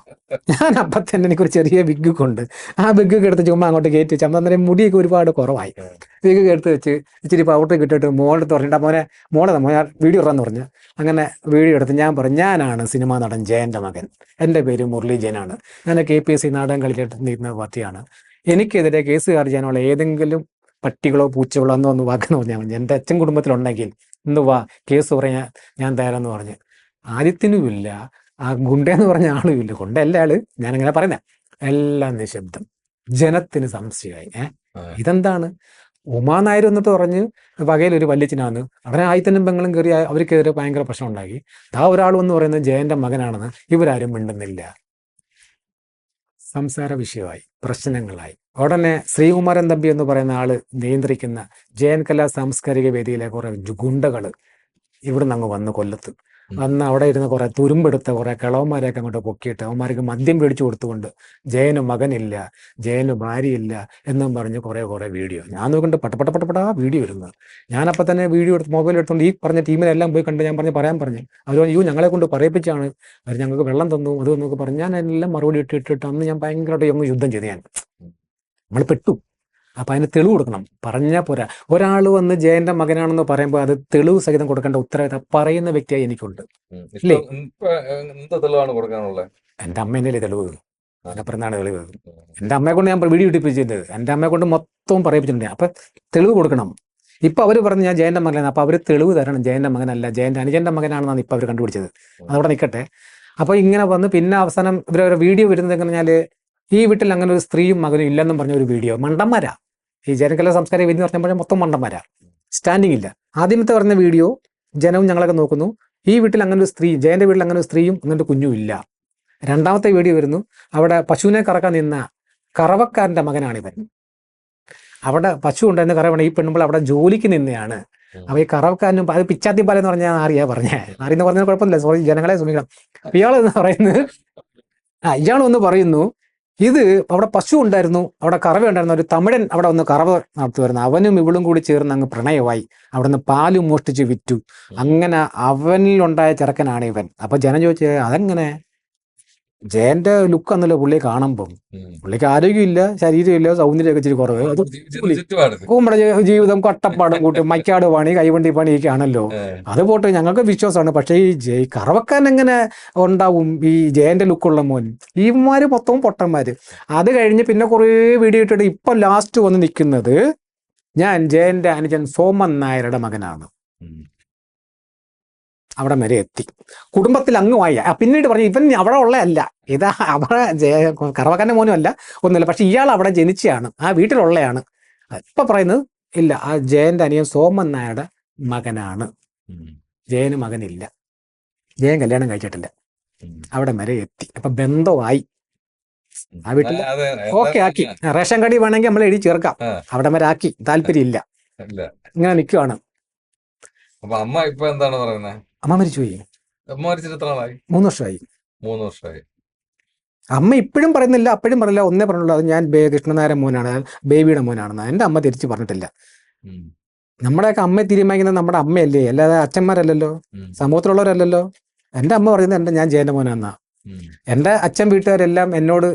ഞാൻ അപ്പം തന്നെ എനിക്കൊരു ചെറിയ വിഗ് കൊണ്ട് ആ വിഗ് എടുത്ത് ചുമ്മാ അങ്ങോട്ട് കയറ്റി വെച്ച് അന്നേരം മുടിയൊക്കെ ഒരുപാട് കുറവായി. വിഗ് എടുത്ത് വെച്ച് ഇച്ചിരി പൗഡർ കിട്ടിയിട്ട് മോളെ പറഞ്ഞിട്ട് മോളെ വീഡിയോ ഇടാന്ന് പറഞ്ഞു. അങ്ങനെ വീഡിയോ എടുത്ത് ഞാൻ പറഞ്ഞു, ഞാനാണ് സിനിമാ നടൻ ജയൻ്റെ മകൻ, എൻ്റെ പേര് മുരളി ജയനാണ്, ഞാൻ KPSC നാടകം കളിച്ചിട്ട് നിൽക്കുന്ന പാർട്ടിയാണ്, എനിക്കെതിരെ കേസ് ചാർജ് ചെയ്യാനുള്ള ഏതെങ്കിലും പട്ടികളോ പൂച്ചകളോ ഒന്ന് വാക്കെന്ന് പറഞ്ഞാൽ മതി, എൻ്റെ അച്ഛൻ കുടുംബത്തിലുണ്ടെങ്കിൽ ഇന്ന് വാ കേസ് പറയാൻ ഞാൻ തയ്യാറെന്ന് പറഞ്ഞ്. ആദ്യത്തിനുമില്ല, ആ ഗുണ്ടെന്ന് പറഞ്ഞ ആളുമില്ല, ഗുണ്ടല്ല ആള്, ഞാനങ്ങനെ പറയുന്ന എല്ലാം നിശബ്ദം. ജനത്തിന് സംശയമായി. ഇതെന്താണ്? ഉമാ നായർ എന്നിട്ട് പറഞ്ഞ് വകയിലൊരു വല്യച്ഛനാണ്, അവരെ ആയിത്തനും പെങ്ങളും കയറി അവർക്കെതിരെ ഭയങ്കര പ്രശ്നം ഉണ്ടാക്കി. ഒരാൾ എന്ന് പറയുന്നത് ജയൻ്റെ മകനാണെന്ന് ഇവരാരും മിണ്ടുന്നില്ല. സംസാര വിഷയമായി, പ്രശ്നങ്ങളായി. ഉടനെ ശ്രീകുമാരൻ തമ്പി എന്ന് പറയുന്ന ആള് നിയന്ത്രിക്കുന്ന ജയൻ കലാ സാംസ്കാരിക വേദിയിലെ കുറെ ഗുണ്ടകൾ ഇവിടുന്ന് അങ്ങ് വന്ന് കൊല്ലത്ത് വന്ന് അവിടെ ഇരുന്ന് കുറെ തുരുമ്പെടുത്ത കുറെ കിളവന്മാരെയൊക്കെ അങ്ങോട്ട് പൊക്കിയിട്ട് അവന്മാർക്ക് മദ്യം മേടിച്ചു കൊടുത്തുകൊണ്ട് ജയന് മകനില്ല, ജയന് ഭാര്യയില്ല എന്നും പറഞ്ഞ് കുറെ വീഡിയോ ഞാൻ നോക്കിയിട്ട് പട്ടപ്പട്ട വീഡിയോ വരുന്നത്. ഞാനപ്പോൾ തന്നെ വീഡിയോ എടുത്ത് മൊബൈൽ എടുത്തുകൊണ്ട് ഈ പറഞ്ഞ ടീമിനെല്ലാം പോയി കണ്ട് ഞാൻ പറയാൻ പറഞ്ഞു. അവർ ഞങ്ങളെ കൊണ്ട് പറയിപ്പിച്ചാണ്, അവർ ഞങ്ങൾക്ക് വെള്ളം തന്നു അത് എന്നൊക്കെ പറഞ്ഞ് ഞാൻ എല്ലാം മറുപടി ഇട്ടിട്ട് അന്ന് ഞാൻ ഭയങ്കരമായിട്ട് അങ്ങ് യുദ്ധം ചെയ്ത് നമ്മൾ പെട്ടു. അപ്പം അതിന് തെളിവ് കൊടുക്കണം, പറഞ്ഞാൽ പോരാ. ഒരാൾ വന്ന് ജയൻ്റെ മകനാണെന്ന് പറയുമ്പോൾ അത് തെളിവ് സഹിതം കൊടുക്കേണ്ട ഉത്തരവാദിത്തം പറയുന്ന വ്യക്തിയായി എനിക്കുണ്ട്. ഇല്ലേ? എൻ്റെ അമ്മേൻ്റെ തെളിവ്, അതിനപ്പുറത്താണ് തെളിവ്. എൻ്റെ അമ്മയെ കൊണ്ട് ഞാൻ വീഡിയോ ഇട്ടിപ്പിച്ചത്, എൻ്റെ അമ്മയെ കൊണ്ട് മൊത്തവും പറയിപ്പിച്ചിട്ടുണ്ട്. അപ്പം തെളിവ് കൊടുക്കണം. ഇപ്പം അവർ പറഞ്ഞ് ഞാൻ ജയൻ്റെ മകനാണ്, അപ്പോൾ അവർ തെളിവ് തരണം, ജയൻ്റെ മകനല്ല ജയൻ്റെ അനുജൻ്റെ മകനാണെന്നാണ് ഇപ്പം അവർ കണ്ടുപിടിച്ചത്. അതവിടെ നിൽക്കട്ടെ. അപ്പോൾ ഇങ്ങനെ വന്ന് പിന്നെ അവസാനം ഇവരൊരു വീഡിയോ വരുന്നത് എങ്ങനെ പറഞ്ഞാൽ ഈ വീട്ടിൽ അങ്ങനെ ഒരു സ്ത്രീയും മകനും ഇല്ലെന്നും പറഞ്ഞ ഒരു വീഡിയോ. മണ്ടന്മാരാ ഈ ജനകല സംസ്കാര വേദി എന്ന് പറഞ്ഞാൽ മൊത്തം മണ്ടന്മാരാ, സ്റ്റാൻഡിങ് ഇല്ല. ആദ്യമത്തെ പറഞ്ഞ വീഡിയോ ജനവും ഞങ്ങളൊക്കെ നോക്കുന്നു, ഈ വീട്ടിൽ അങ്ങനെ ഒരു സ്ത്രീ, ജയൻ്റെ വീട്ടിൽ അങ്ങനെ ഒരു സ്ത്രീയും അങ്ങനത്തെ കുഞ്ഞും ഇല്ല. രണ്ടാമത്തെ വീഡിയോ വരുന്നു, അവിടെ പശുവിനെ കറക്കാൻ നിന്ന കറവക്കാരൻ്റെ മകനാണിവൻ. അവിടെ പശു ഉണ്ടായിരുന്ന കറവണ ഈ പെണ്ണുമ്പോൾ അവിടെ ജോലിക്ക് നിന്നെയാണ്. അപ്പോൾ ഈ കറവക്കാരനും അത് പിച്ചാത്തിപ്പാല എന്ന് പറഞ്ഞാൽ അറിയാൻ പറഞ്ഞാൽ കുഴപ്പമില്ല, സോറി ജനങ്ങളെ ശ്രമിക്കണം. ഇയാളെന്ന് പറയുന്നത് ഇയാളൊന്ന് പറയുന്നു, ഇത് അവിടെ പശു ഉണ്ടായിരുന്നു, അവിടെ കറവ ഉണ്ടായിരുന്നു, ഒരു തമിഴൻ അവിടെ ഒന്ന് കറവ നടത്തുമായിരുന്നു, അവനും ഇവളും കൂടി ചേർന്ന് അങ്ങ് പ്രണയമായി, അവിടെ നിന്ന് പാല് മോഷ്ടിച്ച് വിറ്റു, അങ്ങനെ അവനിലുണ്ടായ ചെറുക്കനാണ് ഇവൻ. അപ്പൊ ജനം ചോദിച്ചത് അതെങ്ങനെ? ജയന്റെ ലുക്ക് എന്നല്ലോ പുള്ളിയെ കാണുമ്പം, പുള്ളിക്ക് ആരോഗ്യമില്ല, ശരീരമില്ല, സൗന്ദര്യമൊക്കെ ഇച്ചിരി കുറവ്, അത് നമ്മുടെ ജീവിതം കട്ടപ്പാടും കൂട്ടി മൈക്കാട് പണി കൈവണ്ടി പണിയൊക്കെ ആണല്ലോ. അത് പോട്ടെ, ഞങ്ങൾക്ക് വിശ്വാസമാണ്. പക്ഷേ ഈ കറവക്കാൻ എങ്ങനെ ഉണ്ടാവും ഈ ജയന്റെ ലുക്കുള്ള മോൻ? ഈമാര് മൊത്തവും പൊട്ടന്മാര്. അത് കഴിഞ്ഞ് പിന്നെ കുറേ വീഡിയോ ഇട്ടിട്ട് ഇപ്പം ലാസ്റ്റ് വന്ന് നിൽക്കുന്നത് ഞാൻ ജയന്റെ അനുജൻ സോമൻ നായരുടെ മകനാണ്. അവിടെ വരെ എത്തി, കുടുംബത്തിൽ അങ്ങുമായി. പിന്നീട് പറഞ്ഞു ഇവൻ അവിടെ ഉള്ളതല്ല, ഇതാ അവിടെ കറവക്കാരൻ്റെ മോനും അല്ല, ഒന്നുമില്ല, പക്ഷെ ഇയാൾ അവിടെ ജനിച്ചയാണ്, ആ വീട്ടിലുള്ളയാണ്. ഇപ്പൊ പറയുന്നത് ഇല്ല, ആ ജയന്റെ അനിയൻ സോമൻ നായരുടെ മകനാണ്. ജയന് മകനില്ല, ജയൻ കല്യാണം കഴിച്ചിട്ടില്ല. അവിടെ വരെ എത്തി. അപ്പൊ ബന്ധമായി, ആ വീട്ടിൽ ഓക്കെ ആക്കി. റേഷൻ കടി വേണമെങ്കിൽ നമ്മൾ എഴുതി ചേർക്കാം, അവിടെ വരെ ആക്കി. താല്പര്യം ഇല്ല, ഇങ്ങനെ നിൽക്കുവാണ്. അമ്മ ഇപ്പൊ എന്താണ് പറയുന്നത്? അമ്മ മരിച്ചുപോയി. 3 വർഷമായി. 3 വർഷമായി. അമ്മ ഇപ്പോഴും പറയുന്നില്ല, അപ്പോഴും പറഞ്ഞില്ല, ഒന്നേ പറഞ്ഞുള്ളൂ, അത് ഞാൻ കൃഷ്ണനായരുടെ മോനാണ്, ബേബിയുടെ മോനാണെന്ന്. എൻ്റെ അമ്മ തിരിച്ച് പറഞ്ഞിട്ടില്ല. നമ്മുടെയൊക്കെ അമ്മയെ തീരുമാനിക്കുന്നത് നമ്മുടെ അമ്മയല്ലേ, അല്ലാതെ അച്ഛന്മാരല്ലല്ലോ, സമൂഹത്തിലുള്ളവരല്ലല്ലോ. എൻ്റെ അമ്മ പറയുന്നത് ഞാൻ ജയൻ്റെ മോനാന്നാ. എൻ്റെ അച്ഛൻ വീട്ടുകാരെല്ലാം എന്നോട്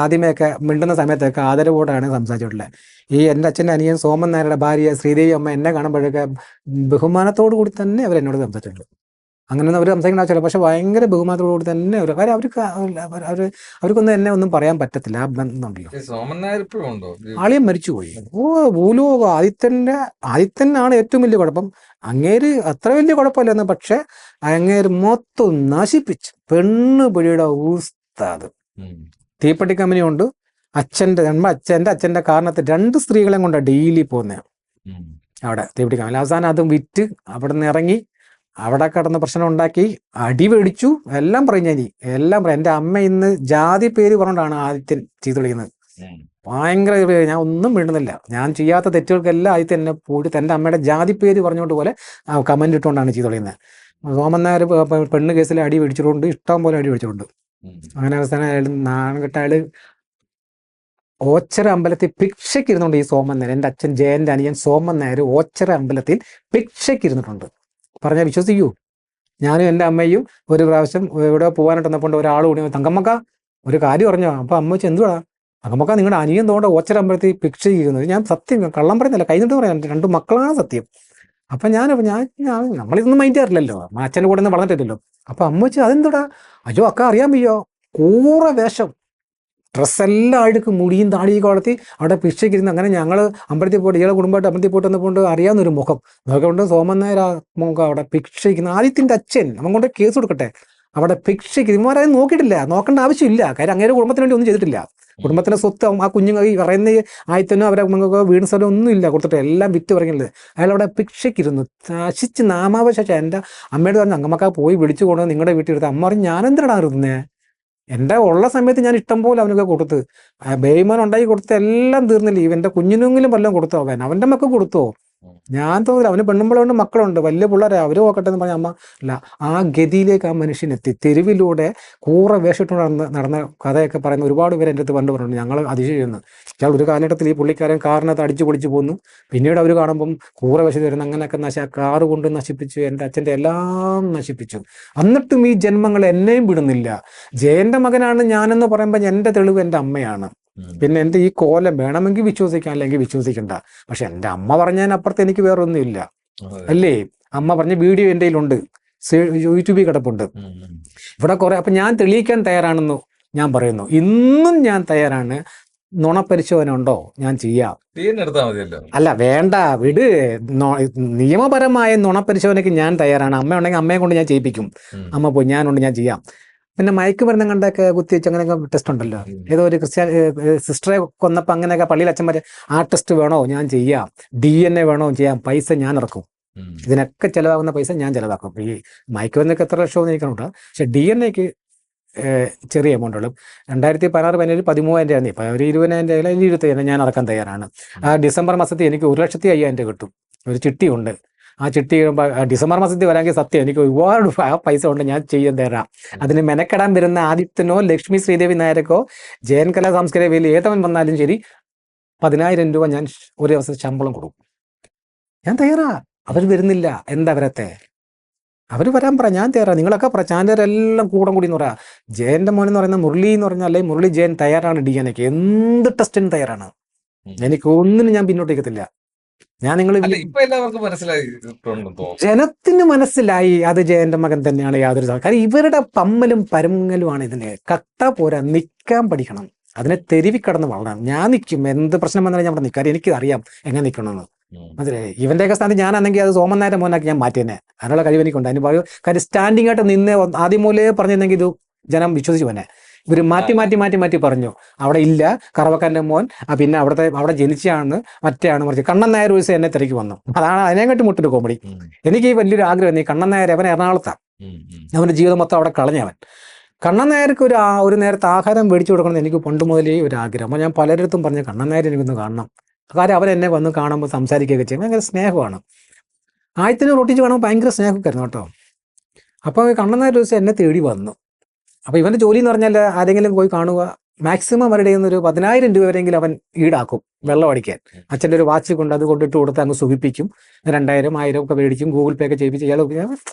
ആദ്യമേയൊക്കെ മിണ്ടുന്ന സമയത്തൊക്കെ ആദരവോടാണ് സംസാരിച്ചിട്ടുള്ളത്. ഈ എൻ്റെ അച്ഛൻ്റെ അനിയൻ സോമൻ നായരുടെ ഭാര്യ ശ്രീദേവി അമ്മ എന്നെ കാണുമ്പോഴൊക്കെ ബഹുമാനത്തോടു കൂടി തന്നെ അവർ എന്നോട് സംസാരിച്ചിട്ടുണ്ട്. അങ്ങനെയൊന്നും അവർ സംസാരിക്കേണ്ട ആവശ്യമില്ല, പക്ഷെ ഭയങ്കര ബഹുമാനത്തോടു കൂടി തന്നെ അവർ കാര്യം അവർക്കൊന്നും എന്നെ ഒന്നും പറയാൻ പറ്റത്തില്ല. ആ ബന്ധമുണ്ടല്ലോ. സോമൻ നായർ ഇപ്പോഴും ഉണ്ടോ? ആളിയും മരിച്ചുപോയി. ഭൂലോകം ആദിത്യനാണ് ഏറ്റവും വലിയ കുഴപ്പം. അങ്ങേര് അത്ര വലിയ കുഴപ്പമില്ലെന്ന്, പക്ഷെ അങ്ങേര് മൊത്തം നശിപ്പിച്ചു. പെണ്ണുപിടിയുടെ ഉസ്താദ്. തീപ്പെട്ടി കമ്പനി കൊണ്ട് എൻ്റെ അച്ഛൻ്റെ കാരണത്ത് 2 സ്ത്രീകളെ കൊണ്ടാണ് ഡെയിലി പോകുന്നത് അവിടെ തീപ്പെട്ടി കമ്പനി. അവസാനം അതും വിറ്റ് അവിടെ നിന്ന് ഇറങ്ങി അവിടെ കിടന്ന് പ്രശ്നം ഉണ്ടാക്കി, അടി മേടിച്ചു, എല്ലാം പറഞ്ഞു. എല്ലാം പറയും. എൻ്റെ അമ്മ ഇന്ന് ജാതി പേര് പറഞ്ഞുകൊണ്ടാണ് ആദിത്യൻ ചീത്ത വിളിക്കുന്നത്. ഭയങ്കര ഞാൻ ഒന്നും വീണ്ടുന്നില്ല. ഞാൻ ചെയ്യാത്ത തെറ്റുകൾക്കെല്ലാം ആദിത്യൻ എന്നെ പോയിട്ട് തൻ്റെ അമ്മയുടെ ജാതി പേര് പറഞ്ഞുകൊണ്ട് പോലെ കമന്റ് ഇട്ടുകൊണ്ടാണ് ചീത്ത വിളിക്കുന്നത്. സോമൻ നായർ പെണ്ണ് കേസിൽ അടി മേടിച്ചിട്ടുണ്ട്, ഇഷ്ടം പോലെ അടി മേടിച്ചിട്ടുണ്ട്. അങ്ങനെ അവസാനം അയാൾ നാണംകെട്ട അയാൾ ഓച്ചറ അമ്പലത്തിൽ ഭിക്ഷയ്ക്ക് ഇരുന്നുണ്ട്. ഈ സോമൻ നായർ, എൻ്റെ അച്ഛൻ ജയൻ്റെ അനിയൻ സോമൻ നായർ ഓച്ചറ അമ്പലത്തിൽ ഭിക്ഷയ്ക്ക് ഇരുന്നിട്ടുണ്ട്. പറഞ്ഞാൽ വിശ്വസിക്കൂ. ഞാനും എൻ്റെ അമ്മയും ഒരു പ്രാവശ്യം എവിടെ പോകാനായിട്ട് വന്നപ്പോൾ ഒരാൾ കൂടി തങ്കമ്മക്ക ഒരു കാര്യം പറഞ്ഞോ. അപ്പോൾ അമ്മ വെച്ച് എന്തുവാ തങ്കമ്മക്ക നിങ്ങളുടെ അനിയൻ തോണ്ട ഓച്ചറ അമ്പലത്തിൽ ഭിക്ഷ ചെയ്യുന്നത്. ഞാൻ സത്യം കള്ളം പറയുന്നില്ല, കഴിഞ്ഞിട്ട് പറയാം, 2 മക്കളാണ് സത്യം. അപ്പം ഞാൻ നമ്മളിതൊന്നും മൈൻഡ് ചെയ്യാറില്ലല്ലോ, അച്ഛൻ്റെ കൂടെ ഒന്നും വളർന്നിട്ടില്ലല്ലോ. അപ്പം അമ്മ വെച്ച് അതെന്തുടാ? അയ്യോ അക്ക അറിയാൻ വയ്യോ, കൂറ വേഷം, ഡ്രസ്സെല്ലാം അഴുക്ക്, മുടിയും താടിയൊക്കെ വളർത്തി അവിടെ ഭിക്ഷയ്ക്കിരുന്ന്. അങ്ങനെ ഞങ്ങൾ അമ്പലത്തിൽ പോയിട്ട് ഇയാളെ കുടുംബമായിട്ട് അമ്പലത്തിൽ പോയിട്ട് വന്നപ്പോൾ അറിയാവുന്നൊരു മുഖം നോക്കിക്കൊണ്ട് സോമൻ നായർ ആ മുഖം അവിടെ ഭിക്ഷയ്ക്കുന്ന. ആദിത്യൻ്റെ അച്ഛൻ അവൻ കൊണ്ട് കേസ് കൊടുക്കട്ടെ, അവിടെ ഭിക്ഷയ്ക്ക് ഇവന്മാരും നോക്കിയിട്ടില്ല, നോക്കേണ്ട ആവശ്യമില്ല. കാര്യം അങ്ങനെ കുടുംബത്തിന് വേണ്ടി ഒന്നും ചെയ്തിട്ടില്ല. കുടുംബത്തിൻ്റെ സ്വത്ത് ആ കുഞ്ഞുങ്ങൾ ഈ പറയുന്ന ആദിത്യനോ അവരെ വീട് സ്ഥലം ഒന്നും ഇല്ല കൊടുത്തിട്ട്, എല്ലാം വിറ്റ് പറയുന്നത്. അയാൾ അവിടെ ഭിക്ഷയ്ക്കിരുന്നു നശിച്ച് നാമാവശേഷം. എൻ്റെ അമ്മയോട് പറഞ്ഞു അങ്കമ്മക്ക പോയി വിളിച്ചു കൊണ്ടുവന്ന് നിങ്ങളുടെ വീട്ടിൽ എടുത്ത്. അമ്മ പറഞ്ഞു ഞാൻ എന്തിനാണ് ഇരുന്നേ, എൻ്റെ ഉള്ള സമയത്ത് ഞാൻ ഇഷ്ടം പോലെ അവനൊക്കെ കൊടുത്ത് ബേയ്മാൻ ഉണ്ടാക്കി കൊടുത്ത് എല്ലാം തീർന്നില്ല. ഇവൻ്റെ കുഞ്ഞിനെങ്കിലും വല്ലതും കൊടുത്തോ, അവൻ്റെ മക്കൾ കൊടുത്തോ? ഞാൻ തോന്നില്ല. അവന് പെണ്ണുമ്പോഴുണ്ട്, മക്കളുണ്ട്, വലിയ പിള്ളേരെ, അവർ നോക്കട്ടെ എന്ന് പറഞ്ഞ അമ്മ അല്ല. ആ ഗതിയിലേക്ക് ആ മനുഷ്യനെത്തി. തെരുവിലൂടെ കൂറ വേഷിട്ടുകൊണ്ട് നടന്ന കഥയൊക്കെ പറയുന്ന ഒരുപാട് പേര് എൻ്റെ അടുത്ത് പറഞ്ഞിട്ടുണ്ട്. ഞങ്ങൾ അതിശയിക്കുന്നു. ഇയാൾ ഒരു കാലഘട്ടത്തിൽ ഈ പുള്ളിക്കാരൻ കാറിനകത്ത് അടിച്ചു പൊളിച്ചു പോന്നു. പിന്നീട് അവർ കാണുമ്പം കൂറ വേഷത്തിൽ വരുന്ന അങ്ങനെയൊക്കെ കാറ് കൊണ്ട് നശിപ്പിച്ചു, എൻ്റെ അച്ഛൻ്റെ എല്ലാം നശിപ്പിച്ചു. എന്നിട്ടും ഈ ജന്മങ്ങൾ എന്നെയും വിടുന്നില്ല. ജയൻ്റെ മകനാണ് ഞാനെന്ന് പറയുമ്പോൾ എൻ്റെ തെളിവ് എൻ്റെ അമ്മയാണ്. പിന്നെ എൻ്റെ ഈ കോലം വേണമെങ്കിൽ വിശ്വസിക്കാം, അല്ലെങ്കിൽ വിശ്വസിക്കണ്ട. പക്ഷെ എൻ്റെ അമ്മ പറഞ്ഞതിനപ്പുറത്ത് എനിക്ക് വേറൊന്നുമില്ല, അല്ലേ? അമ്മ പറഞ്ഞ വീഡിയോ എൻ്റെ കയ്യിലുണ്ട്, യൂട്യൂബിൽ കിടപ്പുണ്ട്. ഇവിടെ കുറെ. അപ്പം ഞാൻ തെളിയിക്കാൻ തയ്യാറാണെന്ന് ഞാൻ പറയുന്നു. ഇന്നും ഞാൻ തയ്യാറാണ്. നുണപരിശോധന ഉണ്ടോ ഞാൻ ചെയ്യാം. അല്ല വേണ്ട, വിട്. നിയമപരമായ നുണപരിശോധനയ്ക്ക് ഞാൻ തയ്യാറാണ്. അമ്മ ഉണ്ടെങ്കിൽ അമ്മയെ കൊണ്ട് ഞാൻ ചെയ്യിപ്പിക്കും. അമ്മ പോയി ഞാനുണ്ട്, ഞാൻ ചെയ്യാം. പിന്നെ മയക്കുമരുന്ന് കണ്ടൊക്കെ കുത്തിവെച്ച് അങ്ങനെയൊക്കെ ടെസ്റ്റ് ഉണ്ടല്ലോ. ഏതോ ഒരു ക്രിസ്ത്യൻ സിസ്റ്ററെ കൊന്നപ്പോൾ അങ്ങനെയൊക്കെ പള്ളിയിൽ അച്ഛന്മാരെ ആ ടെസ്റ്റ് വേണോ ഞാൻ ചെയ്യാം, DNA വേണോ ചെയ്യാം, പൈസ ഞാൻ ഇറക്കും. ഇതിനൊക്കെ ചിലവാകുന്ന പൈസ ഞാൻ ചിലവാക്കും. ഈ മയക്കുമരുന്നൊക്കെ എത്ര ലക്ഷം എനിക്കുണ്ട്. പക്ഷെ DNA-ക്ക് ചെറിയ എമൗണ്ടുകളും 2016, 17, 13,000 ആയിരുന്നു. ഇപ്പം ഒരു 20,000 25,000 ഞാൻ ഇറക്കാൻ തയ്യാറാണ്. ആ ഡിസംബർ മാസത്തിൽ എനിക്ക് 1,05,000 കിട്ടും. ഒരു ചിട്ടിയുണ്ട്. ആ ചിട്ടി ഡിസംബർ മാസത്തിൽ വരാമെങ്കിൽ സത്യം എനിക്ക് ഒരുപാട് ആ പൈസ കൊണ്ട് ഞാൻ ചെയ്യാൻ തരാം. അതിന് മെനക്കെടാൻ വരുന്ന ആദിത്യനോ ലക്ഷ്മി ശ്രീദേവി നായരക്കോ ജയൻ കലാ സാംസ്കാരിക വേലി ഏതവൻ വന്നാലും ശരി 10,000 രൂപ ഞാൻ ഒരു ദിവസം ശമ്പളം കൊടുക്കും. ഞാൻ തയ്യാറാ. അവർ വരുന്നില്ല, എന്താ അവരത്തെ? അവർ വരാൻ പറ, ഞാൻ തയ്യാറാ. നിങ്ങളൊക്കെ പറ, ചാനലെല്ലാം കൂടെ കൂടി എന്ന് പറയാം. ജയൻ്റെ മോൻ എന്ന് പറയുന്ന മുരളി എന്ന് പറഞ്ഞാൽ, അല്ലെങ്കിൽ മുരളി ജയൻ തയ്യാറാണ് DNA-ക്ക് എന്ത് ടെസ്റ്റിനും തയ്യാറാണ്. എനിക്ക് ഒന്നിനും ഞാൻ പിന്നോട്ടേക്കത്തില്ല. ഞാൻ നിങ്ങൾ ജനത്തിന് മനസ്സിലായി അത് ജയന്റെ മകൻ തന്നെയാണ്. യാതൊരു കാര്യം ഇവരുടെ പമ്മലും പരങ്ങലുമാണ് ഇതിന്. കട്ട പോരാ, നിൽക്കാൻ പഠിക്കണം. അതിനെ തെരുവി കടന്ന് വളരണം. ഞാൻ നിൽക്കും, എന്ത് പ്രശ്നം വന്നാലും ഞാൻ അവിടെ നിൽക്കാം. എനിക്ക് അറിയാം എങ്ങനെ നിൽക്കണമെന്ന്. മനസ്സിലായി? ഇവന്റെയൊക്കെ സ്ഥാനത്ത് ഞാനാണെങ്കിൽ അത് സോമൻ നായരുടെ മോനാക്കി ഞാൻ മാറ്റി തന്നെ. അതിനുള്ള കഴിവ് എനിക്കുണ്ട്. അതിന് പറയും കാര്യം സ്റ്റാൻഡിംഗ് ആയിട്ട് നിന്ന് ആദ്യം മൂലേ പറഞ്ഞിരുന്നെങ്കിൽ ഇത് ജനം വിശ്വസിച്ചു തന്നെ. ഇവർ മാറ്റി പറഞ്ഞു അവിടെ ഇല്ല കറവക്കാരൻ്റെ മോൻ, പിന്നെ അവിടെ ജനിച്ചാണ് മറ്റേയാണ് മറിച്ച്. കണ്ണൻ നായർ ഒരു എന്നെ തിരക്കി വന്നു. അതാണ് അതിനെക്കാട്ടി മുട്ടൊരു കോമഡി. എനിക്ക് ഈ വലിയൊരു ആഗ്രഹം. ഈ കണ്ണൻ നായർ അവൻ എറണാകുളത്താണ്. അവൻ്റെ ജീവിതം മൊത്തം അവിടെ കളഞ്ഞവൻ. കണ്ണൻ നായർക്ക് ഒരു നേരത്തെ ആഹാരം മേടിച്ചു കൊടുക്കണം എനിക്ക് പണ്ട് മുതലേ ഒരു ആഗ്രഹം. അപ്പോൾ ഞാൻ പലരിടത്തും പറഞ്ഞു കണ്ണൻ നായർ എനിക്കൊന്ന് കാണണം. കാര്യം അവൻ എന്നെ വന്ന് കാണുമ്പോൾ സംസാരിക്കുകയൊക്കെ ചെയ്യും. ഭയങ്കര സ്നേഹമാണ്. ആയത്തിന് റൊട്ടിച്ച് കാണുമ്പോൾ ഭയങ്കര സ്നേഹമൊക്കെയായിരുന്നു കേട്ടോ. അപ്പോൾ കണ്ണൻ നായർ ദിവസം എന്നെ തേടി വന്നു. അപ്പോൾ ഇവൻ്റെ ജോലി എന്ന് പറഞ്ഞാൽ ആരെങ്കിലും പോയി കാണുക, മാക്സിമം അവരുടെ കയ്യിൽ നിന്ന് ഒരു 10,000 രൂപ വരെയെങ്കിലും അവൻ ഈടാക്കും വെള്ളം അടിക്കാൻ. അച്ഛൻ്റെ ഒരു വാച്ച് കൊണ്ട് അത് കൊണ്ടിട്ട് കൊടുത്ത് അങ്ങ് സുഖിപ്പിക്കും. 2,000, 1,000 ഒക്കെ മേടിക്കും, ഗൂഗിൾ പേ ഒക്കെ ചെയ്യിപ്പിച്ച് ഇയാൾ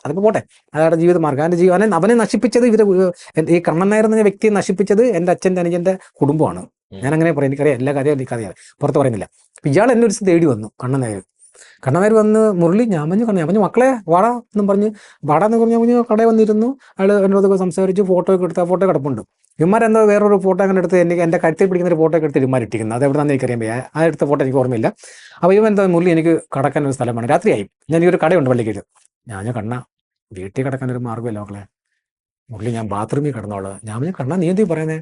അതൊക്കെ പോട്ടെ, അയാളുടെ ജീവിതമാർഗ്ഗം. അവൻ്റെ ജീവൻ അവനെ നശിപ്പിച്ചത് ഈ കണ്ണൻ നായർ എന്ന വ്യക്തിയെ നശിപ്പിച്ചത് എൻ്റെ അച്ഛൻ്റെ അനുജൻ്റെ കുടുംബമാണ്. ഞാൻ അങ്ങനെ പറയും, എനിക്കറിയാം, എല്ലാ കഥയും എനിക്കറിയാം, പുറത്ത് പറയുന്നില്ല. അപ്പം ഇയാൾ എന്നെ ഒരു തേടി വന്നു, കണ്ണൻ നായർ വന്ന്, മുരളി ഞാൻ പറഞ്ഞു മക്കളെ വാടാ എന്നും പറഞ്ഞ്, വാടാന്ന് പറഞ്ഞു കടയിൽ വന്നിരുന്നു. അയാൾ എന്നോടൊക്കെ സംസാരിച്ച് ഫോട്ടോ ഒക്കെ എടുത്ത്, ആ ഫോട്ടോ കിടപ്പുണ്ട്. ഇവന്മാരെന്തോ വേറൊരു ഫോട്ടോ അങ്ങനെ എടുത്ത് എൻ്റെ കഴുത്തിൽ പിടിക്കുന്ന ഒരു ഫോട്ടോ ഒക്കെ എടുത്ത് ഇവന്മാർ ഇട്ടിരിക്കുന്നത്. അത് എവിടെ നിന്നാണ് എനിക്കറിയാൻ വയ്യ, ആ എടുത്ത ഫോട്ടോ എനിക്ക് ഓർമ്മയില്ല. അപ്പോൾ ഇവൻ എന്താ, മുരളി എനിക്ക് കടക്കാൻ ഒരു സ്ഥലമാണ്, രാത്രിയായി, ഞാൻ ഈ ഒരു കടയുണ്ട് പള്ളിക്കൽ. ഞാൻ കണ്ണ വീട്ടിൽ കിടക്കാൻ ഒരു മാർഗ്ഗമില്ല മക്കളെ, മുരളി ഞാൻ ബാത്റൂമിൽ കിടന്നോളാം. ഞാൻ കണ്ണ നീ എന്തി പറയുന്നത്,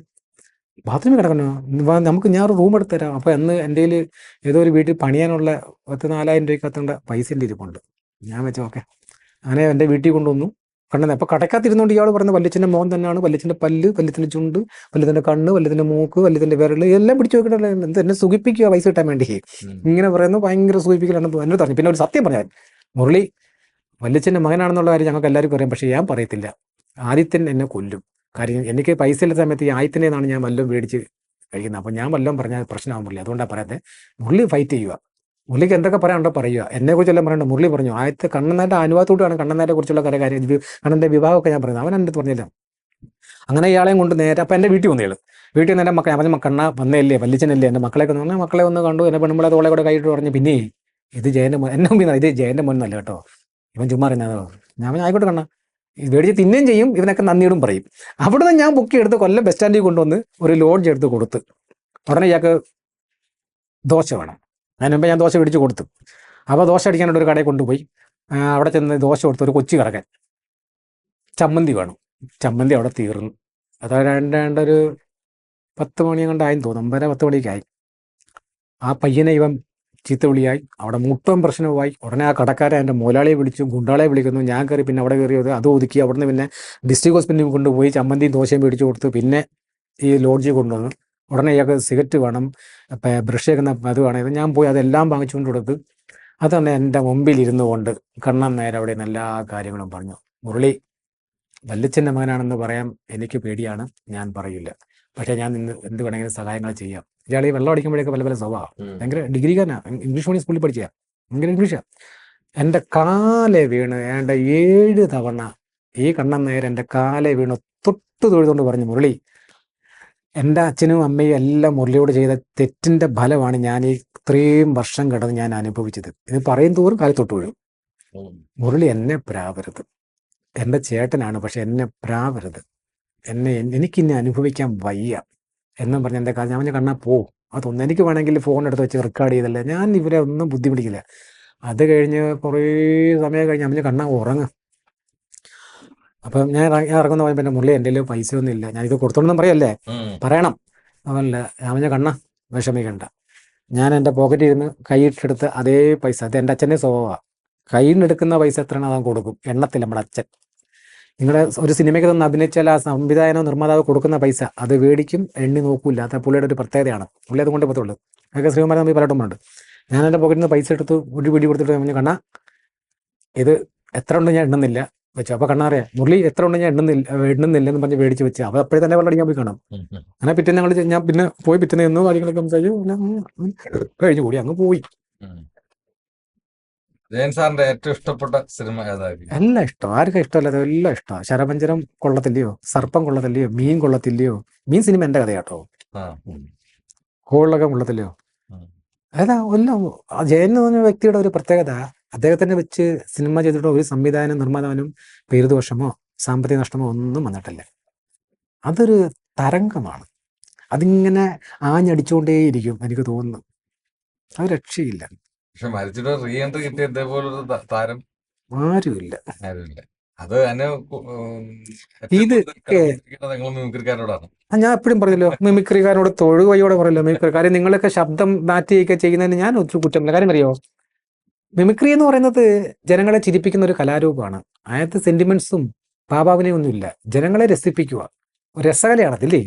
ബാത്റൂമിൽ കിടക്കണോ, നമുക്ക് ഞാൻ ഒരു റൂം എടുത്ത് തരാം. അപ്പോൾ എന്ന് എൻ്റെ കയ്യിൽ ഏതോ ഒരു വീട്ടിൽ പണിയാനുള്ള 4,000 രൂപയ്ക്ക് എത്തേണ്ട പൈസ എൻ്റെ ഇരിപ്പുണ്ട്. ഞാൻ വെച്ചു ഓക്കെ, അങ്ങനെ എൻ്റെ വീട്ടിൽ കൊണ്ടുവന്നു. കണ്ണനെ അപ്പോൾ കടക്കാത്തിരുന്നുകൊണ്ട് ഇയാൾ പറയുന്നത് വല്യച്ഛൻ്റെ മോൻ തന്നെയാണ്, വല്യച്ഛൻ്റെ പല്ല്, വല്യത്തിൻ്റെ ചുണ്ട്, വല്യത്തിൻ്റെ കണ്ണ്, വല്യത്തിൻ്റെ മൂക്ക്, വല്യത്തിൻ്റെ വിരൽ എല്ലാം പിടിച്ചു നോക്കിയിട്ടല്ലേ എന്ത് എന്നെ സുഖിപ്പിക്കുക പൈസ കിട്ടാൻ വേണ്ടി ഇങ്ങനെ പറയുന്നു. ഭയങ്കര സുഖിപ്പിക്കലാണ് എന്നോട് പറഞ്ഞു. പിന്നെ ഒരു സത്യം പറഞ്ഞാൽ, മുരളി വല്യച്ഛൻ്റെ മകനാണെന്നുള്ള കാര്യം ഞങ്ങൾക്ക് എല്ലാവർക്കും അറിയാം, പക്ഷേ ഞാൻ പറയത്തില്ല, ആദിത്യൻ എന്നെ കൊല്ലും. കാര്യം എനിക്ക് പൈസ ഇല്ലാത്ത സമയത്ത് ഈ ആദിത്യൻ്റെ നിന്നാണ് ഞാൻ വല്ലതും മേടിച്ച് കഴിക്കുന്നത്. അപ്പോൾ ഞാൻ വല്ലതും പറഞ്ഞാൽ പ്രശ്നമാകും മുരളി, അതുകൊണ്ടാണ് പറയാത്തത്. മുരളി ഫൈറ്റ് ചെയ്യുക, മുരളിക്ക് എന്തൊക്കെ പറയാനുണ്ടോ പറയുക. എന്നെക്കുറിച്ചെല്ലാം പറയണ്ട. മുരളി പറഞ്ഞു ആദ്യത്തെ കണ്ണനായിട്ട് അനുഭവത്തോടെയാണ് കണ്ണനാരെ കുറിച്ചുള്ള കാര്യം, കണ്ണൻ്റെ വിവാഹമൊക്കെ ഞാൻ പറയുന്നത്. അവൻ എൻ്റെ അടുത്ത് പറഞ്ഞില്ല. അങ്ങനെ ഇയാളെയും കൊണ്ട് നേരെ അപ്പം എൻ്റെ വീട്ടിൽ വന്നേള്. വീട്ടിൽ നിന്ന് എൻ്റെ മക്കളെ അവൻ കണ്ണ വന്നേല്ലേ, വല്യച്ഛനല്ലേ, എൻ്റെ മക്കളെയൊക്കെ പറഞ്ഞാൽ മക്കളെ ഒന്ന് കണ്ടു, എന്നെ പെണ്ണുമ്പളെ തോളെ കൂടെ കൈയിട്ട് പറഞ്ഞു, പിന്നെ ഇത് ജയൻ്റെ മോൻ, എന്നെ മുമ്പിൽ ഇത് ജയൻ്റെ മോൻ എന്നല്ല കേട്ടോ, ഇവൻ ചുമ്മാ അറിയുന്നതോ. ഞാൻ ആയിക്കോട്ടെ കണ്ണ, ഇത് മേടിച്ച് തിന്നുകയും ചെയ്യും, ഇവനൊക്കെ നന്ദിയോടും പറയും. അവിടെ നിന്ന് ഞാൻ ബുക്ക് എടുത്ത് കൊല്ലം ബസ് സ്റ്റാൻഡിൽ കൊണ്ടുവന്ന് ഒരു ലോഡ്ജ് എടുത്ത് കൊടുത്ത്, ഉടനെ ഇയാൾക്ക് ദോശ വേണം. അതിന് മുമ്പ് ഞാൻ ദോശ മേടിച്ച് കൊടുത്തു. അപ്പോൾ ദോശ അടിക്കാനായിട്ട് ഒരു കടയിൽ കൊണ്ടുപോയി, അവിടെ ചെന്ന് ദോശ കൊടുത്ത് ഒരു കൊച്ചി കിടക്കാൻ ചമ്മന്തി വേണം. ചമ്മന്തി അവിടെ തീർന്നു. അത് ഒരു 10 മണി കണ്ടായെന്ന് തോന്നുന്നു, 9:10 മണിക്കായി. ആ പയ്യനെ ഇവൻ ചീത്ത വിളിയായി, അവിടെ മുട്ടം പ്രശ്നവുമായി. ഉടനെ ആ കടക്കാരെ എൻ്റെ മുതലാളിയെ വിളിച്ചു, ഗുണ്ടാളെ വിളിക്കുന്നു. ഞാൻ കയറി പിന്നെ അവിടെ കയറി അത് ഒതുക്കി. അവിടെ നിന്ന് പിന്നെ ഡിസ്ട്രിക്ട് ഹോസ്പിറ്റലിൽ കൊണ്ടുപോയി ചമ്മന്തിയും ദോശയും മേടിച്ച് കൊടുത്ത് പിന്നെ ഈ ലോഡ്ജിൽ കൊണ്ടുവന്നു. ഉടനെ ഇയാൾക്ക് സിഗരറ്റ് വേണം, ബ്രഷ് ചെയ്യുന്ന അത് വേണം. ഇത് ഞാൻ പോയി അതെല്ലാം വാങ്ങിച്ചുകൊണ്ട് കൊടുത്ത്. അത് തന്നെ എൻ്റെ മുമ്പിൽ ഇരുന്നു കൊണ്ട് കണ്ണൻ നേരെ അവിടെ നിന്ന് എല്ലാ കാര്യങ്ങളും പറഞ്ഞു. മുരളി വല്യച്ഛൻ്റെ മകനാണെന്ന് പറയാൻ എനിക്ക് പേടിയാണ്, ഞാൻ പറയില്ല, പക്ഷേ ഞാൻ ഇന്ന് എന്ത് വേണമെങ്കിലും സഹായങ്ങൾ ചെയ്യാം. ഇയാൾ ഈ വെള്ളം അടിക്കുമ്പോഴേക്ക് പല സ്വഭാവം, ഭയങ്കര ഡിഗ്രിക്കാരനാണ്, ഇംഗ്ലീഷ് മീഡിയം സ്കൂളിൽ പഠിച്ചാൽ ഭയങ്കര ഇംഗ്ലീഷാണ്. എൻ്റെ കാലെ വീണ് 7 തവണ ഈ കണ്ണൻ നേരെ എൻ്റെ കാലെ വീണ് തൊട്ട് തൊഴുതുകൊണ്ട് പറഞ്ഞു, മുരളി എൻ്റെ അച്ഛനും അമ്മയും എല്ലാം മുരളിയോട് ചെയ്ത തെറ്റിൻ്റെ ഫലമാണ് ഞാൻ ഈ ഇത്രയും വർഷം കിടന്ന് ഞാൻ അനുഭവിച്ചത്. ഇത് പറയും തോറും കാലത്തൊട്ട് വീഴും. മുരളി എന്നെ പ്രാവരുത്, എൻ്റെ ചേട്ടനാണ്, പക്ഷെ എന്നെ പ്രാവരുത്, എനിക്കിന്നെ അനുഭവിക്കാൻ വയ്യ എന്നും പറഞ്ഞ് എൻ്റെ കാര്യം ഞാൻ കണ്ണാൽ പോവും. അതൊന്നും എനിക്ക് വേണമെങ്കിൽ ഫോൺ എടുത്ത് വെച്ച് റെക്കോർഡ് ചെയ്തല്ലേ, ഞാൻ ഇവരെ ഒന്നും ബുദ്ധിമുട്ടിക്കില്ല. അത് കഴിഞ്ഞ് കുറേ സമയം കഴിഞ്ഞ് അവന് കണ്ണാ ഉറങ്ങും. അപ്പം ഞാൻ ഇറങ്ങുന്ന പറയുമ്പോൾ എൻ്റെ മുരളി എൻ്റെ കയ്യിൽ പൈസ ഒന്നും ഇല്ല, ഞാനിത് കൊടുത്തോണ്ടെന്നും പറയല്ലേ, പറയണം. അവനല്ല, അവന് കണ്ണ വിഷമിക്കണ്ട, ഞാൻ എൻ്റെ പോക്കറ്റിൽ ഇരുന്ന് കൈയിട്ടെടുത്ത് അതേ പൈസ, അത് എൻ്റെ അച്ഛൻ്റെ സ്വഭാവമാണ്, കയ്യിൽ നിന്ന് എടുക്കുന്ന പൈസ എത്രയാണ് അവൻ കൊടുക്കും, എണ്ണത്തിൽ. നമ്മുടെ അച്ഛൻ നിങ്ങളുടെ ഒരു സിനിമയ്ക്ക് തന്നെ അഭിനയിച്ചാൽ ആ സംവിധായകനോ നിർമ്മാതാവോ കൊടുക്കുന്ന പൈസ അത് മേടിക്കും, എണ്ണി നോക്കൂല. അത് പുള്ളിയുടെ ഒരു പ്രത്യേകതയാണ്, പുള്ളി അതുകൊണ്ടേ പറ്റുള്ളൂ. അതൊക്കെ ശ്രീകുമാരൻ തമ്പി പലട്ടുമുണ്ട്. ഞാൻ എൻ്റെ പോക്കറ്റിൽ നിന്ന് പൈസ എടുത്ത് ഒരു പിടി കൊടുത്തിട്ട് പറഞ്ഞു, കണ്ണ ഇത് എത്ര ഉണ്ട് ഞാൻ എണ്ണുന്നില്ല വെച്ചു. അപ്പോൾ കണ്ണ അറിയാം, മുരളി എത്ര ഉണ്ട് ഞാൻ എണ്ണുന്നില്ലെന്ന് പറഞ്ഞ് മേടിച്ച് വെച്ച്. അപ്പോൾ അപ്പോഴേ തന്നെ വെള്ളം അടിക്കാൻ പോയി കാണാം. അങ്ങനെ പിറ്റേന്ന് ഞാൻ പിന്നെ പോയി പിറ്റേന്ന് നിന്നു കാര്യങ്ങളൊക്കെ സംസാരിച്ചു കഴിഞ്ഞു കൂടി അങ്ങ് പോയി. ജയൻ സാറിന്റെ ഏറ്റവും ഇഷ്ടപ്പെട്ട സിനിമ ഏതായിരിക്കും? എല്ലാം ഇഷ്ടം, ആർക്കും ഇഷ്ടമല്ലാതെ എല്ലാം ഇഷ്ടമാണ്. ശരപഞ്ചരം കൊള്ളത്തില്ലയോ, സർപ്പം കൊള്ളത്തില്ലയോ, മീൻ കൊള്ളത്തില്ലയോ. മീൻ സിനിമ എൻ്റെ കഥയാട്ടോ. കോളിലൊക്കെ കൊള്ളത്തില്ലയോ. അതാ എല്ലാം. ജയൻ എന്ന് പറഞ്ഞ വ്യക്തിയുടെ ഒരു പ്രത്യേകത, അദ്ദേഹത്തിനെ വെച്ച് സിനിമ ചെയ്തിട്ട് ഒരു സംവിധാനം നിർമ്മാതാവിനും പേരുദോഷമോ സാമ്പത്തിക നഷ്ടമോ ഒന്നും വന്നിട്ടില്ല. അതൊരു തരംഗമാണ്, അതിങ്ങനെ ആഞ്ഞടിച്ചുകൊണ്ടേയിരിക്കും എനിക്ക് തോന്നുന്നു. അത് രക്ഷയില്ല. പക്ഷെ മരിച്ചിട്ട് റീ എൻട്രി കിട്ടിയ ഇതേപോലൊരു താരം ആരുമില്ല. അത് ഇത് മിമിക്രിക്കാരോടാണ്. ഞാൻ എപ്പോഴും പറഞ്ഞല്ലോ, മിമിക്രിക്കാരോട് തൊഴുവയോടെ പറയല്ലോ മിമിക്രി. കാര്യം നിങ്ങളൊക്കെ ശബ്ദം മാറ്റിയൊക്കെ ചെയ്യുന്നതിന് ഞാൻ ഒത്തിരി കുറ്റമില്ല. കാര്യം അറിയോ, മിമിക്രി എന്ന് പറയുന്നത് ജനങ്ങളെ ചിരിപ്പിക്കുന്ന ഒരു കലാരൂപമാണ്. അതിനകത്ത് സെന്റിമെന്റ്സും ഭാവാവിനെയും ഒന്നുമില്ല, ജനങ്ങളെ രസിപ്പിക്കുക, ഒരു രസകലയാണ് അതില്ലേ.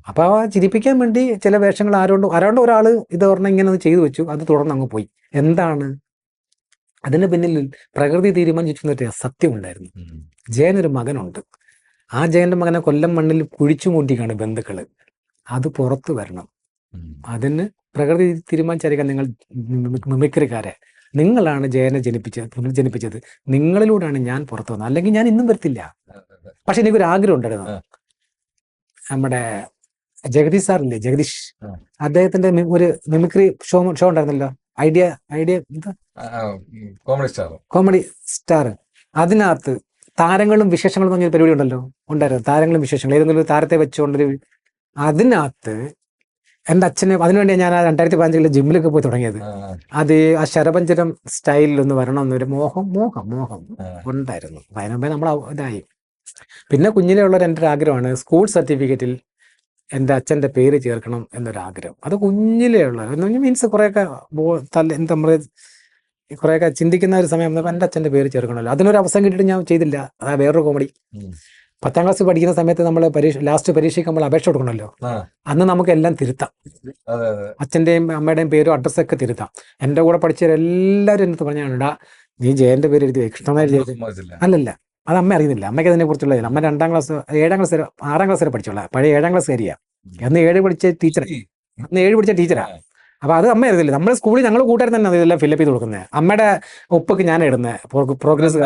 അപ്പൊ ആ ചിരിപ്പിക്കാൻ വേണ്ടി ചില വേഷങ്ങൾ ആരോണ്ടോ ഒരാള് ഇത് പറഞ്ഞാൽ ഇങ്ങനെ ഒന്ന് ചെയ്തു വെച്ചു, അത് തുടർന്ന് അങ്ങ് പോയി. എന്താണ് അതിന് പിന്നിൽ? പ്രകൃതി തീരുമാനിച്ചിരുന്നൊരു സത്യം ഉണ്ടായിരുന്നു. ജയനൊരു മകനുണ്ട്, ആ ജയന്റെ മകനെ കൊല്ലം മണ്ണിൽ കുഴിച്ചു മൂട്ടിക്കാണ് ബന്ധുക്കള്. അത് പുറത്തു വരണം. അതിന് പ്രകൃതി തീരുമാനിച്ചായിരിക്കാം നിങ്ങൾ മിമിക്രിക്കാരെ. നിങ്ങളാണ് ജയനെ പുനർജനിപ്പിച്ചത്, നിങ്ങളിലൂടെയാണ് ഞാൻ പുറത്തു വന്നത്, അല്ലെങ്കിൽ ഞാൻ ഇന്നും വരത്തില്ല. പക്ഷെ എനിക്കൊരു ആഗ്രഹം ഉണ്ടായിരുന്നു. നമ്മുടെ ജഗദീഷ് സാറില്ലേ, ജഗദീഷ്, അദ്ദേഹത്തിന്റെ ഒരു മിമിക്രി ഷോ ഉണ്ടായിരുന്നല്ലോ, ഐഡിയ എന്താ, കോമഡി സ്റ്റാർ. അതിനകത്ത് താരങ്ങളും വിശേഷങ്ങളും പറഞ്ഞൊരു പരിപാടി ഉണ്ടായിരുന്നു. താരങ്ങളും വിശേഷങ്ങളും, ഏതെങ്കിലും ഒരു താരത്തെ വെച്ചുകൊണ്ടൊരു, അതിനകത്ത് എൻ്റെ അച്ഛനെ, അതിനുവേണ്ടി ഞാൻ 2015 ജിമ്മിലൊക്കെ പോയി തുടങ്ങിയത്. അത് ആ ശരപഞ്ചരം സ്റ്റൈലിലൊന്ന് വരണം എന്നൊരു മോഹം ഉണ്ടായിരുന്നു. അതിനുമ്പേ നമ്മൾ ഇതായി. പിന്നെ കുഞ്ഞിലേ ഉള്ളൊരു എൻ്റെ ഒരു ആഗ്രഹമാണ് സ്കൂൾ സർട്ടിഫിക്കറ്റിൽ എൻ്റെ അച്ഛൻ്റെ പേര് ചേർക്കണം എന്നൊരാഗ്രഹം. അത് കുഞ്ഞിലേ ഉള്ളത് മീൻസ് കുറേയൊക്കെ എന്താ പറയുക, കുറേയൊക്കെ ചിന്തിക്കുന്ന ഒരു സമയം എൻ്റെ അച്ഛൻ്റെ പേര് ചേർക്കണമല്ലോ. അതിനൊരു അവസരം കിട്ടിയിട്ട് ഞാൻ ചെയ്തില്ല. അതാ വേറൊരു കോമഡി. 10ാം ക്ലാസ് പഠിക്കുന്ന സമയത്ത് നമ്മൾ ലാസ്റ്റ് പരീക്ഷയ്ക്ക് നമ്മൾ അപേക്ഷ കൊടുക്കണമല്ലോ. അന്ന് നമുക്ക് എല്ലാം തിരുത്താം, അച്ഛൻ്റെയും അമ്മയുടെയും പേരും അഡ്രസ്സൊക്കെ തിരുത്താം. എൻ്റെ കൂടെ പഠിച്ചവരെല്ലാവരും എന്നിട്ട് പറഞ്ഞാണ്ടാ, നീ ജയന്റെ പേര് എഴുതി കൃഷ്ണനായി അല്ലല്ല, അത് അമ്മ അറിയുന്നില്ല. അമ്മയ്ക്ക് അതിനെ കുറിച്ചുള്ള അമ്മ 2ാം ക്ലാസ് 7ാം ക്ലാസ് വരെ 6ാം ക്ലാസ് വരെ പഠിച്ചോളാം. പഴയ 7ാം ക്ലാസ് വരെയാ. അന്ന് 7 പഠിച്ച ടീച്ചറാ. അപ്പൊ അത് അമ്മ അറിയില്ല. നമ്മുടെ സ്കൂളിൽ ഞങ്ങൾ കൂട്ടുകാർ തന്നെ ഇതെല്ലാം ഫില്ലപ്പ് ചെയ്ത് കൊടുക്കുന്നത്. അമ്മയുടെ ഒപ്പൊക്കെ ഞാൻ ഇടുന്നത് പ്രോഗ്രസ്.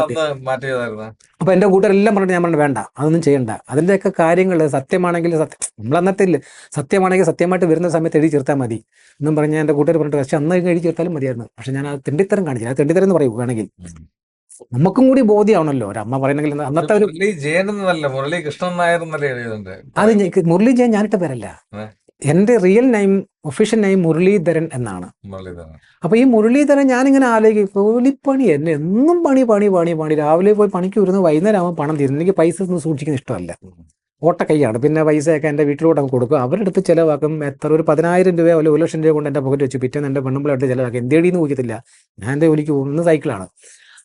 അപ്പൊ എന്റെ കൂട്ടുകാരെല്ലാം പറഞ്ഞിട്ട് ഞാൻ പറഞ്ഞു വേണ്ട, അതൊന്നും ചെയ്യണ്ട, അതിന്റെയൊക്കെ കാര്യങ്ങൾ സത്യമാണെങ്കിൽ നമ്മൾ അന്നത്തെ സത്യമാണെങ്കിൽ സത്യമായിട്ട് വരുന്ന സമയത്ത് എഴുതി ചേർത്താൽ മതി എന്നും പറഞ്ഞാൽ എന്റെ കൂട്ടുകാർ പറഞ്ഞിട്ട്, പക്ഷെ അന്ന് എഴുതി ചേർത്താലും മതിയായിരുന്നു. പക്ഷെ ഞാൻ അത് തെണ്ടിത്തരം കാണിച്ചില്ല. തെണ്ടിത്തരം എന്ന് പറയൂ വേണമെങ്കിൽ, നമുക്കും കൂടി ബോധ്യമാണല്ലോ ഒരമ്മ പറയണമെങ്കിൽ. അന്നത്തെ ഒരു മുരളി കൃഷ്ണൻ നായർ അത് മുരളി ജയൻ ഞാനിട്ട പേരല്ല, എന്റെ real name, official name Muraleedharan എന്നാണ്. അപ്പൊ ഈ മുരളീധരൻ ഞാനിങ്ങനെ ആലോചിക്കും, കൂലിപ്പണി എന്നെ എന്നും പണി, രാവിലെ പോയി പണിക്ക് വരുന്നു, വൈകുന്നേരം ആകുമ്പോൾ പണം തീരുന്നു. എനിക്ക് പൈസ ഒന്നും സൂക്ഷിക്കുന്ന ഇഷ്ടമല്ല, ഓട്ടക്കൈയാണ്. പിന്നെ പൈസയൊക്കെ എൻ്റെ വീട്ടിലോട്ട് കൊടുക്കും, അവരെടുത്ത് ചിലവാക്കും. എത്ര ഒരു 10,000 രൂപയോ അല്ലെ 1,00,000 രൂപ കൊണ്ട് എൻ്റെ പോക്കറ്റ് വെച്ച് പിറ്റേന്ന് എൻ്റെ പെണ്ണുമ്പിളായിട്ട് ചിലവാക്കും. എന്തേടിന്ന് നോക്കത്തില്ല, ഞാൻ എൻ്റെ ജോലിക്ക് പോകുന്ന സൈക്കിളാണ്.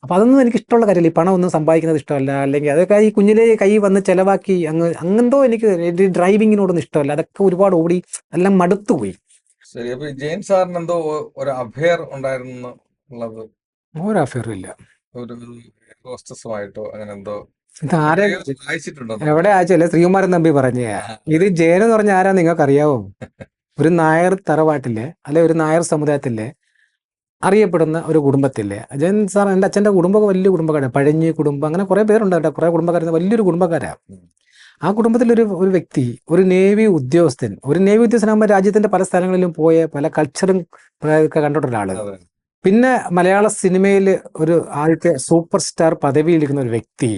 അപ്പം അതൊന്നും എനിക്ക് ഇഷ്ടമുള്ള കാര്യമില്ല. ഈ പണം ഒന്നും സമ്പാദിക്കുന്നത് ഇഷ്ടമല്ല. അല്ലെങ്കിൽ അതൊക്കെ ഈ കുഞ്ഞിലെ കൈ വന്ന് ചിലവാക്കി അങ്ങെന്തോ എനിക്ക് ഡ്രൈവിങ്ങിനോടൊന്നും ഇഷ്ടമല്ല. അതൊക്കെ ഒരുപാട് ഓടി എല്ലാം മടുത്തുപോയി. ശരി. അപ്പൊ ജെയിൻ സാറിന് എന്തോ ഒരു അഫെയർ ഉണ്ടായിരുന്നു ഉള്ളത്? ഒരു അഫെയറും ഇല്ല. ഒരു ഹോസ്റ്റസുമായിട്ടോ അങ്ങനെ എന്തോ ആരെ എവിടെ അയച്ചല്ലേ ശ്രീകുമാരൻ തമ്പി പറഞ്ഞ ഇത്. ജയൻ എന്ന് പറഞ്ഞ ആരാ നിങ്ങൾക്ക് അറിയാവോ? ഒരു നായർ തറവാട്ടിലെ അല്ലെ ഒരു നായർ സമുദായത്തിലെ അറിയപ്പെടുന്ന ഒരു കുടുംബത്തില്ലേ. ജയൻ സാർ എൻ്റെ അച്ഛൻ്റെ കുടുംബമൊക്കെ വലിയ കുടുംബക്കാരാണ്. പഴഞ്ഞി കുടുംബം, അങ്ങനെ കുറേ പേരുണ്ട് കേട്ടോ. കുറേ കുടുംബക്കാരുന്ന വലിയൊരു കുടുംബക്കാരാണ്. ആ കുടുംബത്തിലൊരു വ്യക്തി, ഒരു നേവി ഉദ്യോഗസ്ഥനാകുമ്പോൾ രാജ്യത്തിന്റെ പല സ്ഥലങ്ങളിലും പോയ പല കൾച്ചറും ഒക്കെ കണ്ടിട്ടുള്ള ആള്. പിന്നെ മലയാള സിനിമയിൽ ഒരു ആദ്യത്തെ സൂപ്പർ സ്റ്റാർ പദവിയിലിരിക്കുന്ന ഒരു വ്യക്തി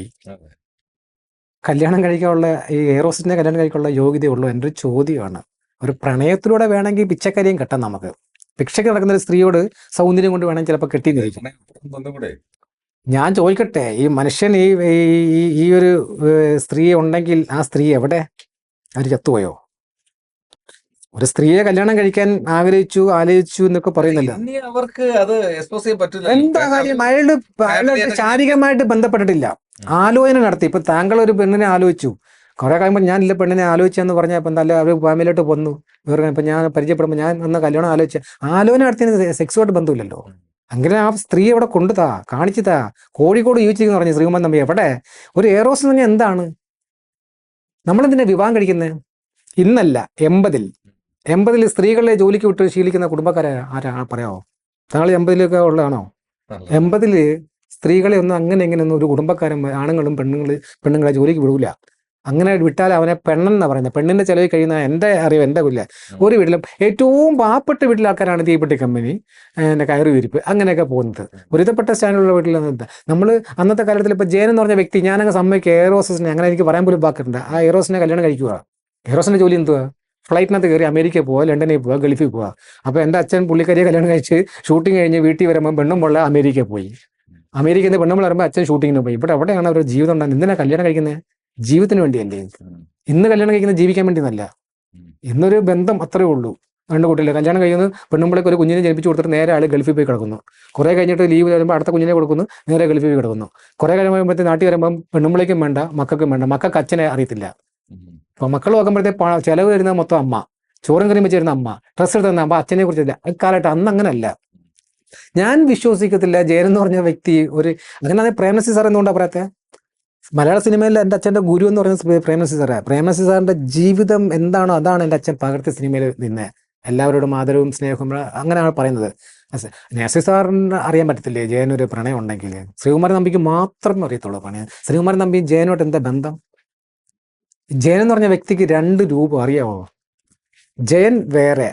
കല്യാണം കഴിക്കാനുള്ള, ഈ എയറോസിനെ കല്യാണം കഴിക്കാനുള്ള യോഗ്യതയുള്ളൂ. എൻ്റെ ഒരു ചോദ്യമാണ്, ഒരു പ്രണയത്തിലൂടെ വേണമെങ്കിൽ പിച്ചക്കരിയും കെട്ടാം നമുക്ക്. ഭിക്ഷയ്ക്ക് നടക്കുന്ന ഒരു സ്ത്രീയോട് സൗന്ദര്യം കൊണ്ട് വേണമെങ്കിൽ ചിലപ്പോൾ കെട്ടിയിരിക്കും. ഞാൻ ചോദിക്കട്ടെ, ഈ മനുഷ്യൻ ഈ ഒരു സ്ത്രീ ഉണ്ടെങ്കിൽ ആ സ്ത്രീ എവിടെ? അവർ ചത്തുപോയോ? ഒരു സ്ത്രീയെ കല്യാണം കഴിക്കാൻ ആലോചിച്ചു എന്നൊക്കെ പറയുന്നല്ലോ. അവർക്ക് അത് എന്താ കാര്യം? അയാളുടെ ശാരീരികമായിട്ട് ബന്ധപ്പെട്ടിട്ടില്ല, ആലോചന നടത്തി. ഇപ്പൊ താങ്കൾ ഒരു പെണ്ണിനെ ആലോചിച്ചു, കുറെ കഴിയുമ്പോൾ ഞാനില്ല പെണ്ണിനെ ആലോചിച്ചെന്ന് പറഞ്ഞാൽ ഇപ്പം നല്ല അവർ ഫാമിലിയോട്ട് വന്നു. ഇപ്പം ഞാൻ പരിചയപ്പെടുമ്പോൾ ഞാൻ അന്ന് കല്യാണം ആലോചന നടത്തിയതിന് സെക്സുമായിട്ട് ബന്ധമില്ലല്ലോ. അങ്ങനെ ആ സ്ത്രീ അവിടെ കാണിച്ചു കോഴിക്കോട് ജീവിച്ചിരിക്കുന്നു പറഞ്ഞു ശ്രീകുമാരൻ തമ്പി. എവിടെ? ഒരു എയറോസ് എന്ന് പറഞ്ഞാൽ എന്താണ്? നമ്മളെന്തിനാ വിവാഹം കഴിക്കുന്നത്? ഇന്നല്ല, 80-ൽ സ്ത്രീകളെ ജോലിക്ക് വിട്ട് ശീലിക്കുന്ന കുടുംബക്കാരെ ആരാ പറയാമോ? താങ്കൾ 80-ലൊക്കെ ഉള്ളതാണോ? 80-ൽ സ്ത്രീകളെ ഒന്നും ഇങ്ങനെയൊന്നും ഒരു കുടുംബക്കാരും ആണുങ്ങളും പെണ്ണുങ്ങളെ ജോലിക്ക് വിടൂല. അങ്ങനെ വിട്ടാൽ അവനെ പെണ്ണെന്നാ പറയുന്നത്. പെണ്ണിന്റെ ചെലവിൽ കഴിയുന്ന എൻ്റെ അറിവ്, എൻ്റെ കുല്ല ഒരു വീട്ടിലും ഏറ്റവും പാവപ്പെട്ട വീട്ടിലെ ആൾക്കാരാണ് തീപ്പെട്ടി കമ്പനി, കയറി വിരിപ്പ്, അങ്ങനെയൊക്കെ പോകുന്നത്. ഒരുതപ്പെട്ട സ്റ്റാൻഡേർഡുള്ള വീട്ടിൽ നമ്മൾ അന്നത്തെ കാലത്തിൽ ഇപ്പോൾ ജയൻ എന്ന് പറഞ്ഞ വ്യക്തി, ഞാനങ്ങ് സമ്മതിക്കുക എയറോസിനെ, അങ്ങനെ എനിക്ക് പറയാൻ പോലും ബാക്കിട്ടുണ്ട്. ആ എയറോസിനെ കല്യാണം കഴിക്കുക. എയറോസിന്റെ ജോലി എന്തുവാ? ഫ്ലൈറ്റിനകത്ത് കയറി അമേരിക്കയിൽ പോവുക, ലണ്ടനിൽ പോവുക, ഗൾഫിൽ പോവുക. അപ്പോൾ എൻ്റെ അച്ഛൻ പുള്ളിക്കാരിയെ കല്യാണം കഴിച്ച് ഷൂട്ടിങ് കഴിഞ്ഞ് വീട്ടിൽ വരുമ്പോൾ പെണ്ണും പൊള്ള അമേരിക്കയിൽ പോയി. അമേരിക്കയിൽ നിന്ന് പെണ്ണുമ്പോൾ വരുമ്പോൾ അച്ഛൻ ഷൂട്ടിങ്ങിന് പോയി. ഇവിടെ എവിടെയാണ് അവരുടെ ജീവിതം ഉണ്ടാകുന്നത്? എന്തിനാ കല്യാണം കഴിക്കുന്നത്? ജീവിതത്തിന് വേണ്ടിയല്ലേ. ഇന്ന് കല്യാണം കഴിക്കുന്നത് ജീവിക്കാൻ വേണ്ടി എന്നല്ല. ഇന്നൊരു ബന്ധം അത്രേ ഉള്ളൂ. രണ്ട് കുട്ടികളെ കല്യാണം കഴിയുന്നത്, പെണ്ണുമ്പളേക്ക് ഒരു കുഞ്ഞിനെ ജനിപ്പിച്ച് കൊടുത്തിട്ട് നേരെ ആൾ ഗൾഫിൽ പോയി കിടക്കുന്നു. കുറേ കഴിഞ്ഞിട്ട് ലീവ് വരുമ്പോൾ അടുത്ത കുഞ്ഞിനെ കൊടുക്കുന്നു, നേരെ ഗൾഫിൽ പോയി കിടക്കുന്നു. കുറേ കഴിയുമ്പോഴത്തെ നാട്ടിൽ വരുമ്പം പെണ്ണുമ്പളേക്കും വേണ്ട, മക്കൾക്കും വേണ്ട. മക്കൾക്ക് അച്ഛനെ അറിയത്തില്ല. അപ്പോൾ മക്കൾ നോക്കുമ്പോഴത്തേക്ക് ചിലവ് വരുന്നത് മൊത്തം അമ്മ, ചോറും കറിയും വെച്ച് തരുന്ന അമ്മ, ഡ്രസ്സ് എടുത്തുന്ന അമ്മ, അച്ഛനെ കുറിച്ചില്ല. കാലഘട്ടം അന്ന് അങ്ങനല്ല. ഞാൻ വിശ്വസിക്കത്തില്ല ജയൻ എന്ന് പറഞ്ഞ വ്യക്തി ഒരു അങ്ങനെ. പ്രേംനസീർ സാർ എന്തുകൊണ്ടാണ് പറയാത്ത? മലയാള സിനിമയിൽ എൻ്റെ അച്ഛൻ്റെ ഗുരു എന്ന് പറയുന്നത് പ്രേംനസീർ സാറാണ്. പ്രേംനസീർ സാറിൻ്റെ ജീവിതം എന്താണോ അതാണ് എൻ്റെ അച്ഛൻ പകർത്തിയ സിനിമയിൽ നിന്ന്. എല്ലാവരോടും ആദരവും സ്നേഹവും അങ്ങനെയാണ് പറയുന്നത്. നസീർ സാറിന് അറിയാൻ പറ്റത്തില്ലേ ജയനൊരു പ്രണയം ഉണ്ടെങ്കിൽ? ശ്രീകുമാരൻ നമ്പിക്ക് മാത്രമേ അറിയത്തുള്ളൂ പ്രണയം. ശ്രീകുമാരൻ നമ്പി ജയനോട്ട് എന്താ ബന്ധം? ജയൻ എന്ന് പറഞ്ഞ വ്യക്തിക്ക് 2 രൂപം അറിയാമോ? ജയൻ വേറെ,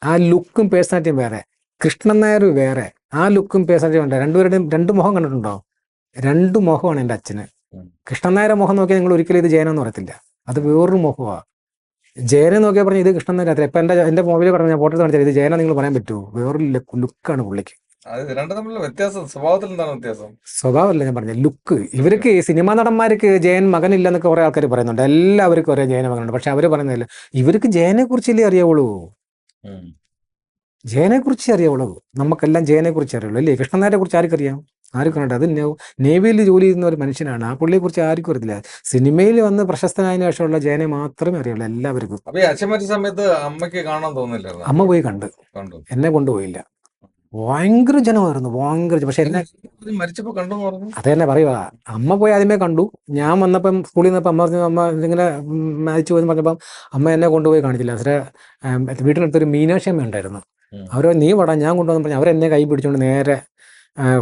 ആ ലുക്കും പേഴ്സണാലിറ്റിയും വേറെ. കൃഷ്ണൻ നായർ വേറെ, ആ ലുക്കും പേഴ്സണാലിറ്റിയും വേറെ. രണ്ടുപേരുടെയും 2 മുഖം കണ്ടിട്ടുണ്ടോ? 2 മുഖമാണ് എൻ്റെ അച്ഛന്. കൃഷ്ണൻ നായരെ മുഖം നോക്കിയാൽ നിങ്ങൾ ഒരിക്കലും ഇത് ജയനെന്ന് പറയത്തില്ല, അത് വേറൊരു മുഖമാണ്. ജയനെ നോക്കിയാൽ പറഞ്ഞാൽ ഇത് കൃഷ്ണൻ നായർ. ഇപ്പം എൻ്റെ മൊബൈലിൽ പറഞ്ഞ ഞാൻ ഫോട്ടോ കാണിച്ചാൽ ഇത് ജയനാ നിങ്ങൾ പറയാൻ പറ്റുമോ? വേറൊരു ലുക്കാണ് പുള്ളിക്ക്. സ്വഭാവമല്ല ഞാൻ പറഞ്ഞ ലുക്ക്. ഇവർക്ക് സിനിമാ നടന്മാർക്ക് ജയൻ മകനില്ല എന്നൊക്കെ കുറെ ആൾക്കാർ പറയുന്നുണ്ട്. എല്ലാവർക്കും ഒരേ ജയന മകനുണ്ട്. പക്ഷെ അവര് പറയുന്നില്ല, ഇവർക്ക് ജയനെ കുറിച്ചല്ലേ അറിയാവുള്ളൂ. ജയനെ കുറിച്ച് അറിയാവുള്ളൂ. നമുക്കെല്ലാം ജയനെ കുറിച്ച് അറിയുള്ളൂ അല്ലേ? കൃഷ്ണൻ നായരെ കുറിച്ച് ആർക്കറിയാം? ആർക്കും അറിയണ്ട. അത് നേവിയിൽ ജോലി ചെയ്യുന്ന ഒരു മനുഷ്യനാണ്. ആ പുള്ളിയെ കുറിച്ച് ആർക്കും അറിയത്തില്ല. സിനിമയിൽ വന്ന് പ്രശസ്തനായതിനു ശേഷമുള്ള ജയനെ മാത്രമേ അറിയുള്ളൂ എല്ലാവർക്കും. സമയത്ത് അമ്മയ്ക്ക് കാണാൻ തോന്നില്ല? അമ്മ പോയി കണ്ടു, എന്നെ കൊണ്ടുപോയില്ല. ഭയങ്കര ജനമായിരുന്നു, ഭയങ്കര. പക്ഷെ എന്നെ മരിച്ചപ്പോ കണ്ടു അത് തന്നെ പറയുക. അമ്മ പോയി ആദ്യമേ കണ്ടു. ഞാൻ വന്നപ്പം സ്കൂളിൽ നിന്നപ്പോൾ അമ്മ പറഞ്ഞു അമ്മ ഇങ്ങനെ മരിച്ചു പോയെന്ന് പറഞ്ഞപ്പം അമ്മ എന്നെ കൊണ്ടുപോയി കാണിച്ചില്ല. പക്ഷേ വീട്ടിനടുത്തൊരു മീനാക്ഷി അമ്മ ഉണ്ടായിരുന്നു. അവർ നീ വടാ ഞാൻ കൊണ്ടുവന്ന് പറഞ്ഞു. അവരെന്നെ കൈ പിടിച്ചുകൊണ്ട് നേരെ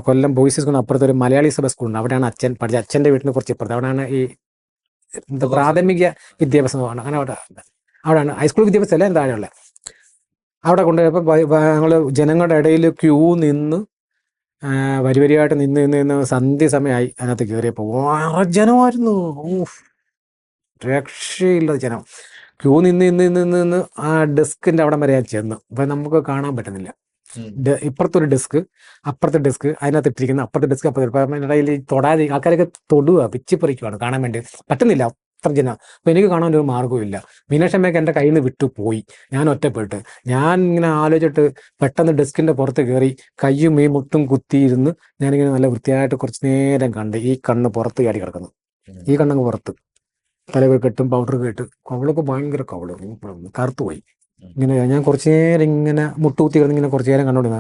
കൊല്ലം ബോയ്സ് സ്കൂളിന് അപ്പുറത്ത് ഒരു മലയാളി സഭ സ്കൂളുണ്ട്. അവിടെയാണ് അച്ഛൻ പഠിച്ച. അച്ഛൻ്റെ വീട്ടിന് കുറച്ച് ഇപ്പുറത്ത് അവിടെയാണ് ഈ പ്രാഥമിക വിദ്യാഭ്യാസമാണ്. അങ്ങനെ അവിടെയാണ് ഹൈസ്കൂൾ വിദ്യാഭ്യാസം എല്ലാം താഴെയുള്ള. അവിടെ കൊണ്ടുപോയപ്പോൾ ഞങ്ങൾ ജനങ്ങളുടെ ഇടയിൽ ക്യൂ നിന്ന് വരിവരിയായിട്ട് നിന്ന് സന്ധ്യ സമയമായി. അതിനകത്ത് കയറിയപ്പോൾ വളരെ ജനമായിരുന്നു. രക്ഷയില്ലാത്ത ജനം. ക്യൂ നിന്ന് ആ ഡെസ്കിൻ്റെ അവിടെ വരെ ഞാൻ ചെന്നു. അപ്പം നമുക്ക് കാണാൻ പറ്റുന്നില്ല. ഇപ്പുറത്തൊരു ഡെസ്ക്, അപ്പുറത്തെ ഡെസ്ക്, അതിനകത്ത് ഇട്ടിരിക്കുന്ന അപ്പുറത്തെ ഡെസ്ക്, അപ്പുറത്തെ ഇടയിൽ തൊടാതെ ആൾക്കാരൊക്കെ തൊടുക, പിച്ചിപ്പറിക്കുകയാണ്. കാണാൻ വേണ്ടി പറ്റുന്നില്ല, അത്ര ജനം. അപ്പം എനിക്ക് കാണാൻ ഒരു മാർഗ്ഗമില്ല. മീനാക്ഷമ്മയൊക്കെ എൻ്റെ കയ്യിൽ നിന്ന് വിട്ടു പോയി. ഞാൻ ഒറ്റപ്പെട്ട് ഞാൻ ഇങ്ങനെ ആലോചിച്ചിട്ട് പെട്ടെന്ന് ഡെസ്കിൻ്റെ പുറത്ത് കയറി കയ്യും ഈ മുട്ടും കുത്തിയിരുന്ന് ഞാനിങ്ങനെ നല്ല വൃത്തിയായിട്ട് കുറച്ച് നേരം കണ്ട് ഈ കണ്ണ് പുറത്ത് ചാടി കിടക്കുന്നു. ഈ കണ്ണങ്ങ് പുറത്ത് തലവ് കെട്ടും പൗഡർ കേട്ട് കവളൊക്കെ ഭയങ്കര കവള് കറുത്തുപോയി. ഇങ്ങനെ ഞാൻ കുറച്ചു നേരം ഇങ്ങനെ മുട്ടുകുത്തി കിടന്ന് ഇങ്ങനെ കുറച്ചു നേരം കണ്ടോണ്ടിരുന്ന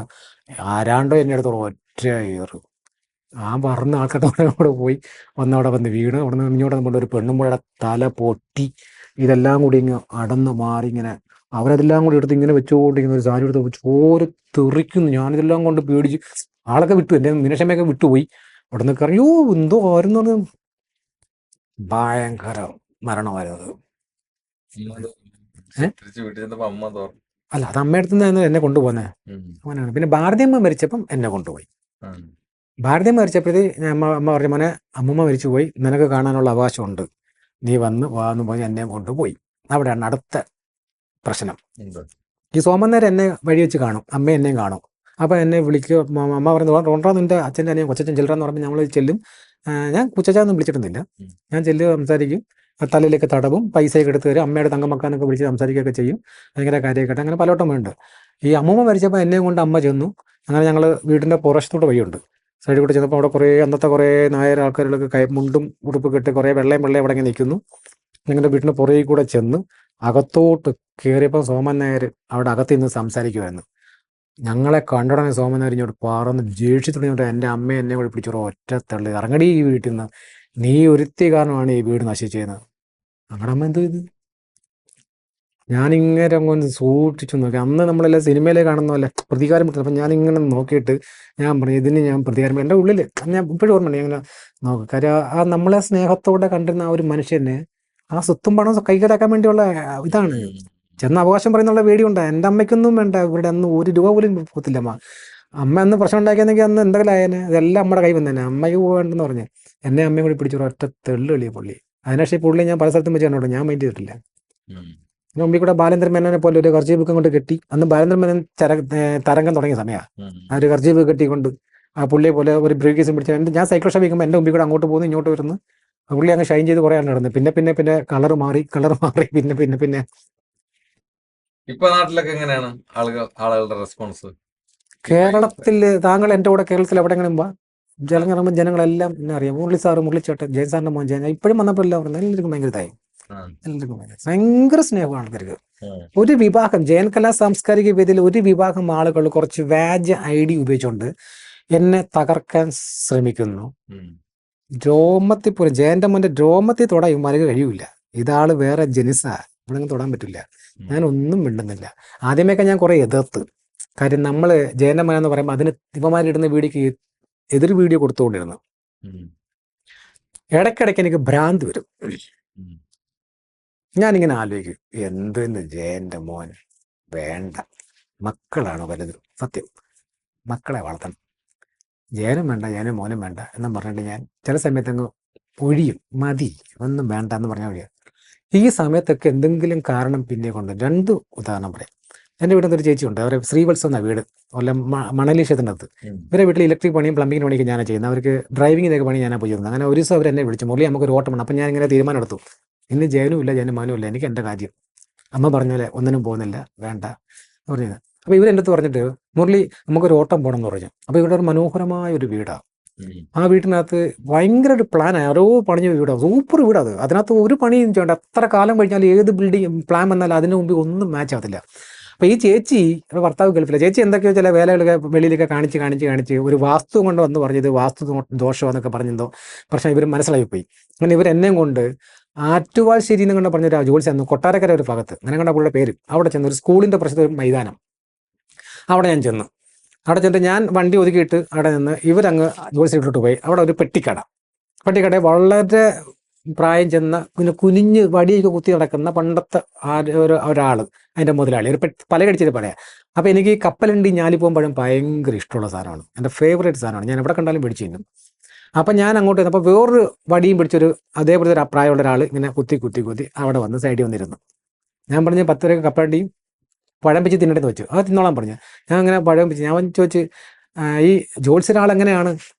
ആരാണ്ടോ എന്നെ അടുത്തോളം ഒറ്റ ഏറ് ആ പറഞ്ഞ ആൾക്കാരുടെ കൂടെ പോയി വന്നവിടെ വന്ന് വീണ്. അവിടെ നിന്ന് ഇങ്ങോട്ട് കൊണ്ട് ഒരു പെണ്ണുമ്പോഴെ തല പൊട്ടി ഇതെല്ലാം കൂടി ഇങ്ങനെ അടന്ന് മാറി ഇങ്ങനെ അവരതെല്ലാം കൂടി എടുത്ത് ഇങ്ങനെ വെച്ചുകൊണ്ടിരിക്കുന്ന ഒരു സാരി എടുത്ത് ചോര തെറിക്കുന്നു. ഞാനിതെല്ലാം കൊണ്ട് പേടിച്ച് ആളൊക്കെ വിട്ടു, എൻ്റെ മീനാക്ഷമ്മയൊക്കെ വിട്ടുപോയി. അവിടെ നിന്നൊക്കെ അറിയോ എന്തോ ആരെന്ന് പറഞ്ഞു ഭയങ്കര മരണമായിരുന്നത്. അല്ല, അത് അമ്മയടുത്ത് നിന്ന് എന്നെ കൊണ്ടുപോകുന്നേ അങ്ങനെയാണ്. പിന്നെ ഭാരതിയമ്മ മരിച്ചപ്പം എന്നെ കൊണ്ടുപോയി. ഭാരതിയമ്മ മരിച്ചപ്പോഴത്തേ അമ്മ പറഞ്ഞ മോനെ അമ്മമ്മ മരിച്ചു പോയി, നിനക്ക് കാണാനുള്ള അവകാശമുണ്ട്, നീ വാന്ന് പോയി എന്നെ കൊണ്ടുപോയി. അവിടെയാണ് അടുത്ത പ്രശ്നം. ഈ സോമന്നേരം എന്നെ വഴി വെച്ച് കാണും, അമ്മ എന്നെയും കാണും. അപ്പം എന്നെ വിളിക്കുക. അമ്മ പറയുന്നത് റോണ്ടാ നിൻ്റെ അച്ഛൻ്റെ അനിയൻ കൊച്ചച്ഛൻ ചില്ലറെന്ന് പറയുമ്പോൾ നമ്മൾ ചെല്ലും. ഞാൻ കുച്ചച്ചാന്നും വിളിച്ചിട്ടൊന്നുമില്ല. ഞാൻ ചെല്ലുക, സംസാരിക്കും, തലയിലേക്ക് തടവും, പൈസയൊക്കെ എടുത്ത് തരും, അമ്മയുടെ തങ്കമക്കാനൊക്കെ വിളിച്ച് സംസാരിക്കുകയൊക്കെ ചെയ്യും. ഭയങ്കര കാര്യമൊക്കെ അങ്ങനെ പലവട്ടം ഉണ്ട്. ഈ അമ്മൂമ്മ മരിച്ചപ്പോൾ എന്നെയും കൊണ്ട് അമ്മ ചെന്നു. അങ്ങനെ ഞങ്ങൾ വീടിൻ്റെ പുറശത്തോട്ട് വഴിയുണ്ട്, സൈഡിൽ കൂടെ ചെന്നപ്പോൾ അവിടെ കുറേ അന്നത്തെ കുറേ നായർ ആൾക്കാരുകളൊക്കെ മുണ്ടും ഉടുപ്പ് കെട്ടി കുറേ വെള്ളയും അവിടെ ഇങ്ങനെ നിൽക്കുന്നു. ഞങ്ങളുടെ വീടിൻ്റെ പുറകിൽ കൂടെ ചെന്ന് അകത്തോട്ട് കയറിയപ്പോൾ സോമൻ നായർ അവിടെ അകത്ത് നിന്ന് സംസാരിക്കുമായിരുന്നു. ഞങ്ങളെ കണ്ടുടനെ സോമൻ നായർ ഇങ്ങോട്ട് പറന്ന് ദേഷ്യത്തോടെ എൻ്റെ അമ്മയെ എന്നെ കൂടി പിടിച്ചോറോ ഒറ്റ തള്ളി ഇറങ്ങടി ഈ വീട്ടിൽ നിന്ന്, നീ ഒരുത്തി കാരണമാണ് ഈ വീട് നശിച്ചതെന്ന്. ഞങ്ങളുടെ അമ്മ എന്തോ ഇത് ഞാനിങ്ങനെ അങ്ങോട്ട് സൂക്ഷിച്ചു നോക്കി. അന്ന് നമ്മളെല്ലാം സിനിമയിലേ കാണുന്ന പോലെ പ്രതികാരം കിട്ടുന്നത്. അപ്പം ഞാനിങ്ങനെ നോക്കിയിട്ട് ഞാൻ പറഞ്ഞു ഇതിന് ഞാൻ പ്രതികാരം. എൻ്റെ ഉള്ളിൽ ഞാൻ ഇപ്പോഴും ഓർമ്മയുണ്ട്. ഞാൻ ഇങ്ങനെ നോക്കും. കാര്യം ആ നമ്മളെ സ്നേഹത്തോടെ കണ്ടിരുന്ന ആ ഒരു മനുഷ്യനെ ആ സ്വത്തും പണം കൈക്കലാക്കാൻ വേണ്ടിയുള്ള ഇതാണ്. ചെന്ന അവകാശം പറയുന്നുള്ള പേടിയുണ്ട്. എൻ്റെ അമ്മയ്ക്കൊന്നും വേണ്ട, ഇവരുടെ അന്ന് 1 രൂപ പോലും പോകത്തില്ല. അമ്മ അന്ന് പ്രശ്നം ഉണ്ടാക്കിയെന്നെങ്കിൽ അന്ന് എന്തെങ്കിലും ആയേനെ. അതെല്ലാം നമ്മുടെ കൈ വന്നേനെ. അമ്മയ്ക്ക് പോകണ്ടെന്ന് പറഞ്ഞ് എന്നെ അമ്മയും കൂടി പിടിച്ചൊരു ഒറ്റ തെള്ളു കളിയ പുള്ളി. അതിനുശേഷം പുള്ളി ഞാൻ പല സ്ഥലത്തും വെച്ച് കണ്ടോട്ടെ, ഞാൻ മൈൻഡ് ചെയ്തിട്ടില്ല. പിന്നെ മുമ്പിൽ കൂടെ ബാലേന്ദ്രൻ മേനോനെ പോലെ ഒരു കർജീവ് ബുക്കും കൊണ്ട് കെട്ടി, അന്ന് ബാലേന്ദ്രൻ മേനോൻ തരംഗം തുടങ്ങിയ സമയമാണ്. ആ ഒരു കർജീവ് ബുക്ക് കെട്ടിക്കൊണ്ട് ആ പുള്ളിയെ പോലെ ഒരു ബ്രീഫ് കേസും പിടിച്ച് ഞാൻ സൈക്കിൾ ഷോപ്പ് വയ്ക്കുമ്പോൾ എൻ്റെ മുമ്പിൽ കൂടെ അങ്ങോട്ട് പോകുന്നു ഇങ്ങോട്ട് വരുന്നു. പുള്ളി അങ്ങ് ഷൈൻ ചെയ്ത് കുറേ നടന്നു. പിന്നെ കളർ മാറി പിന്നെ ഇപ്പൊ നാട്ടിലൊക്കെ എങ്ങനെയാണ് ആളുകളുടെ റെസ്പോൺസ്? കേരളത്തിൽ താങ്കൾ എൻ്റെ കൂടെ കേരളത്തിൽ എവിടെയെങ്കിലും ജലം കയറുമ്പോൾ ജനങ്ങളെല്ലാം എന്നെ അറിയാം. മുരളി സാറ്, മുരളിച്ചേട്ടൻ, ജയൻ സാറിന്റെ മോൻ ജയൻ, ഇപ്പോഴും വന്നപ്പോൾ എല്ലാം പറഞ്ഞു എല്ലാവർക്കും ഭയങ്കര ഇതായി. എല്ലാവർക്കും ഭയങ്കര സ്നേഹമാണ് ആൾക്കാർക്ക്. ഒരു വിഭാഗം ജയൻ കലാ സാംസ്കാരിക വേദിയിൽ ഒരു വിഭാഗം ആളുകൾ കുറച്ച് വ്യാജ ഐഡി ഉപയോഗിച്ചുകൊണ്ട് എന്നെ തകർക്കാൻ ശ്രമിക്കുന്നു. രോമത്തിൽ ജയന്റെ മോന്റെ രോമത്തിൽ തൊടാൻ ഇവന്മാർക്ക് കഴിയൂല. ഇതാള് വേറെ ജനിസാ, ഇവിടെ തൊടാൻ പറ്റില്ല. ഞാൻ ഒന്നും മിണ്ടുന്നില്ല. ആദ്യമേയൊക്കെ ഞാൻ കുറെ എതിർത്ത്. കാര്യം നമ്മള് ജയന്റെ മോൻ എന്ന് പറയുമ്പോൾ അതിന് ഇവന്മാരിടുന്ന വീഡിയോക്ക് എതിർ വീഡിയോ കൊടുത്തുകൊണ്ടിരുന്നു. ഇടയ്ക്കിടയ്ക്ക് എനിക്ക് ഭ്രാന്ത് വരും. ഞാനിങ്ങനെ ആലോചിക്കും, എന്തെന്ന് ജയന്റെ മോൻ വേണ്ട, മക്കളാണ് വലുത്. സത്യം, മക്കളെ വളർത്തണം. ജയനും വേണ്ട, ജയനും മോനും വേണ്ട എന്നും പറഞ്ഞിട്ട് ഞാൻ ചില സമയത്ത് അങ്ങ് ഒഴിയും. മതി, ഒന്നും വേണ്ട എന്ന് പറഞ്ഞാൽ ഒഴിയാം. ഈ സമയത്തൊക്കെ എന്തെങ്കിലും കാരണം പിന്നെ കൊണ്ട് 2 ഉദാഹരണം പറയാം. എൻ്റെ വീട്ടിൽ ഒരു ചേച്ചിയുണ്ട്, അവരെ ശ്രീവത്സം എന്നാണ് വീട്, കൊല്ലം മണലി ക്ഷേത്രത്തിനകത്ത്. ഇവരെ വീട്ടിൽ ഇലക്ട്രിക് പണിയും പ്ലംബിംഗ് പണിയൊക്കെ ഞാനാണ് ചെയ്യുന്നത്. അവർക്ക് ഡ്രൈവിങ്ങിനൊക്കെ പണി ഞാനാണ് പോയി ചെയ്യുന്നത്. അങ്ങനെ ഒരു ദിവസം അവർ എന്നെ വിളിച്ചു, മുരളി നമുക്കൊരു ഓട്ടം വേണം. അപ്പം ഞാൻ ഇങ്ങനെ തീരുമാനം എടുത്തു, ഇന്ന് ജയനും ഇല്ല, ജയനും മോനും ഇല്ല, എനിക്ക് എൻ്റെ കാര്യം. അമ്മ പറഞ്ഞ ഒന്നിനും പോകുന്നില്ല, വേണ്ട പറഞ്ഞത്. അപ്പോൾ ഇവരെൻ്റെ അടുത്ത് പറഞ്ഞിട്ട്, മുരളി നമുക്കൊരു ഓട്ടം പോകണം എന്ന് പറഞ്ഞു. അപ്പോൾ ഇവിടെ ഒരു മനോഹരമായ ഒരു വീടാണ്. ആ വീട്ടിനകത്ത് ഭയങ്കര ഒരു പ്ലാനാണ്, ആരോ പണിഞ്ഞ വീടാണ്, സൂപ്പർ വീടാണ്. അതിനകത്ത് ഒരു പണിയും ചെയ്യേണ്ട. എത്ര കാലം കഴിഞ്ഞാൽ ഏത് ബിൽഡിംഗ് പ്ലാൻ വന്നാലും അതിന് മുമ്പ് ഒന്നും മാച്ച് ആകത്തില്ല. അപ്പോൾ ഈ ചേച്ചി, ഭർത്താവ് ഗൾഫില്ല, ചേച്ചി എന്തൊക്കെയോ ചില വേലകളൊക്കെ വെളിയിലൊക്കെ കാണിച്ച് ഒരു വാസ്തു കൊണ്ട് വന്ന് പറഞ്ഞത് വാസ്തു ദോഷമെന്നൊക്കെ പറഞ്ഞെന്തോ പ്രശ്നം ഇവർ മനസ്സിലായി പോയി. അങ്ങനെ ഇവർ എന്നെയും കൊണ്ട് ആറ്റുവാശ്ശേരി എന്ന് കണ്ട പറഞ്ഞൊരു ജോലിച്ചായിരുന്നു, കൊട്ടാരക്കര ഒരു ഭാഗത്ത്, അങ്ങനെ കണ്ട പുള്ളിയുടെ പേര്. അവിടെ ചെന്ന് ഒരു സ്കൂളിൻ്റെ പ്രശ്നത്തിൽ ഒരു മൈതാനം, അവിടെ ഞാൻ ചെന്നു. അവിടെ ചെന്നിട്ട് ഞാൻ വണ്ടി ഒതുക്കിയിട്ട് അവിടെ നിന്ന് ഇവരങ്ങ് ജോലിച്ചിട്ടിട്ട് പോയി. അവിടെ ഒരു പെട്ടിക്കട വളരെ പ്രായം ചെന്ന കുനിഞ്ഞ് വടിയൊക്കെ കുത്തി നടക്കുന്ന പണ്ടത്തെ ഒരാൾ, അതിൻ്റെ മുതലാളി, ഒരു പലകടിച്ചിട്ട് പറയാം. അപ്പോൾ എനിക്ക് ഈ കപ്പലണ്ടി ഞാലിപ്പൂവൻ പഴം ഭയങ്കര ഇഷ്ടമുള്ള സാധനമാണ്, എൻ്റെ ഫേവറേറ്റ് സാധനമാണ്. ഞാൻ എവിടെ കണ്ടാലും പിടിച്ചു തിന്നും. അപ്പം ഞാൻ അങ്ങോട്ട് ചെന്നപ്പോൾ വേറൊരു വടിയും പിടിച്ചൊരു അതേപോലത്തെ ഒരു പ്രായമുള്ള ഒരാൾ ഇങ്ങനെ കുത്തി അവിടെ വന്ന് സൈഡിൽ വന്നിരുന്നു. ഞാൻ പറഞ്ഞ് 10 രൂപ കപ്പലണ്ടിയും പഴം വെച്ച് തിന്നിട്ടെന്ന് വെച്ചു. അത് തിന്നോളാൻ പറഞ്ഞു. ഞാൻ അങ്ങനെ പഴം വെച്ച് ഞാൻ ചോദിച്ച്, ഈ ജോത്സ്യരാൾ എങ്ങനെയാണ്,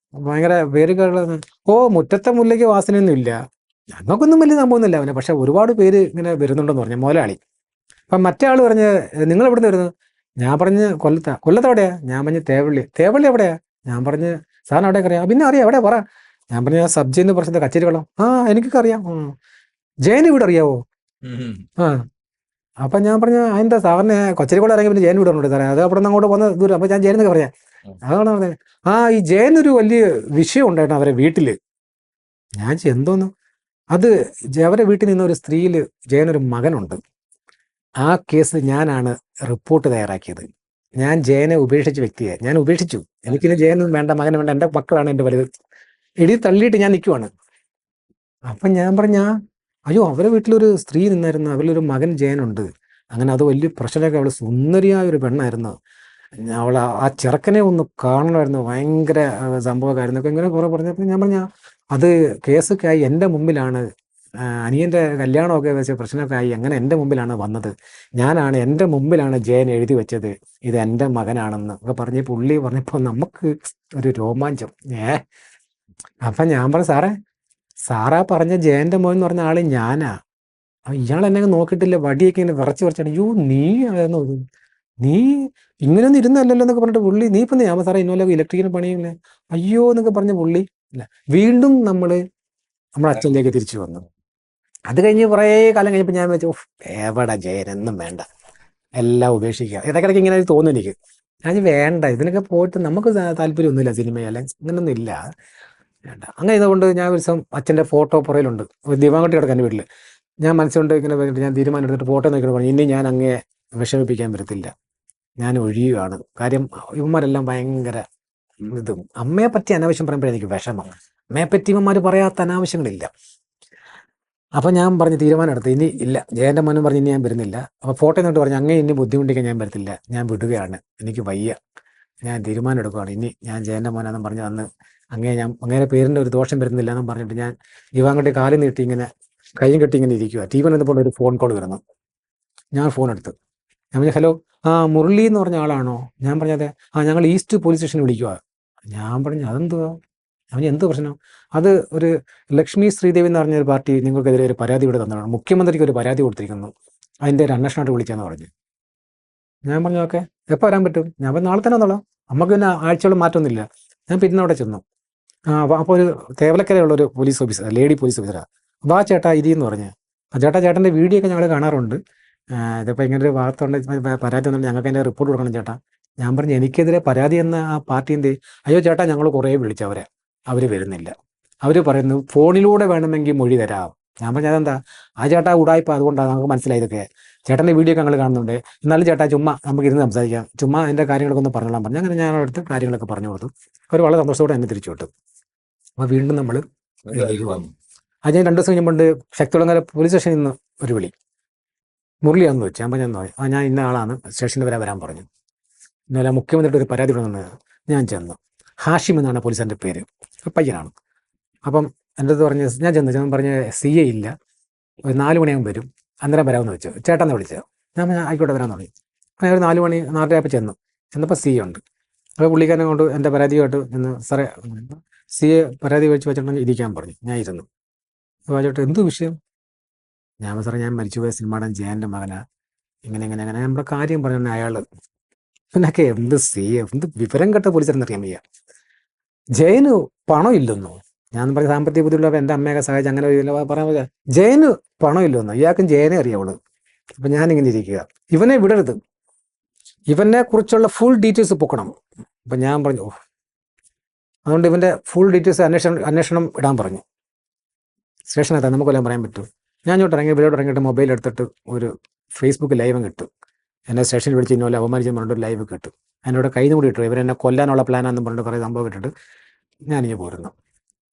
ഭയങ്കര പേരുകളെന്ന്. മുറ്റത്തെ മുല്ലയ്ക്ക് വാസനയൊന്നും ഇല്ല, ഞങ്ങൾക്കൊന്നും വലിയ സംഭവമൊന്നുമില്ല അവനെ, പക്ഷെ ഒരുപാട് പേര് ഇങ്ങനെ വരുന്നുണ്ടെന്ന് പറഞ്ഞു മുതലാളി. അപ്പം മറ്റേ ആൾ പറഞ്ഞ്, നിങ്ങൾ എവിടെ നിന്ന് വരുന്നത്? ഞാൻ പറഞ്ഞ് കൊല്ലത്ത് എവിടെയാ? ഞാൻ പറഞ്ഞ് തേവള്ളി എവിടെയാ? ഞാൻ പറഞ്ഞ് സാറിന് അവിടെയൊക്കെ അറിയാം. പിന്നെ അറിയാം, എവിടെ പറ? ഞാൻ പറഞ്ഞ സബ്ജി എന്ന് പറഞ്ഞത് കച്ചേരിവെള്ളം. എനിക്കൊക്കെ അറിയാം. ജയന് വീട് അറിയാവോ? അപ്പം ഞാൻ പറഞ്ഞ എന്താ സാറിന് കൊച്ചരിക്കോട് ഇറങ്ങി പിന്നെ ജയൻ വീട് പറഞ്ഞിട്ട് സാറേ, അത് അവിടെ നിന്ന് അങ്ങോട്ട് വന്ന് ദൂരം. അപ്പം ഞാൻ ജയനെന്നൊക്കെ പറയാം. അതാണ് പറഞ്ഞത്. ഈ ജയനൊരു വലിയ വിഷയം ഉണ്ടായിരുന്നു അവരെ വീട്ടിൽ. ഞാൻ എന്തോന്നു അത്, അവരെ വീട്ടിൽ നിന്ന ഒരു സ്ത്രീയിൽ ജയനൊരു മകനുണ്ട്. ആ കേസ് ഞാനാണ് റിപ്പോർട്ട് തയ്യാറാക്കിയത്. ഞാൻ ജയനെ ഉപേക്ഷിച്ച വ്യക്തിയെ ഞാൻ ഉപേക്ഷിച്ചു. എനിക്കിന് ജയനും വേണ്ട, മകനും വേണ്ട, എൻ്റെ മക്കളാണ് എൻ്റെ വലുത്. എഴുതി തള്ളിയിട്ട് ഞാൻ നിൽക്കുവാണ്. അപ്പം ഞാൻ പറഞ്ഞ, അയ്യോ അവരെ വീട്ടിലൊരു സ്ത്രീ നിന്നായിരുന്നു, അവരിലൊരു മകൻ ജയനുണ്ട്. അങ്ങനെ അത് വലിയ പ്രശ്നമൊക്കെ. അവൾ സുന്ദരിയായ ഒരു പെണ്ണായിരുന്നു. അവൾ ആ ചെറുക്കനെ ഒന്ന് കാണണമായിരുന്നു, ഭയങ്കര സംഭവമായിരുന്നു ഒക്കെ ഇങ്ങനെ കുറേ പറഞ്ഞപ്പോൾ ഞാൻ പറഞ്ഞ, അത് കേസൊക്കെ ആയി എൻ്റെ മുമ്പിലാണ്, അനിയൻ്റെ കല്യാണമൊക്കെ വെച്ച് പ്രശ്നമൊക്കെ ആയി, അങ്ങനെ എൻ്റെ മുമ്പിലാണ് വന്നത്. ഞാനാണ്, എൻ്റെ മുമ്പിലാണ് ജയൻ എഴുതി വെച്ചത് ഇത് എൻ്റെ മകനാണെന്ന് ഒക്കെ പറഞ്ഞ് പുള്ളി പറഞ്ഞപ്പോൾ നമുക്ക് ഒരു രോമാഞ്ചം. അപ്പം ഞാൻ പറഞ്ഞു, സാറാ പറഞ്ഞ ജയൻ്റെ മോൻ എന്ന് പറഞ്ഞ ആൾ ഞാനാ. ഇയാൾ എന്നെ നോക്കിയിട്ടില്ല, വടിയൊക്കെ ഇങ്ങനെ വിറച്ചാണ്. അയ്യോ നീ ആയിരുന്നു, നീ ഇങ്ങനെയൊന്നും ഇരുന്നല്ലോ എന്നൊക്കെ പറഞ്ഞിട്ട് പുള്ളി, നീ ഇപ്പം ഞാൻ സാറേ ഇന്നലെ ഇലക്ട്രിക്കിന് പണിയില്ലേ, അയ്യോ എന്നൊക്കെ പറഞ്ഞ പുള്ളി. ഇല്ല, വീണ്ടും നമ്മുടെ അച്ഛനിലേക്ക് തിരിച്ചു വന്നു. അത് കഴിഞ്ഞ് കുറേ കാലം കഴിഞ്ഞപ്പോൾ ഞാൻ വെച്ചു, എവിടെ ജയനെന്നും വേണ്ട, എല്ലാം ഉപേക്ഷിക്കുക. ഇടയ്ക്കിടയ്ക്ക് ഇങ്ങനെ തോന്നും എനിക്ക്. ഞാൻ വേണ്ട, ഇതിനൊക്കെ പോയിട്ട് നമുക്ക് താല്പര്യമൊന്നുമില്ല, സിനിമയല്ല അങ്ങനൊന്നും ഇല്ല, വേണ്ട. അങ്ങനെ ഇതുകൊണ്ട് ഞാൻ ഒരു ദിവസം അച്ഛൻ്റെ ഫോട്ടോ പുറയിലുണ്ട്, ദിവാങ്കട്ടി കിടക്കാൻ എൻ്റെ വീട്ടിൽ. ഞാൻ മനസ്സുകൊണ്ട് ഇങ്ങനെ ഞാൻ തീരുമാനം എടുത്തിട്ട് ഫോട്ടോ നോക്കിയിട്ട് പറഞ്ഞു, ഇനി ഞാൻ അങ്ങേ വിഷമിപ്പിക്കാൻ പറ്റത്തില്ല, ഞാൻ ഒഴിയുകയാണ്. കാര്യം ഇവന്മാരെല്ലാം ഭയങ്കര ഇതും, അമ്മയെ പറ്റി അനാവശ്യം പറയുമ്പോഴേ എനിക്ക് വിഷമം. അമ്മയെ പറ്റി ഇവന്മാർ പറയാത്ത അനാവശ്യങ്ങളില്ല. അപ്പം ഞാൻ പറഞ്ഞ് തീരുമാനം എടുത്ത്, ഇനി ഇല്ല. ജയൻ്റെ മോനും പറഞ്ഞ് ഇനി ഞാൻ വരുന്നില്ല. അപ്പോൾ ഫോട്ടോ നോട്ട് പറഞ്ഞു, അങ്ങേ ഇനി ബുദ്ധിമുട്ടിക്കാൻ ഞാൻ വരത്തില്ല, ഞാൻ വിടുകയാണ്, എനിക്ക് വയ്യ, ഞാൻ തീരുമാനം എടുക്കുകയാണ്. ഇനി ഞാൻ ജയൻ്റെ മോനാണെന്ന് പറഞ്ഞ് അന്ന് അങ്ങേരെ പേരിൻ്റെ ഒരു ദോഷം വരുന്നില്ല എന്നും പറഞ്ഞിട്ട് ഞാൻ ദിവാങ്കട്ടി കാലിൽ നീട്ടി ഇങ്ങനെ കൈയും കെട്ടി ഇങ്ങനെ ഇരിക്കുക. ടി വി വന്നപ്പോൾ ഒരു ഫോൺ കോൾ വരുന്നു. ഞാൻ ഫോൺ എടുത്തു. ഞാൻ പറഞ്ഞു, ഹലോ, മുരളി എന്ന് പറഞ്ഞ ആളാണോ? ഞാൻ പറഞ്ഞത്, ഞങ്ങൾ ഈസ്റ്റ് പോലീസ് സ്റ്റേഷനിൽ വിളിക്കുക. ഞാൻ പറഞ്ഞു, അതെന്തുവാ? അവന് എന്ത് പ്രശ്നം? അത് ഒരു ലക്ഷ്മി ശ്രീദേവി എന്ന് പറഞ്ഞൊരു പാർട്ടി നിങ്ങൾക്കെതിരെ ഒരു പരാതി ഇവിടെ തന്നതാണ്, മുഖ്യമന്ത്രിക്ക് ഒരു പരാതി കൊടുത്തിരിക്കുന്നു, അതിൻ്റെ ഒരു അന്വേഷണമായിട്ട് വിളിക്കാമെന്ന് പറഞ്ഞു. ഞാൻ പറഞ്ഞു, ഓക്കെ, എപ്പോൾ വരാൻ പറ്റും? ഞാൻ പറഞ്ഞു, നാളെ തന്നെ വന്നോളാം, നമുക്ക് പിന്നെ ആഴ്ചയോളം മാറ്റമൊന്നുമില്ല. ഞാൻ പിന്നെ അവിടെ ചെന്നു. അപ്പോൾ ഒരു തേവലക്കരയുള്ള ഒരു പോലീസ് ഓഫീസർ, ലേഡി പോലീസ് ഓഫീസറാണ്. വാ ചേട്ടാ ഇരി എന്ന് പറഞ്ഞ്. ചേട്ടൻ്റെ വീഡിയോ ഒക്കെ ഞങ്ങൾ കാണാറുണ്ട്, ഇതിപ്പോൾ ഇങ്ങനൊരു വാർത്ത ഉണ്ട്, പരാതി ഒന്നും, ഞങ്ങൾക്ക് അതിൻ്റെ റിപ്പോർട്ട് കൊടുക്കണം ചേട്ടാ. ഞാൻ പറഞ്ഞു, എനിക്കെതിരെ പരാതി എന്ന ആ പാർട്ടി എന്ത്? അയ്യോ ചേട്ടാ, ഞങ്ങൾ കുറേ വിളിച്ചവരെ, അവർ വരുന്നില്ല. അവർ പറയുന്നു ഫോണിലൂടെ വേണമെങ്കിൽ മൊഴി തരാം. ഞാൻ പറഞ്ഞത് എന്താ, ആ ചേട്ടാ ഉടായ്പ, അതുകൊണ്ടാണ് നമുക്ക് മനസ്സിലായി ഇതൊക്കെ. ചേട്ടൻ്റെ വീഡിയോ ഒക്കെ ഞങ്ങൾ കാണുന്നുണ്ട്, എന്നാലും ചേട്ടാ ചുമ്മാ നമുക്ക് ഇരുന്ന് സംസാരിക്കാം, ചുമ്മാ എൻ്റെ കാര്യങ്ങളൊക്കെ ഒന്ന് പറഞ്ഞോളാൻ പറഞ്ഞു. അങ്ങനെ ഞാൻ അടുത്ത് കാര്യങ്ങളൊക്കെ പറഞ്ഞു കൊടുത്തു. അവർ വളരെ സന്തോഷത്തോടെ എന്നെ തിരിച്ചു വിട്ടു. അപ്പോൾ വീണ്ടും നമ്മൾ വന്നു. അത് ഞാൻ 2 ദിവസം കഴിയുമ്പോൾ ശക്തികുളങ്ങര പോലീസ് സ്റ്റേഷനിൽ നിന്ന് ഒരു വിളി, മുരളിയാണെന്ന് വെച്ചു. ഞാൻ പറഞ്ഞു ഞാൻ ഇന്ന ആളാണ്, സ്റ്റേഷനിൽ വരാൻ പറഞ്ഞു. ഇന്നലെ മുഖ്യമന്ത്രിയുടെ ഒരു പരാതി വന്നത് ഞാൻ ചെന്നു. ഹാഷിം എന്നാണ് പോലീസിൻ്റെ പേര്, പയ്യനാണ്. അപ്പം എൻ്റെ അടുത്ത് പറഞ്ഞ് ഞാൻ പറഞ്ഞ് CA ഇല്ല, ഒരു 4 മണിയാകുമ്പോൾ വരും, അന്നേരം വരാമെന്ന് വെച്ചു. ചേട്ടനെ വിളിച്ചത്. ഞാൻ ആയിക്കോട്ടെ വരാൻ തുടങ്ങി. അങ്ങനെ ഒരു 4 മണി 4:30 ആയപ്പോൾ ചെന്നപ്പോൾ CA ഉണ്ട്. അപ്പോൾ പുള്ളിക്കാരനെ കൊണ്ട് എൻ്റെ പരാതിയായിട്ട് നിന്ന്, സാറേ CA പരാതി വെച്ചിട്ടുണ്ടെങ്കിൽ ഇരിക്കാൻ പറഞ്ഞു. ഞാൻ ഇരുന്നു. അപ്പോൾ ചേട്ടാ എന്ത് വിഷയം? ഞാൻ സാറേ ഞാൻ മരിച്ചുപോയ സിനിമാടൻ ജയൻ്റെ മകനാ, ഇങ്ങനെ നമ്മുടെ കാര്യം പറഞ്ഞു. അയാൾ പിന്നൊക്കെ എന്ത് CA, എന്ത് വിവരം കെട്ട പോലീസെന്നറിയാൻ വയ്യ. ജയന് പണം ഇല്ലെന്നോ? ഞാൻ പറഞ്ഞ സാമ്പത്തിക ബുദ്ധിമുട്ടുള്ള എൻ്റെ അമ്മയൊക്കെ സഹായിച്ച് അങ്ങനെ പറയാൻ പറ്റില്ല. ജയന് പണം ഇല്ലെന്നോ? ഇയാൾക്കും ജയനെ അറിയാവുള്ളൂ. അപ്പം ഞാനിങ്ങനെ ഇരിക്കുക, ഇവനെ വിടരുത്, ഇവനെ കുറിച്ചുള്ള ഫുൾ ഡീറ്റെയിൽസ് പൊക്കണം. അപ്പം ഞാൻ പറഞ്ഞു അതുകൊണ്ട് ഇവൻ്റെ ഫുൾ ഡീറ്റെയിൽസ് അന്വേഷണം ഇടാൻ പറഞ്ഞു. സ്റ്റേഷനകത്ത് നമുക്കെല്ലാം പറയാൻ പറ്റും. ഞാൻ ഇവരോട് ഇറങ്ങിയിട്ട് മൊബൈൽ എടുത്തിട്ട് ഒരു ഫേസ്ബുക്ക് ലൈവും കിട്ടും. എന്നെ സ്റ്റേഷനിൽ വിളിച്ച് ഇന്നോലെ അവമാനിച്ചെന്ന് പറഞ്ഞിട്ട് ലൈവ് കിട്ടും. എന്നോട് കയ്യിൽ നിന്ന് കൂടി ഇട്ടു, ഇവരെന്നെ കൊല്ലാനുള്ള പ്ലാനാണെന്ന് പറഞ്ഞിട്ട് കുറേ സംഭവം ഇട്ടിട്ട് ഞാനിങ്ങനെ പോരുന്നു.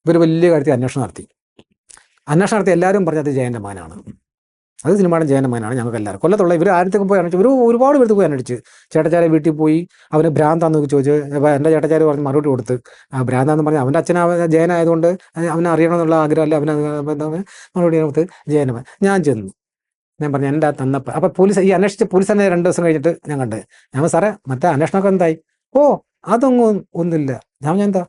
ഇവർ വലിയ കാര്യത്തിൽ അന്വേഷണം നടത്തി എല്ലാവരും പറഞ്ഞത് ജയൻ്റെ മകനാണ്, അത് സിനിമയുടെ ജയൻ്റെ മകനാണ്. ഞങ്ങൾക്ക് എല്ലാവരും കൊല്ലത്തുള്ള ഇവർ ആരത്തേക്കും പോയി അന്വേഷിച്ചു. ഇവർ ഒരുപാട് പേർക്ക് പോയി അന്വേഷിച്ച്. ചേട്ടച്ചാരെ വീട്ടിൽ പോയി അവന് ഭ്രാന്താന്ന് ചോദിച്ചു. അപ്പോൾ എൻ്റെ ചേട്ടച്ചാര് പറഞ്ഞ് മറുപടി കൊടുത്ത് ഭ്രാന്താന്ന് പറഞ്ഞ് അവൻ്റെ അച്ഛൻ ജയനായതുകൊണ്ട് അവനെ അറിയണമെന്നുള്ള ആഗ്രഹമല്ല, മറുപടി കൊടുത്ത് ജയൻ്റെ മകൻ. ഞാൻ ചെന്നു, ഞാൻ പറഞ്ഞു എൻ്റെ തന്നപ്പോൾ. അപ്പോൾ പോലീസ് അന്വേഷിച്ച് പോലീസ് തന്നെ 2 ദിവസം കഴിഞ്ഞിട്ട് ഞാൻ കണ്ട്. ഞാൻ സാറേ മറ്റേ അന്വേഷണമൊക്കെ എന്തായി? അതൊന്നും ഒന്നുമില്ല. ഞാൻ എന്താ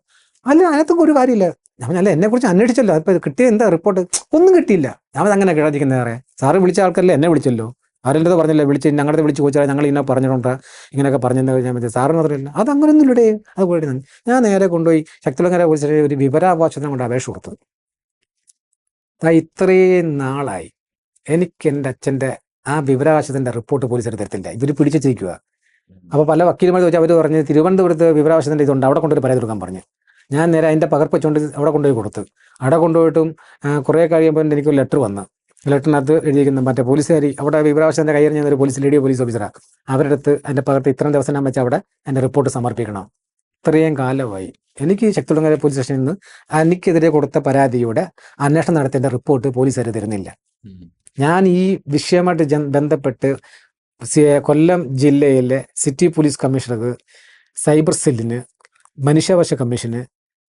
അല്ല അതിനകത്തൊക്കെ ഒരു കാര്യമില്ല. ഞാൻ അല്ല എന്നെക്കുറിച്ച് അന്വേഷിച്ചല്ലോ, അപ്പോൾ കിട്ടിയ എന്താ റിപ്പോർട്ട്? ഒന്നും കിട്ടിയില്ല. ഞാൻ അങ്ങനെ കിടച്ചിരിക്കുന്നത് സാറേ, സാറ് വിളിച്ച ആൾക്കാരല്ലേ എന്നെ വിളിച്ചല്ലോ, ആരെല്ലാം പറഞ്ഞല്ലോ, ഞങ്ങളുടെ വിളിച്ച് ചോദിച്ചാൽ ഞങ്ങൾ ഇങ്ങനെ പറഞ്ഞിട്ടുണ്ട്, ഇങ്ങനെയൊക്കെ പറഞ്ഞെന്ന് കഴിഞ്ഞാൽ മതി, സാറിന് മാത്രമല്ല അത് അങ്ങനെയൊന്നും ഇല്ലേ. അത് പോയിട്ട് ഞാൻ നേരെ കൊണ്ടുപോയി ശക്തികുളങ്ങര പോലീസ് ഒരു വിവരാവകാശത്തിനെ കൊണ്ട് അപേക്ഷ കൊടുത്തു. ഇത്രയും നാളായി എനിക്ക് എൻ്റെ അച്ഛൻ്റെ ആ വിവരാവകാശത്തിൻ്റെ റിപ്പോർട്ട് പോലീസുകാർ തരത്തില്ല, ഇവർ പിടിച്ചിരിക്കുക. അപ്പോൾ പല വക്കീലുമാർ ചോദിച്ചാൽ അവർ പറഞ്ഞ് തിരുവനന്തപുരത്ത് വിവരാവകാശത്തിൻ്റെ ഇതുണ്ട്, അവിടെ കൊണ്ടുപോയി പരാതി കൊടുക്കാൻ പറഞ്ഞു. ഞാൻ നേരെ അതിൻ്റെ പകർപ്പ് വെച്ചുകൊണ്ട് അവിടെ കൊണ്ടുപോയി കൊടുത്തു. അവിടെ കൊണ്ടുപോയിട്ടും കുറേ കഴിയുമ്പോൾ എനിക്കൊരു ലെറ്റർ വന്നു. ലെറ്ററിനകത്ത് എഴുതിയിരിക്കുന്ന മറ്റേ പോലീസുകാരി അവിടെ വിവരാവകാശത്തിൻ്റെ കൈയറിഞ്ഞ ഒരു ലേഡി പോലീസ് ഓഫീസറാണ്. അവരുടെ അടുത്ത് അതിൻ്റെ പകർത്ത് ഇത്രയും ദിവസം ഞാൻ വെച്ച് അവിടെ എൻ്റെ റിപ്പോർട്ട് സമർപ്പിക്കണം. ഇത്രയും കാലമായി എനിക്ക് ശക്തികുളങ്ങര പോലീസ് സ്റ്റേഷനിൽ നിന്ന് എനിക്കെതിരെ കൊടുത്ത പരാതിയുടെ അന്വേഷണം നടത്തേണ്ട റിപ്പോർട്ട് പോലീസുകാർ തരുന്നില്ല. ഞാൻ ഈ വിഷയമായിട്ട് ബന്ധപ്പെട്ട് കൊല്ലം ജില്ലയിലെ സിറ്റി പോലീസ് കമ്മീഷണർക്ക്, സൈബർ സെല്ലിന്, മനുഷ്യാവകാശ കമ്മീഷന്,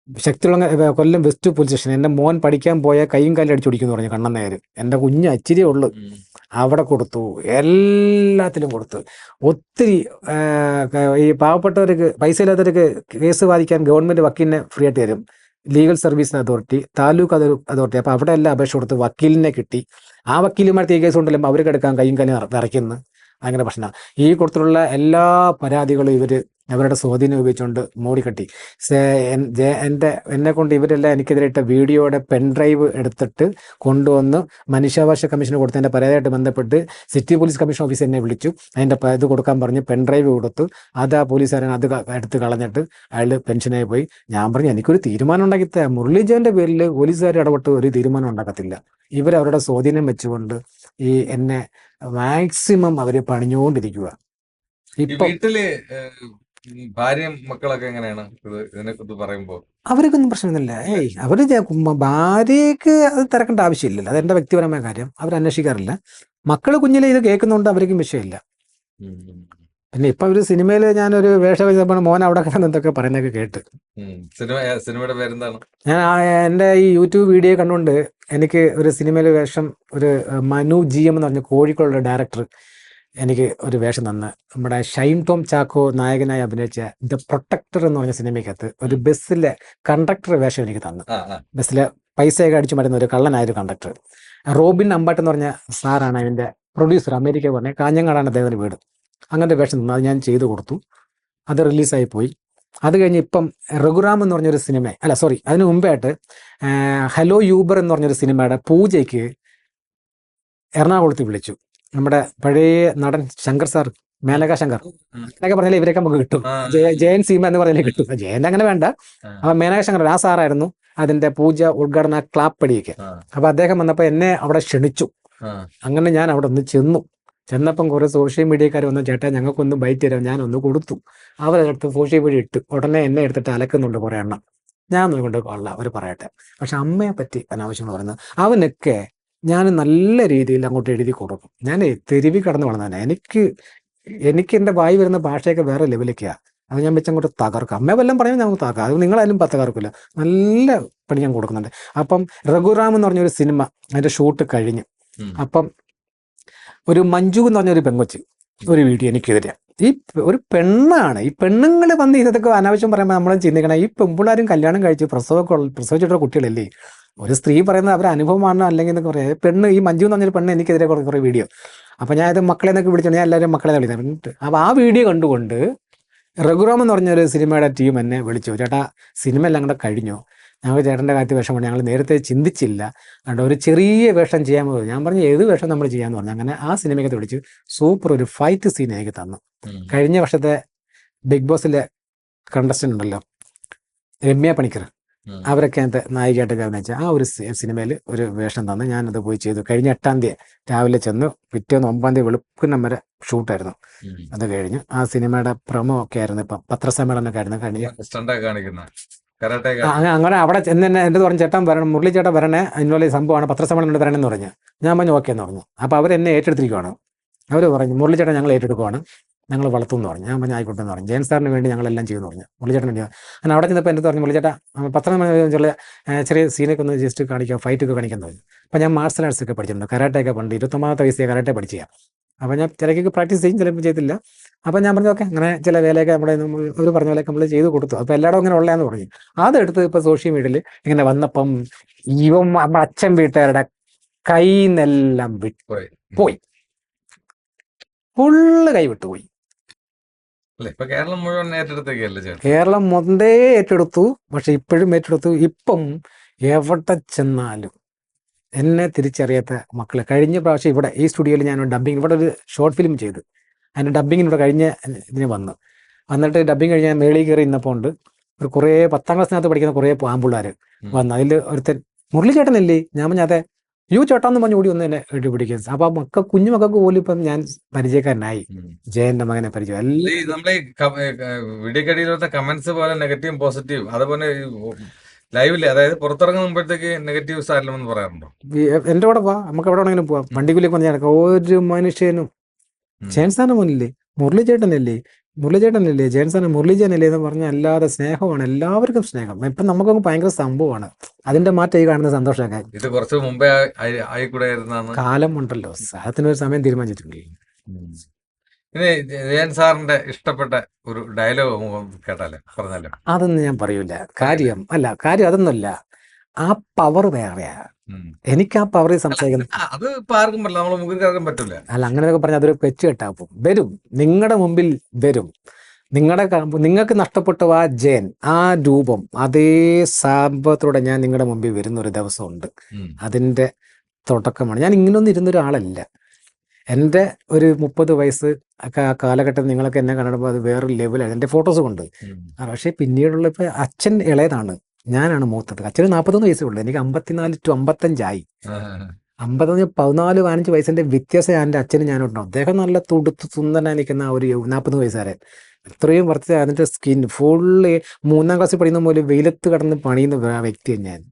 ശക്തികുളങ്ങര കൊല്ലം വെസ്റ്റ് പോലീസ് സ്റ്റേഷൻ, എൻ്റെ മോൻ പഠിക്കാൻ പോയ കൈയും കാലും അടിച്ചോടിക്കുമെന്ന് പറഞ്ഞു കണ്ണൻ നേര്, എൻ്റെ കുഞ്ഞ് അച്ചിരിയേ ഉള്ളു, അവിടെ കൊടുത്തു, എല്ലാത്തിലും കൊടുത്തു. ഒത്തിരി ഈ പാവപ്പെട്ടവർക്ക് പൈസ ഇല്ലാത്തവർക്ക് കേസ് വാദിക്കാൻ ഗവൺമെൻറ് വക്കീലിനെ ഫ്രീ ആയിട്ട് തരും, legal service authority, taluk authority. അപ്പോൾ അവിടെ എല്ലാം അപേക്ഷ കൊടുത്ത് വക്കീലിനെ കിട്ടി. ആ വക്കീലുമാർക്ക് ഈ കേസ് ഉണ്ടല്ലോ അവർക്ക് എടുക്കാൻ കൈയും കാലും വിറയ്ക്കുന്നു. അങ്ങനെ പ്രശ്നമാണ്. ഈ കൊടുത്തിട്ടുള്ള എല്ലാ പരാതികളും ഇവർ അവരുടെ സ്വാധീനം ഉപയോഗിച്ചുകൊണ്ട് മൂടിക്കെട്ടി. എന്നെ കൊണ്ട് ഇവരെല്ലാം എനിക്കെതിരായിട്ട് വീഡിയോയുടെ പെൻഡ്രൈവ് എടുത്തിട്ട് കൊണ്ടുവന്ന് മനുഷ്യാവകാശ കമ്മീഷന് കൊടുത്തതിൻ്റെ പരാതിയായിട്ട് ബന്ധപ്പെട്ട് സിറ്റി പോലീസ് കമ്മീഷൻ ഓഫീസ് എന്നെ വിളിച്ചു. അതിൻ്റെ ഇത് കൊടുക്കാൻ പറഞ്ഞ് പെൻഡ്രൈവ് കൊടുത്തു. അത് ആ പോലീസുകാരൻ അത് എടുത്ത് കളഞ്ഞിട്ട് അയാൾ പെൻഷനായി പോയി. ഞാൻ പറഞ്ഞു എനിക്കൊരു തീരുമാനം ഉണ്ടാക്കി മുരളീജയൻ്റെ പേരിൽ പോലീസുകാർ ഇടപെട്ട് ഒരു തീരുമാനം ഉണ്ടാക്കത്തില്ല. ഇവരവരുടെ സ്വാധീനം വെച്ചുകൊണ്ട് ഈ എന്നെ മാക്സിമം അവർ പണിഞ്ഞുകൊണ്ടിരിക്കുക. ഇപ്പൊ വീട്ടില് ഭാര്യയും മക്കളൊക്കെ എങ്ങനെയാണ് ഇതിനെ കുറിച്ച് പറയുമ്പോൾ? അവർക്കൊന്നും പ്രശ്നമൊന്നുമില്ല. അവര് ഭാര്യയ്ക്ക് അത് തിരക്കേണ്ട ആവശ്യമില്ലല്ലോ, അതെന്റെ വ്യക്തിപരമായ കാര്യം, അവർ അന്വേഷിക്കാറില്ല. മക്കള് കുഞ്ഞിലെ ഇത് കേൾക്കുന്നതുകൊണ്ട് അവർക്കും വിഷയമില്ല. പിന്നെ ഇപ്പൊ ഒരു സിനിമയില് ഞാനൊരു വേഷം വെച്ചപ്പോൾ മോൻ അവിടെ കിടന്ന് എന്തൊക്കെ പറയുന്നതൊക്കെ കേട്ട്. സിനിമയുടെ പേരെന്താണ്? ഞാൻ എൻ്റെ ഈ യൂട്യൂബ് വീഡിയോ കണ്ടുകൊണ്ട് എനിക്ക് ഒരു സിനിമയിലെ വേഷം, ഒരു മനു GM എന്ന് പറഞ്ഞ കോഴിക്കോടുള്ള ഡയറക്ടർ എനിക്ക് ഒരു വേഷം തന്ന്, നമ്മുടെ ഷൈൻ ടോം ചാക്കോ നായകനായി അഭിനയിച്ച ദ പ്രൊട്ടക്ടർ എന്ന് പറഞ്ഞ സിനിമയ്ക്കകത്ത് ഒരു ബസ്സിലെ കണ്ടക്ടർ വേഷം എനിക്ക് തന്നു. ബസ്സിലെ പൈസയൊക്കെ അടിച്ചു മരുന്ന ഒരു കള്ളനായൊരു കണ്ടക്ടർ. റോബിൻ അമ്പാട്ട് എന്ന് പറഞ്ഞ സാറാണ് അതിൻ്റെ പ്രൊഡ്യൂസർ, അമേരിക്ക പറഞ്ഞ കാഞ്ഞങ്ങാടാണ് അദ്ദേഹത്തിൻ്റെ വീട്. അങ്ങനത്തെ വേഷം തന്നു, അത് ഞാൻ ചെയ്തു കൊടുത്തു. അത് റിലീസായി പോയി. അത് കഴിഞ്ഞ് ഇപ്പം രഘുറാം എന്ന് പറഞ്ഞൊരു സിനിമ, അതിന് മുമ്പായിട്ട് ഹലോ യൂബർ എന്ന് പറഞ്ഞൊരു സിനിമയുടെ പൂജയ്ക്ക് എറണാകുളത്ത് വിളിച്ചു. നമ്മുടെ പഴയ നടൻ ശങ്കർ സാർ, മേനക ശങ്കർ എന്നൊക്കെ പറഞ്ഞാൽ ഇവരൊക്കെ നമുക്ക് കിട്ടും. ജയൻ സീമ എന്ന് പറഞ്ഞാലേ കിട്ടും. ജയൻ അങ്ങനെ വേണ്ട, അപ്പം മേനക ശങ്കർ ആ സാറായിരുന്നു അതിന്റെ പൂജ ഉദ്ഘാടന ക്ലാപ്പടിയൊക്കെ. അപ്പൊ അദ്ദേഹം വന്നപ്പോൾ എന്നെ അവിടെ ക്ഷണിച്ചു. അങ്ങനെ ഞാൻ അവിടെ ഒന്ന് ചെന്നപ്പം കുറെ സോഷ്യൽ മീഡിയക്കാർ വന്നു, ചേട്ടാ ഞങ്ങൾക്കൊന്ന് ബൈറ്റ് തരാം. ഞാനൊന്ന് കൊടുത്തു. അവരെടുത്ത് സോഷ്യൽ മീഡിയ ഇട്ട് ഉടനെ എന്നെ എടുത്തിട്ട് അലക്കുന്നുണ്ട് കുറേ എണ്ണം. ഞാൻ നോക്കിക്കൊണ്ട് കൊള്ളാം, അവർ പറയട്ടെ. പക്ഷെ അമ്മയെ പറ്റി അനാവശ്യം പറയുന്നത് അവനൊക്കെ ഞാൻ നല്ല രീതിയിൽ അങ്ങോട്ട് എഴുതി കൊടുക്കും. ഞാൻ തെരുവി കടന്ന് വളർന്നതന്നെ. എനിക്ക് എൻ്റെ വായി വരുന്ന ഭാഷയൊക്കെ വേറെ ലെവലിലേക്കാണ്. അത് ഞാൻ വെച്ചങ്ങോട്ട് തകർക്കും. അമ്മ വല്ലതും പറയാൻ ഞങ്ങൾക്ക് തകർക്കാം. അത് നിങ്ങളായാലും തകർക്കില്ല. നല്ല പണി ഞാൻ കൊടുക്കുന്നുണ്ട്. അപ്പം രഘുറാം എന്ന് പറഞ്ഞൊരു സിനിമ അതിൻ്റെ ഷൂട്ട് കഴിഞ്ഞ് അപ്പം ഒരു മഞ്ജു എന്ന് പറഞ്ഞൊരു പെങ്കൊച്ച് ഒരു വീഡിയോ എനിക്കെതിരെ. ഈ ഒരു പെണ്ണാണ്. ഈ പെണ്ണുങ്ങൾ വന്ന് ഇതൊക്കെ അനാവശ്യം പറയുമ്പോൾ നമ്മളും ചിന്തിക്കണം, ഈ പെൺപിള്ളാരും കല്യാണം കഴിച്ച് പ്രസവിച്ചിട്ടുള്ള കുട്ടികളല്ലേ. ഒരു സ്ത്രീ പറയുന്നത് അവരുടെ അനുഭവമാണ്. അല്ലെങ്കിൽ എന്നൊക്കെ പറയാം. പെണ്ണ് ഈ മഞ്ജു എന്ന് പറഞ്ഞൊരു പെണ്ണ് എനിക്കെതിരെ കുറേ വീഡിയോ. അപ്പം ഞാൻ ഇത് മക്കളെ എന്നൊക്കെ വിളിച്ചോണ്ട് ഞാൻ എല്ലാവരും മക്കളെ വിളിച്ചിട്ടുണ്ട്. അപ്പോൾ ആ വീഡിയോ കണ്ടുകൊണ്ട് രഘുറാം എന്ന് പറഞ്ഞൊരു സിനിമയുടെ ടീം എന്നെ വിളിച്ചു, ചേട്ടാ സിനിമ എല്ലാം കൂടെ കഴിഞ്ഞു, ഞങ്ങൾ ചേട്ടൻ്റെ കാര്യത്തിൽ വിഷമമാണ്, ഞങ്ങൾ നേരത്തെ ചിന്തിച്ചില്ല, അതുകൊണ്ട് ഒരു ചെറിയ വേഷം ചെയ്യാൻ പോകും. ഞാൻ പറഞ്ഞു ഏത് വേഷം നമ്മൾ ചെയ്യാമെന്ന് പറഞ്ഞു. അങ്ങനെ ആ സിനിമയ്ക്കകത്ത് വിളിച്ച് സൂപ്പർ ഒരു ഫൈറ്റ് സീൻ എനിക്ക് തന്നു. കഴിഞ്ഞ വർഷത്തെ ബിഗ് ബോസിലെ കണ്ടസ്റ്റൻ്റ് ഉണ്ടല്ലോ, രമ്യ പണിക്കർ, അവരൊക്കെ അതിനകത്ത് നായികയായിട്ടൊക്കെ അഭിനയിച്ച ആ ഒരു സിനിമയിൽ ഒരു വേഷം തന്ന് ഞാനത് പോയി ചെയ്തു. കഴിഞ്ഞ 8-ാം തീയതി രാവിലെ ചെന്ന് പിറ്റേന്ന് 9-ാം തീയതി വെളുപ്പിനം വരെ ഷൂട്ടായിരുന്നു. അത് കഴിഞ്ഞ് ആ സിനിമയുടെ പ്രൊമോ ഒക്കെ ആയിരുന്നു. ഇപ്പം പത്രസമ്മേളനമൊക്കെ ആയിരുന്നു അങ്ങനെ അവിടെ ചെന്ന് തന്നെ എൻ്റെ പറഞ്ഞു, ചേട്ടൻ വരണം, മുരളി ചേട്ടൻ വരണേ, അതിനുള്ള സംഭവമാണ്, പത്രസമ്മേളനം വരണമെന്ന് പറഞ്ഞു. ഞാൻ പറഞ്ഞു ഓക്കെ എന്ന് പറഞ്ഞു. അപ്പോൾ അവരെന്നെ ഏറ്റെടുത്തിരിക്കുവാണ്. അവർ പറഞ്ഞു മുരളി ചേട്ടൻ ഞങ്ങൾ ഏറ്റെടുക്കുവാണ്, ഞങ്ങൾ വളർത്തുമെന്ന് പറഞ്ഞു. ഞാൻ പറഞ്ഞു ആയിക്കോട്ടെ എന്ന് പറഞ്ഞു. ജയൻ സാറിന് വേണ്ടി ഞങ്ങളെല്ലാം ചെയ്യുമെന്ന് പറഞ്ഞു. മുരളിച്ചേട്ടൻ വേണ്ടി അങ്ങനെ അവിടെ ചെന്നപ്പോൾ എൻ്റെ പറഞ്ഞു, മുരളിച്ചേട്ടാ പത്രസമ്മേളനത്തിലുള്ള ചെറിയ സീനൊക്കെ ഒന്ന് ജസ്റ്റ് കാണിക്കാം, ഫൈറ്റൊക്കെ കാണിക്കാൻ തോന്നി. അപ്പോൾ ഞാൻ മാർഷൽ ആർട്സ് ഒക്കെ പഠിച്ചിട്ടുണ്ട്, കരാട്ടയൊക്കെ പണ്ട് 29-ാമത്തെ വയസ്സിൽ കരാട്ടെ പഠിച്ചാൽ. അപ്പോൾ ഞാൻ ചിലക്കൊക്കെ പ്രാക്ടീസ് ചെയ്യും, ചിലപ്പോൾ ചെയ്തില്ല. അപ്പോൾ ഞാൻ പറഞ്ഞു ഓക്കെ, അങ്ങനെ ചില വേലയൊക്കെ നമ്മൾ പറഞ്ഞ പോലെയൊക്കെ നമ്മൾ ചെയ്ത് കൊടുത്തു. അപ്പോൾ എല്ലായിടും അങ്ങനെ ഉള്ളതെന്ന് പറഞ്ഞു. അതെടുത്ത് ഇപ്പോൾ സോഷ്യൽ മീഡിയയിൽ ഇങ്ങനെ വന്നപ്പം അച്ഛൻ വീട്ടുകാരുടെ കയ്യിൽ നിന്നെല്ലാം പോയി, ഫുള്ള് കൈ വിട്ടുപോയി. കേരളം മൊത്തേ ഏറ്റെടുത്തു. പക്ഷെ ഇപ്പോഴും ഏറ്റെടുത്തു. ഇപ്പം എവിടെ ചെന്നാലും എന്നെ തിരിച്ചറിയാത്ത മക്കളെ. കഴിഞ്ഞ പ്രാവശ്യം ഇവിടെ ഈ സ്റ്റുഡിയോയിൽ ഞാൻ ഡബ്ബിങ്, ഇവിടെ ഒരു ഷോർട്ട് ഫിലിം ചെയ്ത് അതിൻ്റെ ഡബ്ബിങ്ങിന് ഇവിടെ കഴിഞ്ഞ ഇതിന് വന്നിട്ട് ഡബ്ബിങ് കഴിഞ്ഞ് ഞാൻ മേളിൽ കയറി ഇന്നപ്പോൾ ഉണ്ട് ഒരു കുറേ 10-ാം ക്ലാസ്സിനകത്ത് പഠിക്കുന്ന കുറേ ആമ്പിള്ളേർ വന്നു. അതിൽ ഒരുത്തൻ മുരളി ചേട്ടനല്ലേ? ഞാൻ പറഞ്ഞ അതെ. ചേട്ടാന്ന് പറഞ്ഞു ഓടി ഒന്ന് എന്നെ പിടിക്കുന്നത്. അപ്പൊ കുഞ്ഞു മക്കൾക്ക് പോലും ഇപ്പം ഞാൻ പരിചയക്കാരനായി. ജയന്റെ മകനെ പരിചയം. വീഡിയോക്കടിയിലത്തെ കമന്റ്സ് പോലെ നെഗറ്റീവും പോസിറ്റീവും അതുപോലെ ലൈവില്, അതായത് പുറത്തിറങ്ങുമ്പോഴത്തേക്ക് നെഗറ്റീവ്സ് ആരില്ലെന്ന് പറയാറുണ്ടോ? എന്റെ കൂടെ പോവാ, നമുക്ക് എവിടെ വേണമെങ്കിലും പോവാം. വണ്ടിക്കുള്ളിൽ വന്ന് നടക്കാം. ഒരു മനുഷ്യനും ജയൻ സാറിന് മുന്നില്ലേ, മുരളി ചേട്ടനല്ലേ, ജയൻ സാറിന് മുരളീജനല്ലേ എന്ന് പറഞ്ഞാൽ അല്ലാതെ സ്നേഹമാണ്, എല്ലാവർക്കും സ്നേഹം. ഇപ്പം നമുക്കൊക്കെ ഭയങ്കര സംഭവമാണ്. അതിന്റെ മാറ്റം ഈ കാണുന്ന സന്തോഷമൊക്കെ. ഇത് കുറച്ച് മുമ്പേ കാലം ഉണ്ടല്ലോ, സാഹത്തിനൊരു സമയം തീരുമാനിച്ചിട്ടുണ്ട്. ഇനി ജയൻ സാറിന്റെ ഇഷ്ടപ്പെട്ട ഒരു ഡയലോഗ് കേട്ടാലോ, പറഞ്ഞാലോ? അതൊന്നും ഞാൻ പറയൂല. കാര്യം അതൊന്നുമല്ല. ആ പവർ വേറെയാ. എനിക്ക് ആ പവറിൽ സംസാരിക്കുന്നത് അല്ല, അങ്ങനെയൊക്കെ പറഞ്ഞാൽ അതൊരു പെച്ച് കെട്ടാവും. വരും, നിങ്ങളുടെ മുമ്പിൽ വരും. നിങ്ങൾക്ക് നഷ്ടപ്പെട്ടു ആ ജയൻ, ആ രൂപം, അതേ സാമ്പത്തോടെ ഞാൻ നിങ്ങളുടെ മുമ്പിൽ വരുന്ന ഒരു ദിവസമുണ്ട്. അതിന്റെ തുടക്കമാണ്. ഞാൻ ഇങ്ങനൊന്നും ഇരുന്നൊരാളല്ല. എൻ്റെ ഒരു 30 വയസ്സ് ഒക്കെ ആ കാലഘട്ടം നിങ്ങളൊക്കെ എന്നെ കണ്ടപ്പോൾ അത് വേറൊരു ലെവലാണ്. എൻ്റെ ഫോട്ടോസ് കൊണ്ട്. പക്ഷേ പിന്നീടുള്ള ഇപ്പം അച്ഛൻ ഇളയതാണ്, ഞാനാണ് മൂത്തത്. അച്ഛന് 41 വയസ്സേ ഉള്ളൂ. എനിക്ക് 54 to 55 55 14-15 വയസ്സിന്റെ വ്യത്യാസം എൻ്റെ അച്ഛനും ഞാനുണ്ടാവും. അദ്ദേഹം നല്ല തുടുത്ത് സുന്ദരനായി നിൽക്കുന്ന ഒരു 40 വയസ്സുകാരൻ. ഇത്രയും വർഷം അതിൻ്റെ സ്കിൻ ഫുള്ള് 3-ാം ക്ലാസ്സിൽ പഠിക്കുന്ന പോലെ വെയിലത്ത് കടന്ന് പണിയുന്ന വ്യക്തിയാണ് ഞാൻ.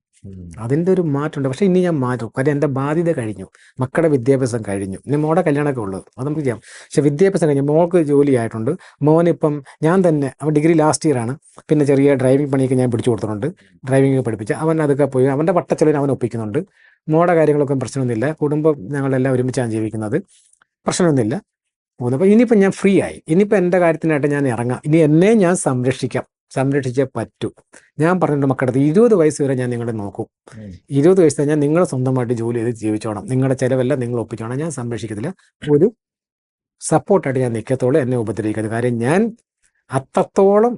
അതിൻ്റെ ഒരു മാറ്റമുണ്ട്. പക്ഷേ ഇനി ഞാൻ മാറ്റും. കാര്യം എൻ്റെ ബാധ്യത കഴിഞ്ഞു, മക്കളുടെ വിദ്യാഭ്യാസം കഴിഞ്ഞു. ഇനി മോടെ കല്യാണമൊക്കെ ഉള്ളൂ, അത് നമുക്ക് ചെയ്യാം. പക്ഷെ വിദ്യാഭ്യാസം കഴിഞ്ഞു, മോൾക്ക് ജോലി ആയിട്ടുണ്ട്. മോനിപ്പം ഞാൻ തന്നെ, അവൻ ഡിഗ്രി ലാസ്റ്റ് ഇയർ ആണ്. പിന്നെ ചെറിയ ഡ്രൈവിംഗ് പണിയൊക്കെ ഞാൻ പിടിച്ചു കൊടുത്തിട്ടുണ്ട്. ഡ്രൈവിംഗ് പഠിപ്പിച്ച് അവൻ അതൊക്കെ പോയി അവൻ്റെ വട്ടച്ചെലവിന് അവൻ ഒപ്പിക്കുന്നുണ്ട്. മോടെ കാര്യങ്ങളൊക്കെ പ്രശ്നമൊന്നുമില്ല. കുടുംബം ഞങ്ങളെല്ലാം ഒരുമിച്ചാണ് ജീവിക്കുന്നത്, പ്രശ്നമൊന്നുമില്ല പോകുന്നു. അപ്പോൾ ഇനിയിപ്പോൾ ഞാൻ ഫ്രീ ആയി. ഇനിയിപ്പോൾ എൻ്റെ കാര്യത്തിനായിട്ട് ഞാൻ ഇറങ്ങാം. ഇനി എന്നെ ഞാൻ സംരക്ഷിച്ചേ പറ്റൂ. ഞാൻ പറഞ്ഞിട്ട് മക്കളുടെ 20 വയസ്സ് വരെ ഞാൻ നിങ്ങളെ നോക്കും. 20 വയസ്സ് കഴിഞ്ഞാൽ നിങ്ങൾ സ്വന്തമായിട്ട് ജോലി ചെയ്ത് ജീവിച്ചോണം. നിങ്ങളുടെ ചിലവെല്ലാം നിങ്ങൾ ഒപ്പിച്ചോണം. ഞാൻ സംരക്ഷിക്കത്തില്ല. ഒരു സപ്പോർട്ടായിട്ട് ഞാൻ നിൽക്കത്തോളം എന്നെ ഉപദ്രവിക്കരുത്. കാര്യം ഞാൻ അത്രത്തോളം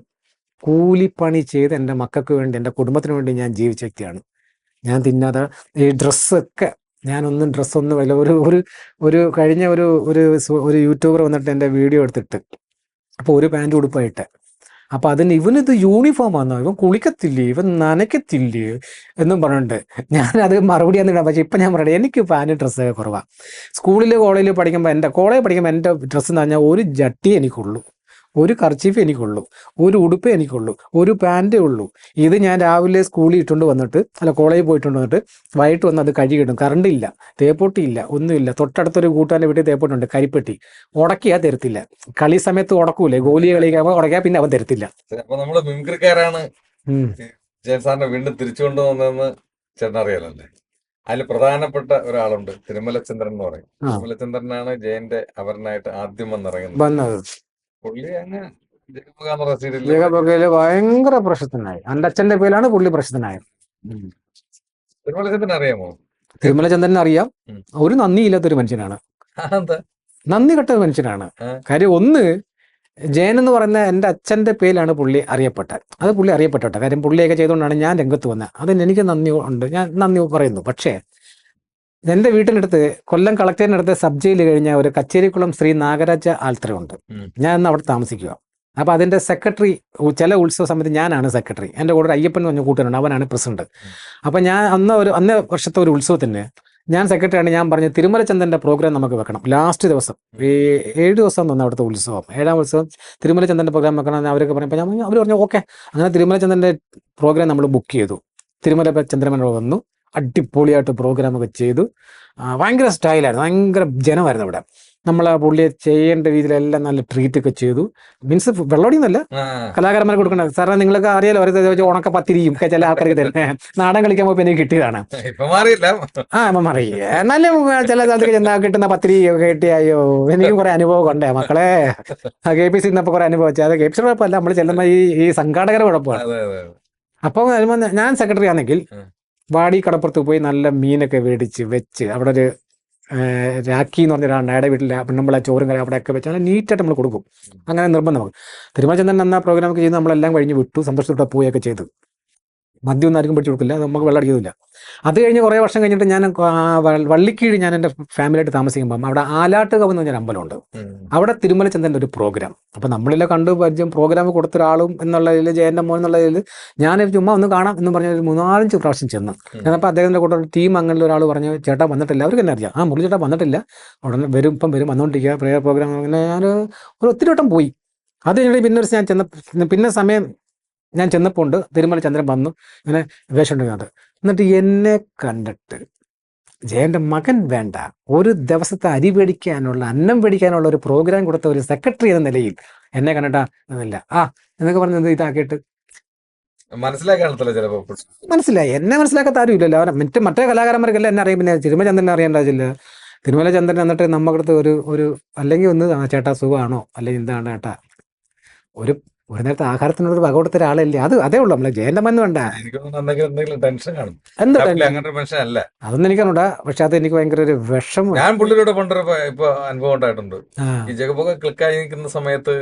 കൂലിപ്പണി ചെയ്ത് എൻ്റെ മക്കൾക്ക് വേണ്ടി, എൻ്റെ കുടുംബത്തിന് വേണ്ടി ഞാൻ ജീവിച്ച വ്യക്തിയാണ്. ഞാൻ തിന്നാതെ ഈ ഡ്രസ്സൊക്കെ, ഞാനൊന്നും ഡ്രസ്സൊന്നും വല്ല ഒരു കഴിഞ്ഞ ഒരു യൂട്യൂബർ വന്നിട്ട് എൻ്റെ വീഡിയോ എടുത്തിട്ട് അപ്പോൾ ഒരു പാൻറ് ഉടുപ്പായിട്ട് അപ്പൊ അതിന് ഇവനിത് യൂണിഫോം ആണോ, ഇവൻ കുളിക്കത്തില്ലേ, ഇവൻ നനയ്ക്കത്തില്ലേ എന്നും പറഞ്ഞിട്ട് ഞാനത് മറുപടി എന്നിടാം. പക്ഷെ ഇപ്പം ഞാൻ പറയട്ടെ, എനിക്ക് പാൻറ് ഡ്രസ്സ് കുറവാണ്. കോളേജിൽ പഠിക്കുമ്പോൾ എൻ്റെ ഡ്രസ്സ് എന്ന് പറഞ്ഞാൽ ഒരു ജട്ടി എനിക്കുള്ളൂ, ഒരു കർച്ചീഫ് എനിക്കുള്ളൂ, ഒരു ഉടുപ്പേ എനിക്കുള്ളൂ, ഒരു പാൻറ്റേ ഉള്ളൂ. ഇത് ഞാൻ രാവിലെ സ്കൂളിൽ ഇട്ടുകൊണ്ട് വന്നിട്ട് കോളേജിൽ പോയിട്ടുണ്ട് വന്നിട്ട് വൈകിട്ട് വന്ന് അത് കഴുകിയിടും. കറണ്ട് ഇല്ല, തേപ്പൊട്ടിയില്ല, ഒന്നുമില്ല. തൊട്ടടുത്തൊരു കൂട്ടുകാരൻ്റെ വീട്ടിൽ തേപ്പൊട്ടുണ്ട്, കരിപ്പെട്ടി. ഉടക്കിയാൽ തരത്തില്ല. കളി സമയത്ത് ഉടക്കൂലേ, ഗോലി കളിക്കുമ്പോൾ ഉടക്കിയാൽ പിന്നെ അവൻ തരത്തില്ല. അപ്പൊ നമ്മള് മിമിക്രിക്കാരാണ് ജയൻ സാറിനെ വീണ്ടും തിരിച്ചു കൊണ്ടുവന്നതെന്ന് ചേട്ടൻ അറിയാലല്ലേ. അതിൽ പ്രധാനപ്പെട്ട ഒരാളുണ്ട്, തിരുമലചന്ദ്രൻ എന്ന് പറയും. തിരുമലചന്ദ്രനാണ് ജയന്റെ അവരനായിട്ട് ആദ്യം വന്നിറങ്ങുന്നത്. പുള്ളി അങ്ങ് ജഗബഗയില് ഭയങ്കര പ്രശസ്തനായി. എൻ്റെ അച്ഛന്റെ പേരിലാണ് പുള്ളി പ്രശസ്തനായത്. തിരുമലചന്ദ്രൻ അറിയാമോ? തിരുമലചന്ദ്രൻ അറിയാം. ഒരു നന്ദിയില്ലാത്തൊരു മനുഷ്യനാണ്, നന്ദി കെട്ട മനുഷ്യനാണ്. കാര്യം ഒന്ന്, ജയൻ എന്ന് പറയുന്ന എൻ്റെ അച്ഛൻ്റെ പേരിലാണ് പുള്ളി അറിയപ്പെട്ടത്. അത് പുള്ളി അറിയപ്പെട്ടോട്ടെ, കാര്യം പുള്ളിയൊക്കെ ചെയ്തുകൊണ്ടാണ് ഞാൻ രംഗത്ത് വന്നത്. അതിന് എനിക്ക് നന്ദി ഉണ്ട്, ഞാൻ നന്ദി പറയുന്നു. പക്ഷേ എൻ്റെ വീട്ടിനടുത്ത്, കൊല്ലം കളക്ടറിനടുത്ത് സബ് ജയിൽ കഴിഞ്ഞ ഒരു കച്ചേരിക്കുളം ശ്രീ നാഗരാജ ആൽത്തറയുണ്ട്. ഞാൻ ഇന്ന് അവിടെ താമസിക്കുക. അപ്പോൾ അതിൻ്റെ സെക്രട്ടറി, ചില ഉത്സവ സമയത്ത് ഞാനാണ് സെക്രട്ടറി. എൻ്റെ കൂടെ ഒരു അയ്യപ്പൻ എന്ന് പറഞ്ഞ കൂട്ടുകാരുണ്ട്, അവനാണ് പ്രസിഡന്റ്. അപ്പോൾ ഞാൻ അന്ന് വർഷത്തെ ഒരു ഉത്സവത്തിന് ഞാൻ സെക്രട്ടറിയാണ്. ഞാൻ പറഞ്ഞു, തിരുമലചന്ദ്രൻ്റെ പ്രോഗ്രാം നമുക്ക് വെക്കണം. ലാസ്റ്റ് ദിവസം, 7 ദിവസം തന്നെ അവിടുത്തെ ഉത്സവം, 7ാം ഉത്സവം, തിരുമലചന്ദ്രൻ്റെ പ്രോഗ്രാം വെക്കണം അവരൊക്കെ പറഞ്ഞപ്പോൾ അവർ പറഞ്ഞു ഓക്കെ. അങ്ങനെ തിരുമലചന്ദ്രൻ്റെ പ്രോഗ്രാം നമ്മൾ ബുക്ക് ചെയ്തു. തിരുമലചന്ദ്രൻ വന്നു, അടിപൊളിയായിട്ട് പ്രോഗ്രാമൊക്കെ ചെയ്തു. ഭയങ്കര സ്റ്റൈലായിരുന്നു, ഭയങ്കര ജനമായിരുന്നു അവിടെ. നമ്മൾ ആ പുള്ളിയെ ചെയ്യേണ്ട രീതിയിലെല്ലാം നല്ല ട്രീറ്റ് ഒക്കെ ചെയ്തു. മീൻസ് വെള്ളോടിയൊന്നുമല്ല, കലാകാരന്മാർക്ക് കൊടുക്കണത്. സാറിന് നിങ്ങളൊക്കെ അറിയാലോ, ഒരു ഉണക്ക പത്തിരിയും ഒക്കെ ചില ആൾക്കാർക്ക് തരുന്നത്. നാടൻ കളിക്കാൻ പോയപ്പോൾ എനിക്ക് കിട്ടിയതാണ്. ഇപ്പം മാറി. നല്ല ചില സ്ഥലത്തേക്ക് ചെന്നാൽ കിട്ടുന്ന പത്തിരി ഒക്കെ കിട്ടിയോ. എനിക്ക് കുറെ അനുഭവം കൊണ്ടേ മക്കളെ. KPC നിന്നപ്പോൾ കുറെ അനുഭവം വെച്ചാൽ, അത് KPC കുഴപ്പമല്ല, നമ്മൾ ചെല്ലുമ്പോൾ ഈ സംഘാടകരുടെ കുഴപ്പമാണ്. അപ്പോൾ ഞാൻ സെക്രട്ടറി ആണെങ്കിൽ വാടി കടപ്പുറത്ത് പോയി നല്ല മീനൊക്കെ മേടിച്ച് വെച്ച്, അവിടെ ഒരു രാഖി എന്ന് പറഞ്ഞൊരാളുണ്ട്, അയാളുടെ വീട്ടിൽ നമ്മളെ ചോറും കറി അവിടെയൊക്കെ വെച്ച് നല്ല നീറ്റായിട്ട് നമ്മൾ കൊടുക്കും. അങ്ങനെ നിർബന്ധം നമുക്ക്. തിരുമലചന്ദ്രൻ എന്ന പ്രോഗ്രാമൊക്കെ ചെയ്ത് നമ്മളെല്ലാം കഴിഞ്ഞ് വിട്ടു, സന്തോഷത്തോടെ പോവുകയൊക്കെ ചെയ്തു. മദ്യം ഒന്നും ആർക്കും പിടിച്ചു കൊടുക്കില്ല, നമുക്ക് വെള്ളം അടിക്കുന്നില്ല. അത് കഴിഞ്ഞ് കുറേ വർഷം കഴിഞ്ഞിട്ട് ഞാൻ വള്ളിക്കീഴ് ഞാൻ എൻ്റെ ഫാമിലിയായിട്ട് താമസിക്കുമ്പം അവിടെ ആലാട്ടുകവ് എന്ന് പറഞ്ഞൊരു അമ്പലമുണ്ട്. അവിടെ തിരുമലചന്ദ്രൻ്റെ ഒരു പ്രോഗ്രാം. അപ്പോൾ നമ്മളിലെ കണ്ടു പരിചയം പ്രോഗ്രാം കൊടുത്ത ഒരാളും എന്നുള്ളതിൽ, ജയൻ്റെ മോൻ എന്നുള്ളതിൽ ഞാൻ ചുമ്മാ ഒന്ന് കാണാം എന്ന് പറഞ്ഞ ഒരു 3-4 പ്രാവശ്യം ചെന്ന്. അപ്പോൾ അദ്ദേഹത്തിൻ്റെ കൂടെ ഒരു ടീം അങ്ങനെ ഒരാൾ പറഞ്ഞു, ചേട്ടാ വന്നിട്ടില്ല. അവർക്ക് തന്നെ അറിയാം, മുരളി ചേട്ടാ വന്നിട്ടില്ല, ഉടനെ വരും, ഇപ്പം വരും, വന്നുകൊണ്ടിരിക്കുക പ്രേയർ പ്രോഗ്രാം. അങ്ങനെ ഞാൻ ഒരു ഒത്തിരി വട്ടം പോയി. അത് കഴിഞ്ഞിട്ട് പിന്നെ ഒരു ഞാൻ ചെന്നപ്പോൾ ഉണ്ട് തിരുമലചന്ദ്രൻ വന്നു, ഇങ്ങനെ വേഷം ഉണ്ടെങ്കിൽ. എന്നിട്ട് എന്നെ കണ്ടിട്ട്, ജയൻ്റെ മകൻ വേണ്ട, ഒരു ദിവസത്തെ അരി മേടിക്കാനുള്ള, അന്നം മേടിക്കാനുള്ള ഒരു പ്രോഗ്രാം കൊടുത്ത ഒരു സെക്രട്ടറി എന്ന നിലയിൽ എന്നെ കണ്ടിട്ടാ എന്നില്ല എന്നൊക്കെ പറഞ്ഞത് ഇതാക്കിയിട്ട് മനസ്സിലായി. എന്നെ മനസ്സിലാക്കാത്ത ആരും ഇല്ലല്ലോ. മറ്റേ കലാകാരന്മാർക്കെല്ലാം എന്നെ അറിയാം, പിന്നെ തിരുമലചന്ദ്രനെ അറിയേണ്ടതില്ല. തിരുമലചന്ദ്രൻ എന്നിട്ട് നമ്മക്കടുത്ത് ഒരു അല്ലെങ്കിൽ ഒന്ന് ചേട്ടാ സുഖമാണോ, അല്ലെങ്കിൽ എന്താണ് ചേട്ടാ, ഒരു നേരത്തെ ആഹാരത്തിനോട് വക കൊടുത്ത ഒരാളല്ലേ. അതേ ഉള്ളൂ. നമ്മളെ ജയന്റെ മന്ന് വേണ്ട. അതൊന്നും എനിക്കറിഞ്ഞൂടാ. പക്ഷെ അത് എനിക്ക് ഭയങ്കര ഒരു വിഷമം. ഞാൻ പുള്ളിയുടെ പണ്ടൊരു ഇപ്പൊ അനുഭവം ഉണ്ടായിട്ടുണ്ട്. ഈ ജഗബൊക്കെ ക്ലിക്കായി നിൽക്കുന്ന സമയത്ത്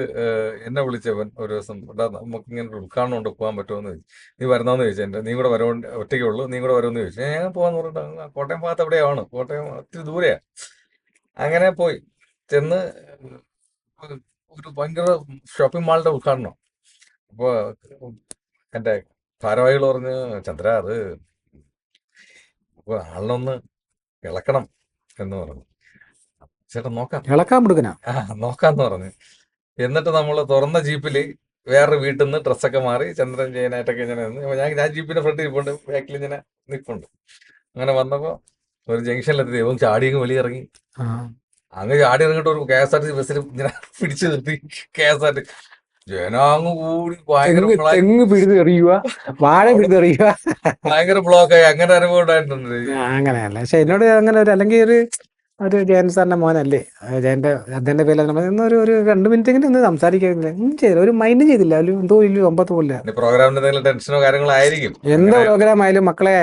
എന്നെ വിളിച്ചവൻ ഒരു ദിവസം, നമുക്ക് ഇങ്ങനെ ഒരു ഉദ്ഘാടനം കൊണ്ട് പോകാൻ പറ്റുമെന്ന് ചോദിച്ചു. നീ വരുന്നോന്ന് ചോദിച്ചു. എന്റെ നീ കൂടെ വരോ, ഒറ്റയ്ക്കേ ഉള്ളൂ, നീ കൂടെ വരുമെന്ന് ചോദിച്ചു. ഞാൻ പോകാന്ന് പറഞ്ഞിട്ട്, കോട്ടയം ഭാഗത്ത് എവിടെയാണ്, കോട്ടയം ഒത്തിരി ദൂരെയാ. അങ്ങനെ പോയി ചെന്ന് ഒരു ഭയങ്കര ഷോപ്പിംഗ് മാളിന്റെ ഉദ്ഘാടനം. അപ്പൊ എന്റെ ഭാരവാഹികൾ പറഞ്ഞ്, ചന്ദ്ര അത് ആളിനൊന്ന് ഇളക്കണം എന്ന് പറഞ്ഞു. ചേട്ടാ നോക്കാന്ന് പറഞ്ഞു. എന്നിട്ട് നമ്മൾ തുറന്ന ജീപ്പില് വേറൊരു വീട്ടിൽ നിന്ന് ഡ്രസ്സൊക്കെ മാറി ചന്ദ്രൻ ജയനായിട്ടൊക്കെ ഇങ്ങനെ ഞാൻ ജീപ്പിന്റെ ഫ്രണ്ട് നിൽപ്പുണ്ട്, ബാക്കിൽ ഇങ്ങനെ നിൽപ്പുണ്ട്. അങ്ങനെ വന്നപ്പോ ഒരു ജംഗ്ഷനിലെത്തി ദൈവം ചാടിയങ്ങ് വെളിയിറങ്ങി. അങ്ങ് ചാടി ഇറങ്ങിട്ട് ഒരു KSRTC ബസ്സിൽ ഇങ്ങനെ പിടിച്ചു നിർത്തി. KSRTC ജനാങ് കൂടി ഭയങ്കര ബ്ലോക്കായി. അങ്ങനെ അനുഭവം ഉണ്ടായിട്ടുണ്ട്. അങ്ങനെയല്ല, പക്ഷെ എന്നോട് അങ്ങനെ ഒരു അല്ലെങ്കിൽ ഒരു ജയൻ സാറിന്റെ മോനല്ലേ, അദ്ദേഹത്തിന്റെ പേരിൽ ഒരു 2 മിനിറ്റെങ്കിലും ഒന്ന് സംസാരിക്കുന്നില്ല, ഒരു മൈൻഡ് ചെയ്തില്ല. എന്തോ ഇല്ല ഒമ്പത് പോലെ പ്രോഗ്രാമിന്റെ ടെൻഷനോ കാര്യങ്ങളോ ആയിരിക്കും. എന്തോ പ്രോഗ്രാം ആയാലും മക്കളെ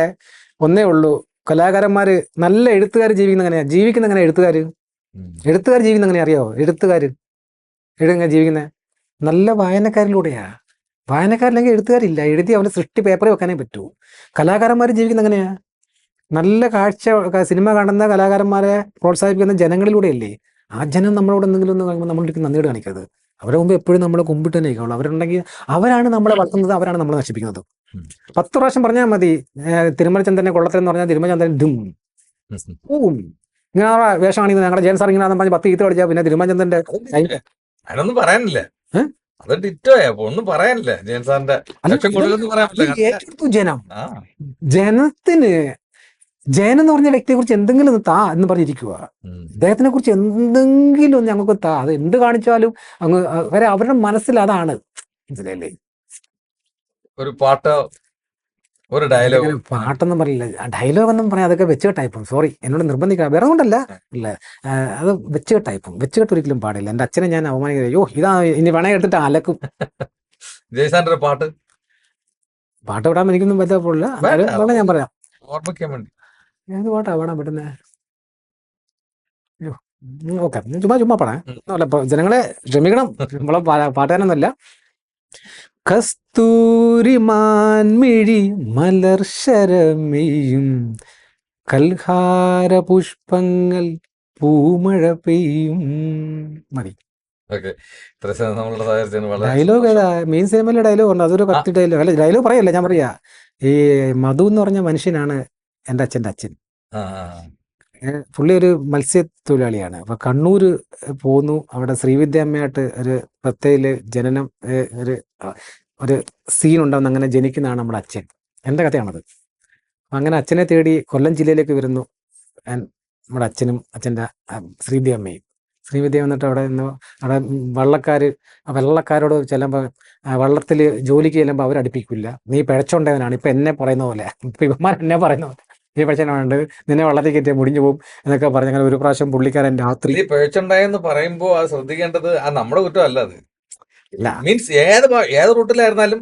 ഒന്നേ ഉള്ളൂ, കലാകാരന്മാര് നല്ല എഴുത്തുകാർ ജീവിക്കുന്ന എങ്ങനെയാ എഴുത്തുകാർ ജീവിക്കുന്ന എങ്ങനെ അറിയാവോ? എഴുത്തുകാർ ജീവിക്കുന്നത് നല്ല വായനക്കാരിലൂടെയാ. വായനക്കാരില്ലെങ്കിൽ എഴുത്തുകാരില്ല. എഴുതി അവൻ്റെ സൃഷ്ടി പേപ്പറിൽ വെക്കാനേ പറ്റൂ. കലാകാരന്മാർ ജീവിക്കുന്ന എങ്ങനെയാ? നല്ല സിനിമ കാണുന്ന കലാകാരന്മാരെ പ്രോത്സാഹിപ്പിക്കുന്ന ജനങ്ങളിലൂടെയല്ലേ. ആ ജനം നമ്മളോട് എന്തെങ്കിലും ഒന്ന് കാണുമ്പോൾ നമ്മളിലേക്ക് നന്ദിയോട് കാണിക്കരുത്. അവരുടെ മുമ്പ് എപ്പോഴും നമ്മൾ കുമ്പിട്ട് തന്നെ നിൽക്കുള്ളൂ. അവരുണ്ടെങ്കിൽ അവരാണ് നമ്മളെ വളർത്തുന്നത്, അവരാണ് നമ്മളെ നശിപ്പിക്കുന്നത്. 10 പ്രാവശ്യം പറഞ്ഞാൽ മതി തിരുമലചന്ദ്രനെ കൊള്ളത്തിലെന്ന് പറഞ്ഞാൽ തിരുമലചന്ദ്രൻ ഡും പോവും. ഇങ്ങനെ വേഷമാണെങ്കിൽ ഞങ്ങളുടെ ജയൻ സാർ ഇങ്ങനെ പറഞ്ഞ് 10 ഈത്ത് കളിച്ചാൽ പിന്നെ തിരുമലചന്ദ്രന്റെ അതിനൊന്നും പറയാനില്ല. അത് ഡിറ്റോയാ, ഒന്നും പറയാനില്ല. ജയൻ സാറിന്റെ ഏറ്റെടുത്തു ജനം. ജനത്തിന് ജയൻ എന്ന് പറഞ്ഞ വ്യക്തിയെ കുറിച്ച് എന്തെങ്കിലും ഒന്ന് താ എന്ന് പറഞ്ഞിരിക്കുക. അദ്ദേഹത്തിനെ കുറിച്ച് എന്തെങ്കിലും ഞങ്ങൾക്ക് താ, അത് എന്ത് കാണിച്ചാലും അങ്ങ് അവരുടെ മനസ്സിൽ അതാണ്. മനസ്സിലല്ലേ? ഒരു പാട്ടോ ഒരു ഡയലോഗ്, പാട്ടൊന്നും പറയില്ല, ഡയലോഗ് ഒന്നും പറയാം. അതൊക്കെ വെച്ചുകെട്ടായിപ്പം. സോറി, എന്നോട് നിർബന്ധിക്കണം, വേറെ കൊണ്ടല്ല. അല്ല, അത് വെച്ചുകെട്ടായിപ്പം. വെച്ചുകെട്ട് ഒരിക്കലും പാടില്ല. എൻ്റെ അച്ഛനെ ഞാൻ അവമാനിക്കുന്നത്. അയ്യോ, ഇതാ ഇനി വേണേ എടുത്തിട്ട് അലക്കും. ജയ്സാന്റെ ഒരു പാട്ട് വിടാൻ എനിക്കൊന്നും പറ്റില്ല. ഞാൻ പറയാം, ഓർമ്മിക്കാൻ വേണ്ടി. ഏത് പാട്ടാ പാടാൻ പറ്റുന്നേ? അയ്യോ, ഓക്കെ, ചുമ്മാ പാടാം. അല്ല, ജനങ്ങളെ ക്ഷമിക്കണം, നമ്മളെ പാട്ടുകാരനൊന്നുമല്ല. കസ്തൂരി മാൻമിഴി മലർ ശരമേയും കൽഹാര പുഷ്പങ്ങൾ പൂമഴ പെയ്യും. മതി. ഡയലോഗ് ഏതാ? മെയിൻ സിനിമയിലെ ഡയലോഗ് ഉണ്ട്, അതൊരു കത്തി ഡയലോഗ്. അല്ല, ഡയലോഗ് പറയല്ല, ഞാൻ പറയാ. ഈ മധു എന്ന് പറഞ്ഞ മനുഷ്യനാണ് എൻ്റെ അച്ഛൻ്റെ അച്ഛൻ. പുള്ളി ഒരു മത്സ്യത്തൊഴിലാളിയാണ്. അപ്പൊ കണ്ണൂര് പോന്നു. അവിടെ ശ്രീവിദ്യാമ്മയായിട്ട് ഒരു പ്രത്യേക ജനനം, ഒരു സീൻ ഉണ്ടാവുന്ന, അങ്ങനെ ജനിക്കുന്നതാണ് നമ്മുടെ അച്ഛൻ. എൻ്റെ കഥയാണത്. അങ്ങനെ അച്ഛനെ തേടി കൊല്ലം ജില്ലയിലേക്ക് വരുന്നു നമ്മുടെ അച്ഛനും അച്ഛൻ്റെ ശ്രീവിദ്യാമ്മയും. ശ്രീവിദ്യ വന്നിട്ട് അവിടെ നിന്ന് വെള്ളക്കാരോട് ചെല്ലുമ്പോൾ, വള്ളത്തിൽ ജോലിക്ക് ചെല്ലുമ്പോൾ അവരടുപ്പിക്കില്ല. നീ പിഴച്ചോണ്ടവനാണ്, ഇപ്പൊ എന്നെ പറയുന്ന പോലെ, ഇപ്പൊ ഇവന്മാർ എന്നെ പറയുന്ന പോലെ, ഈ പിഴച്ചനുണ്ട്, നിന്നെ വള്ളത്തിൽ കയറ്റിയാൽ മുടിഞ്ഞു പോകും എന്നൊക്കെ പറഞ്ഞ. അങ്ങനെ ഒരു പ്രാവശ്യം പുള്ളിക്കാരൻ രാത്രി പിഴച്ചുണ്ടായെന്ന് പറയുമ്പോൾ അത് ശ്രദ്ധിക്കേണ്ടത് നമ്മുടെ കുറ്റമല്ല. അത് ഇല്ല, മീൻസ് ഏത് റൂട്ടിലായിരുന്നാലും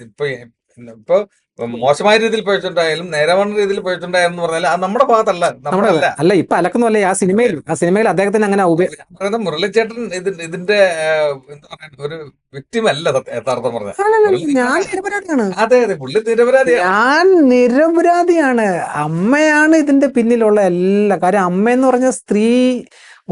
ഇപ്പൊ മോശമായ രീതിയിൽ പഴിച്ചുണ്ടായാലും നേരവണ്ണ രീതിയിൽ പഴിച്ചുണ്ടായാലും പറഞ്ഞാൽ അത് നമ്മുടെ ഭാഗത്തല്ല, നമ്മളല്ല. അല്ല, ഇപ്പൊ അലക്കുന്നല്ല. ആ സിനിമയിൽ അദ്ദേഹത്തിന് അങ്ങനെ പറയുന്നത് മുരളിച്ചേട്ടൻ ഇതിന്റെ എന്താ പറയുക, ഒരു വ്യക്തിമല്ല യഥാർത്ഥം പറഞ്ഞ. അതെ അതെ, പുള്ളി നിരപരാധിയാണ്. ഞാൻ നിരപരാധിയാണ്. അമ്മയാണ് ഇതിന്റെ പിന്നിലുള്ള എല്ലാ കാര്യം. അമ്മയെന്ന് പറഞ്ഞ സ്ത്രീ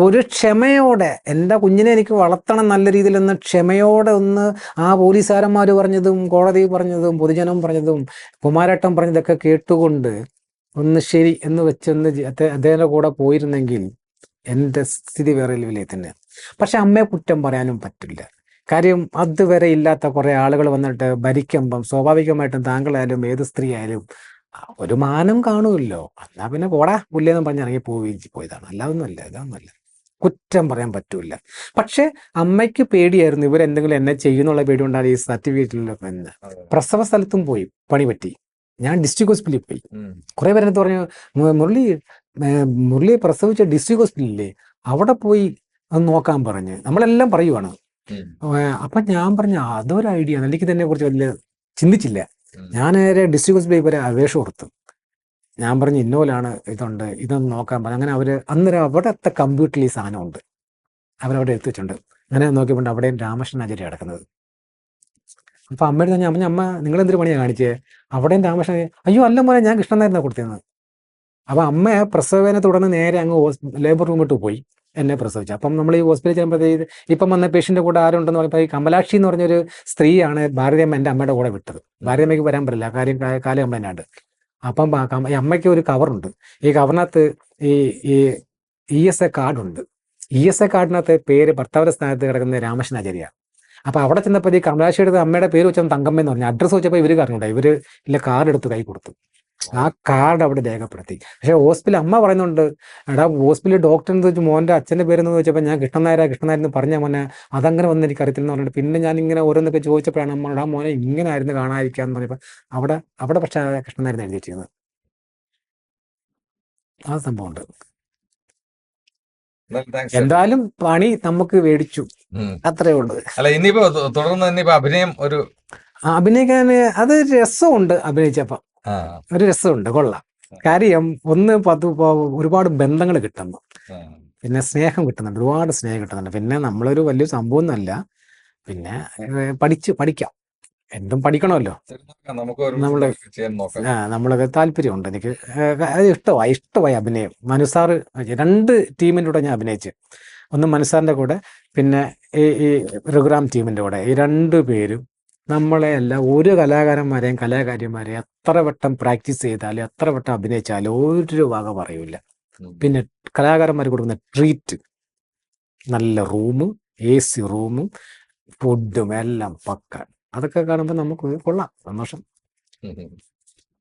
ഒരു ക്ഷമയോടെ, എൻ്റെ കുഞ്ഞിനെ എനിക്ക് വളർത്തണം നല്ല രീതിയിലൊന്ന് ക്ഷമയോടെ ഒന്ന് ആ പോലീസുകാരന്മാർ പറഞ്ഞതും കോടതി പറഞ്ഞതും പൊതുജനം പറഞ്ഞതും കുമാരേട്ടൻ പറഞ്ഞതൊക്കെ കേട്ടുകൊണ്ട് ഒന്ന് ശരി എന്ന് വെച്ചൊന്ന് അദ്ദേഹത്തിൻ്റെ കൂടെ പോയിരുന്നെങ്കിൽ എൻ്റെ സ്ഥിതി വേറെ ലെവലിൽ തന്നെ. പക്ഷെ അമ്മയെ കുറ്റം പറയാനും പറ്റില്ല. കാര്യം അതുവരെ ഇല്ലാത്ത കുറേ ആളുകൾ വന്നിട്ട് ഭരിക്കുമ്പം സ്വാഭാവികമായിട്ടും താങ്കളായാലും ഏത് സ്ത്രീ ആയാലും ഒരു മാനം കാണുമല്ലോ. എന്നാ പിന്നെ പോടാ പുല്ലേന്നും പറഞ്ഞ് ഇറങ്ങി പോയതാണ്. അല്ലാതൊന്നുമല്ല, ഇതൊന്നുമല്ല. കുറ്റം പറയാൻ പറ്റൂല. പക്ഷെ അമ്മയ്ക്ക് പേടിയായിരുന്നു, ഇവരെന്തെങ്കിലും എന്നെ ചെയ്യുന്നുള്ള പേടി കൊണ്ടാണ് ഈ സർട്ടിഫിക്കറ്റിലൊക്കെ. പ്രസവ സ്ഥലത്തും പോയി പണി പറ്റി. ഞാൻ ഡിസ്ട്രിക്ട് ഹോസ്പിറ്റലിൽ പോയി. കുറെ പേരെടുത്ത് പറഞ്ഞു, മുരളിയെ പ്രസവിച്ച ഡിസ്ട്രിക്ട് ഹോസ്പിറ്റലില്ലേ, അവിടെ പോയി അത് നോക്കാൻ പറഞ്ഞ്. നമ്മളെല്ലാം പറയുവാണ്. അപ്പൊ ഞാൻ പറഞ്ഞു, അതൊരു ഐഡിയ, എനിക്ക് തന്നെ കുറിച്ച് വലിയ ചിന്തിച്ചില്ല. ഞാൻ നേരെ ഡിസ്ട്രിക്ട് ഹോസ്പിറ്റലിൽ വരെ അപേക്ഷ കൊടുത്തു. ഞാൻ പറഞ്ഞു, ഇന്നോലാണ് ഇതുണ്ട്, ഇതൊന്ന് നോക്കാൻ പറഞ്ഞു. അങ്ങനെ അവർ അന്നേരം അവിടുത്തെ കമ്പ്യൂട്ടറിൽ ഈ സാധനമുണ്ട്, അവരവിടെ എടുത്തു വെച്ചിട്ടുണ്ട്. അങ്ങനെ നോക്കിയപ്പോൾ അവിടെയും രാമകൃഷ്ണൻ ആചാര്യ കിടക്കുന്നത്. അപ്പൊ അമ്മയുടെ തന്നെ അമ്മ നിങ്ങളെന്തൊരു പണിയാണ് കാണിച്ചേ? അവിടെയും രാമകൃഷ്ണൻ. അയ്യോ അല്ല മോനെ, ഞാൻ കൃഷ്ണനായിരുന്നു കൊടുത്തതെന്ന്. അപ്പൊ അമ്മ പ്രസവേനെ തുടർന്ന് നേരെ അങ്ങ് ലേബർ റൂമിട്ട് പോയി എന്നെ പ്രസവിച്ചു. അപ്പം നമ്മൾ ഈ ഹോസ്പിറ്റലിൽ ചെല്ലുമ്പോഴത്തേക്ക് ഇപ്പം വന്ന പേഷ്യൻ്റെ കൂടെ ആരുണ്ടെന്ന് പറയുമ്പോൾ ഈ കമലാക്ഷി എന്ന് പറഞ്ഞൊരു സ്ത്രീയാണ് ഭാരതിയമ്മ എൻ്റെ അമ്മയുടെ കൂടെ വിട്ടത്. ഭാരതിയമ്മയ്ക്ക് വരാൻ പറ്റില്ല, കാര്യം കാലം കംപ്ലൈൻ്റ്. അപ്പം ഈ അമ്മയ്ക്ക് ഒരു കവറുണ്ട്. ഈ കവറിനകത്ത് ഈ ESA കാർഡുണ്ട്. ESA കാർഡിനകത്ത് പേര് ഭർത്താവിന്റെ സ്ഥാനത്ത് കിടക്കുന്ന രാമകൃഷ്ണൻ ആചാര്യ. അപ്പൊ അവിടെ ചെന്നപ്പോൾ ഈ കമലാക്ഷിയുടെ അമ്മയുടെ പേര് വെച്ചാൽ തങ്കമ്മ എന്ന് പറഞ്ഞു. അഡ്രസ്സ് വെച്ചപ്പോൾ ഇവർ അറിഞ്ഞൂടാ. ഇവര് ഇല്ല കാർഡ് എടുത്ത് കൈ കൊടുത്തു. ആ കാർഡ് അവിടെ രേഖപ്പെടുത്തി. പക്ഷെ ഹോസ്പിറ്റൽ അമ്മ പറയുന്നുണ്ട്, എടാ ഹോസ്പിറ്റലിൽ ഡോക്ടർ എന്ന് വെച്ചാൽ മോൻ്റെ അച്ഛൻ്റെ പേരെന്ന് ചോദിച്ചപ്പോൾ ഞാൻ കൃഷ്ണനായരെന്ന് പറഞ്ഞ മോനെ അതങ്ങനെ വന്ന് എനിക്ക് അറിയത്തില്ലെന്ന് പറഞ്ഞിട്ട് പിന്നെ ഞാൻ ഇങ്ങനെ ഓരോന്നൊക്കെ ചോദിച്ചപ്പോഴാണ് അമ്മ ആ മോനെ ഇങ്ങനെ ആയിരുന്നു കാണാതിരിക്കാന്ന് പറഞ്ഞപ്പോൾ അവിടെ പക്ഷെ കൃഷ്ണനായിരുന്നു എഴുതി വെച്ചിരുന്നത്. ആ സംഭവമുണ്ട്. എന്തായാലും പണി നമുക്ക് മേടിച്ചു, അത്രേ ഉള്ളൂ. അല്ല, ഇനിയിപ്പോ തുടർന്ന് അഭിനയം അഭിനയിക്കാൻ അത് രസമുണ്ട്. അഭിനയിച്ചപ്പം ഒരു രസമുണ്ട്, കൊള്ളാം. കാര്യം ഒന്ന് ഒരുപാട് ബന്ധങ്ങൾ കിട്ടുന്നു, പിന്നെ സ്നേഹം കിട്ടുന്നുണ്ട്, ഒരുപാട് സ്നേഹം കിട്ടുന്നുണ്ട്. പിന്നെ നമ്മളൊരു വലിയ സംഭവം ഒന്നുമല്ല, പിന്നെ പഠിക്കാം. എന്തും പഠിക്കണമല്ലോ. നമുക്ക് ഒരു നമ്മള് ചെയ്യാൻ നോക്കാം. നമ്മളൊക്കെ താല്പര്യമുണ്ട് എനിക്ക്. അത് ഇഷ്ടമായി അഭിനയം. മനുസാറ് 2 ടീമിൻ്റെ കൂടെ ഞാൻ അഭിനയിച്ച്. ഒന്ന് മനുസാറിൻ്റെ കൂടെ, പിന്നെ ഈ രഘുറാം ടീമിൻ്റെ കൂടെ. ഈ 2 പേരും നമ്മളെ എല്ലാം ഒരു കലാകാരന്മാരെയും കലാകാരിമാരെയും എത്ര വട്ടം പ്രാക്ടീസ് ചെയ്താലും എത്ര വട്ടം അഭിനയിച്ചാലും ഒരു വക പറയൂല. പിന്നെ കലാകാരന്മാർ കൊടുക്കുന്ന ട്രീറ്റ്, നല്ല റൂമും AC റൂമും ഫുഡും എല്ലാം പക്ക. അതൊക്കെ കാണുമ്പോൾ നമുക്ക് കൊള്ളാം, സന്തോഷം.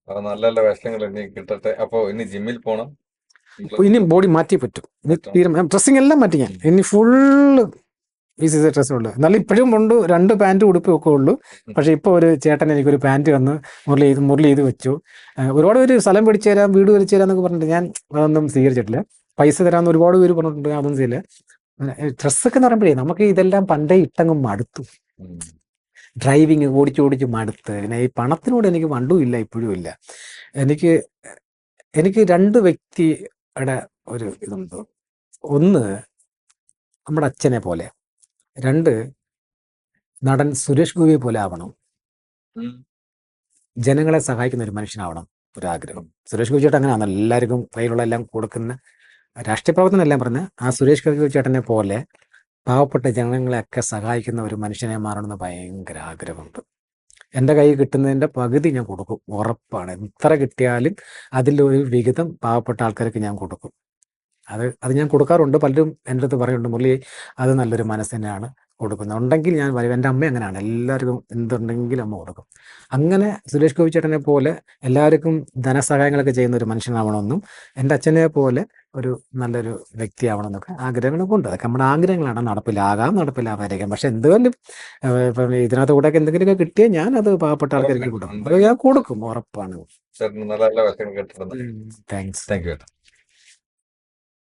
നല്ല നല്ല വേഷങ്ങൾ ഇനി കിട്ടട്ടെ. അപ്പൊ ഇനി ജിമ്മിൽ പോണം. ഇനി ബോഡി മാറ്റി പറ്റും. ഡ്രസ്സിങ് എല്ലാം മാറ്റി ഞാൻ. ഇനി ഫുള്ള് BCCI ഡ്രസ്സുള്ളൂ. എന്നാലും ഇപ്പോഴും ഉണ്ട് 2 പാൻറ്റും ഉടുപ്പും ഒക്കെ ഉള്ളൂ. പക്ഷെ ഇപ്പോൾ ഒരു ചേട്ടൻ എനിക്കൊരു പാൻറ്റ് വന്ന് മുരളി ചെയ്ത് വെച്ചു. ഒരുപാട് പേര് സ്ഥലം പിടിച്ചു തരാം, വീട് വലിച്ചു തരാം എന്നൊക്കെ പറഞ്ഞിട്ട് ഞാൻ അതൊന്നും സ്വീകരിച്ചിട്ടില്ല. പൈസ തരാമെന്ന് ഒരുപാട് പേര് പറഞ്ഞിട്ടുണ്ട്, അതൊന്നും ചെയ്യില്ല. ഡ്രസ്സൊക്കെ എന്ന് പറയുമ്പോഴേ നമുക്ക് ഇതെല്ലാം പണ്ടേ ഇട്ടങ്ങ് മടുത്തു. ഡ്രൈവിങ് ഓടിച്ച് മടുത്ത്. പിന്നെ ഈ പണത്തിനോട് എനിക്ക് പണ്ടും ഇല്ല, ഇപ്പോഴും ഇല്ല. എനിക്ക് 2 വ്യക്തിയുടെ ഒരു ഇതുണ്ട്. ഒന്ന് നമ്മുടെ അച്ഛനെ പോലെ, 2 നടൻ സുരേഷ് ഗോപിയെ പോലെ ആവണം. ജനങ്ങളെ സഹായിക്കുന്ന ഒരു മനുഷ്യനാവണം ഒരാഗ്രഹം. സുരേഷ് ഗോപി ചേട്ടൻ അങ്ങനെയാണ്, എല്ലാവർക്കും കയ്യിലുള്ള എല്ലാം കൊടുക്കുന്ന രാഷ്ട്രീയ പ്രവർത്തനം എല്ലാം പറഞ്ഞ് ആ സുരേഷ് ഗോപി ചേട്ടനെ പോലെ പാവപ്പെട്ട ജനങ്ങളെയൊക്കെ സഹായിക്കുന്ന ഒരു മനുഷ്യനെ മാറണമെന്ന് ഭയങ്കര ആഗ്രഹമുണ്ട്. എൻ്റെ കയ്യിൽ കിട്ടുന്നതിൻ്റെ പകുതി ഞാൻ കൊടുക്കും, ഉറപ്പാണ്. എത്ര കിട്ടിയാലും അതിലൊരു വിഹിതം പാവപ്പെട്ട ആൾക്കാർക്ക് ഞാൻ കൊടുക്കും. അത് ഞാൻ കൊടുക്കാറുണ്ട്. പലരും എൻ്റെ അടുത്ത് പറയുന്നുണ്ട്, മുരളി അത് നല്ലൊരു മനസ്സ് തന്നെയാണ് കൊടുക്കുന്നത്. ഉണ്ടെങ്കിൽ ഞാൻ വരും. എൻ്റെ അമ്മ അങ്ങനെയാണ്, എല്ലാവർക്കും എന്തുണ്ടെങ്കിലും അമ്മ കൊടുക്കും. അങ്ങനെ സുരേഷ് ഗോപി ചേട്ടനെ പോലെ എല്ലാവർക്കും ധനസഹായങ്ങളൊക്കെ ചെയ്യുന്ന ഒരു മനുഷ്യനാവണമെന്നും എൻ്റെ അച്ഛനെ പോലെ ഒരു നല്ലൊരു വ്യക്തിയാവണമെന്നൊക്കെ ആഗ്രഹങ്ങളൊക്കെ ഉണ്ട്. അതൊക്കെ നമ്മുടെ ആഗ്രഹങ്ങളാണ്. നടപ്പിലാവാതിരിക്കാം. പക്ഷെ എന്തുകൊണ്ടും ഇപ്പം ഇതിനകത്ത് കൂടെ എന്തെങ്കിലുമൊക്കെ കിട്ടിയാൽ ഞാൻ അത് പാവപ്പെട്ട ആൾക്കാർക്ക് കൊടുക്കും. അത് ഞാൻ കൊടുക്കും, ഉറപ്പാണ്. നല്ല നല്ല വേഷങ്ങൾ കേട്ടിട്ടുണ്ട്. താങ്ക്സ്. Thank you.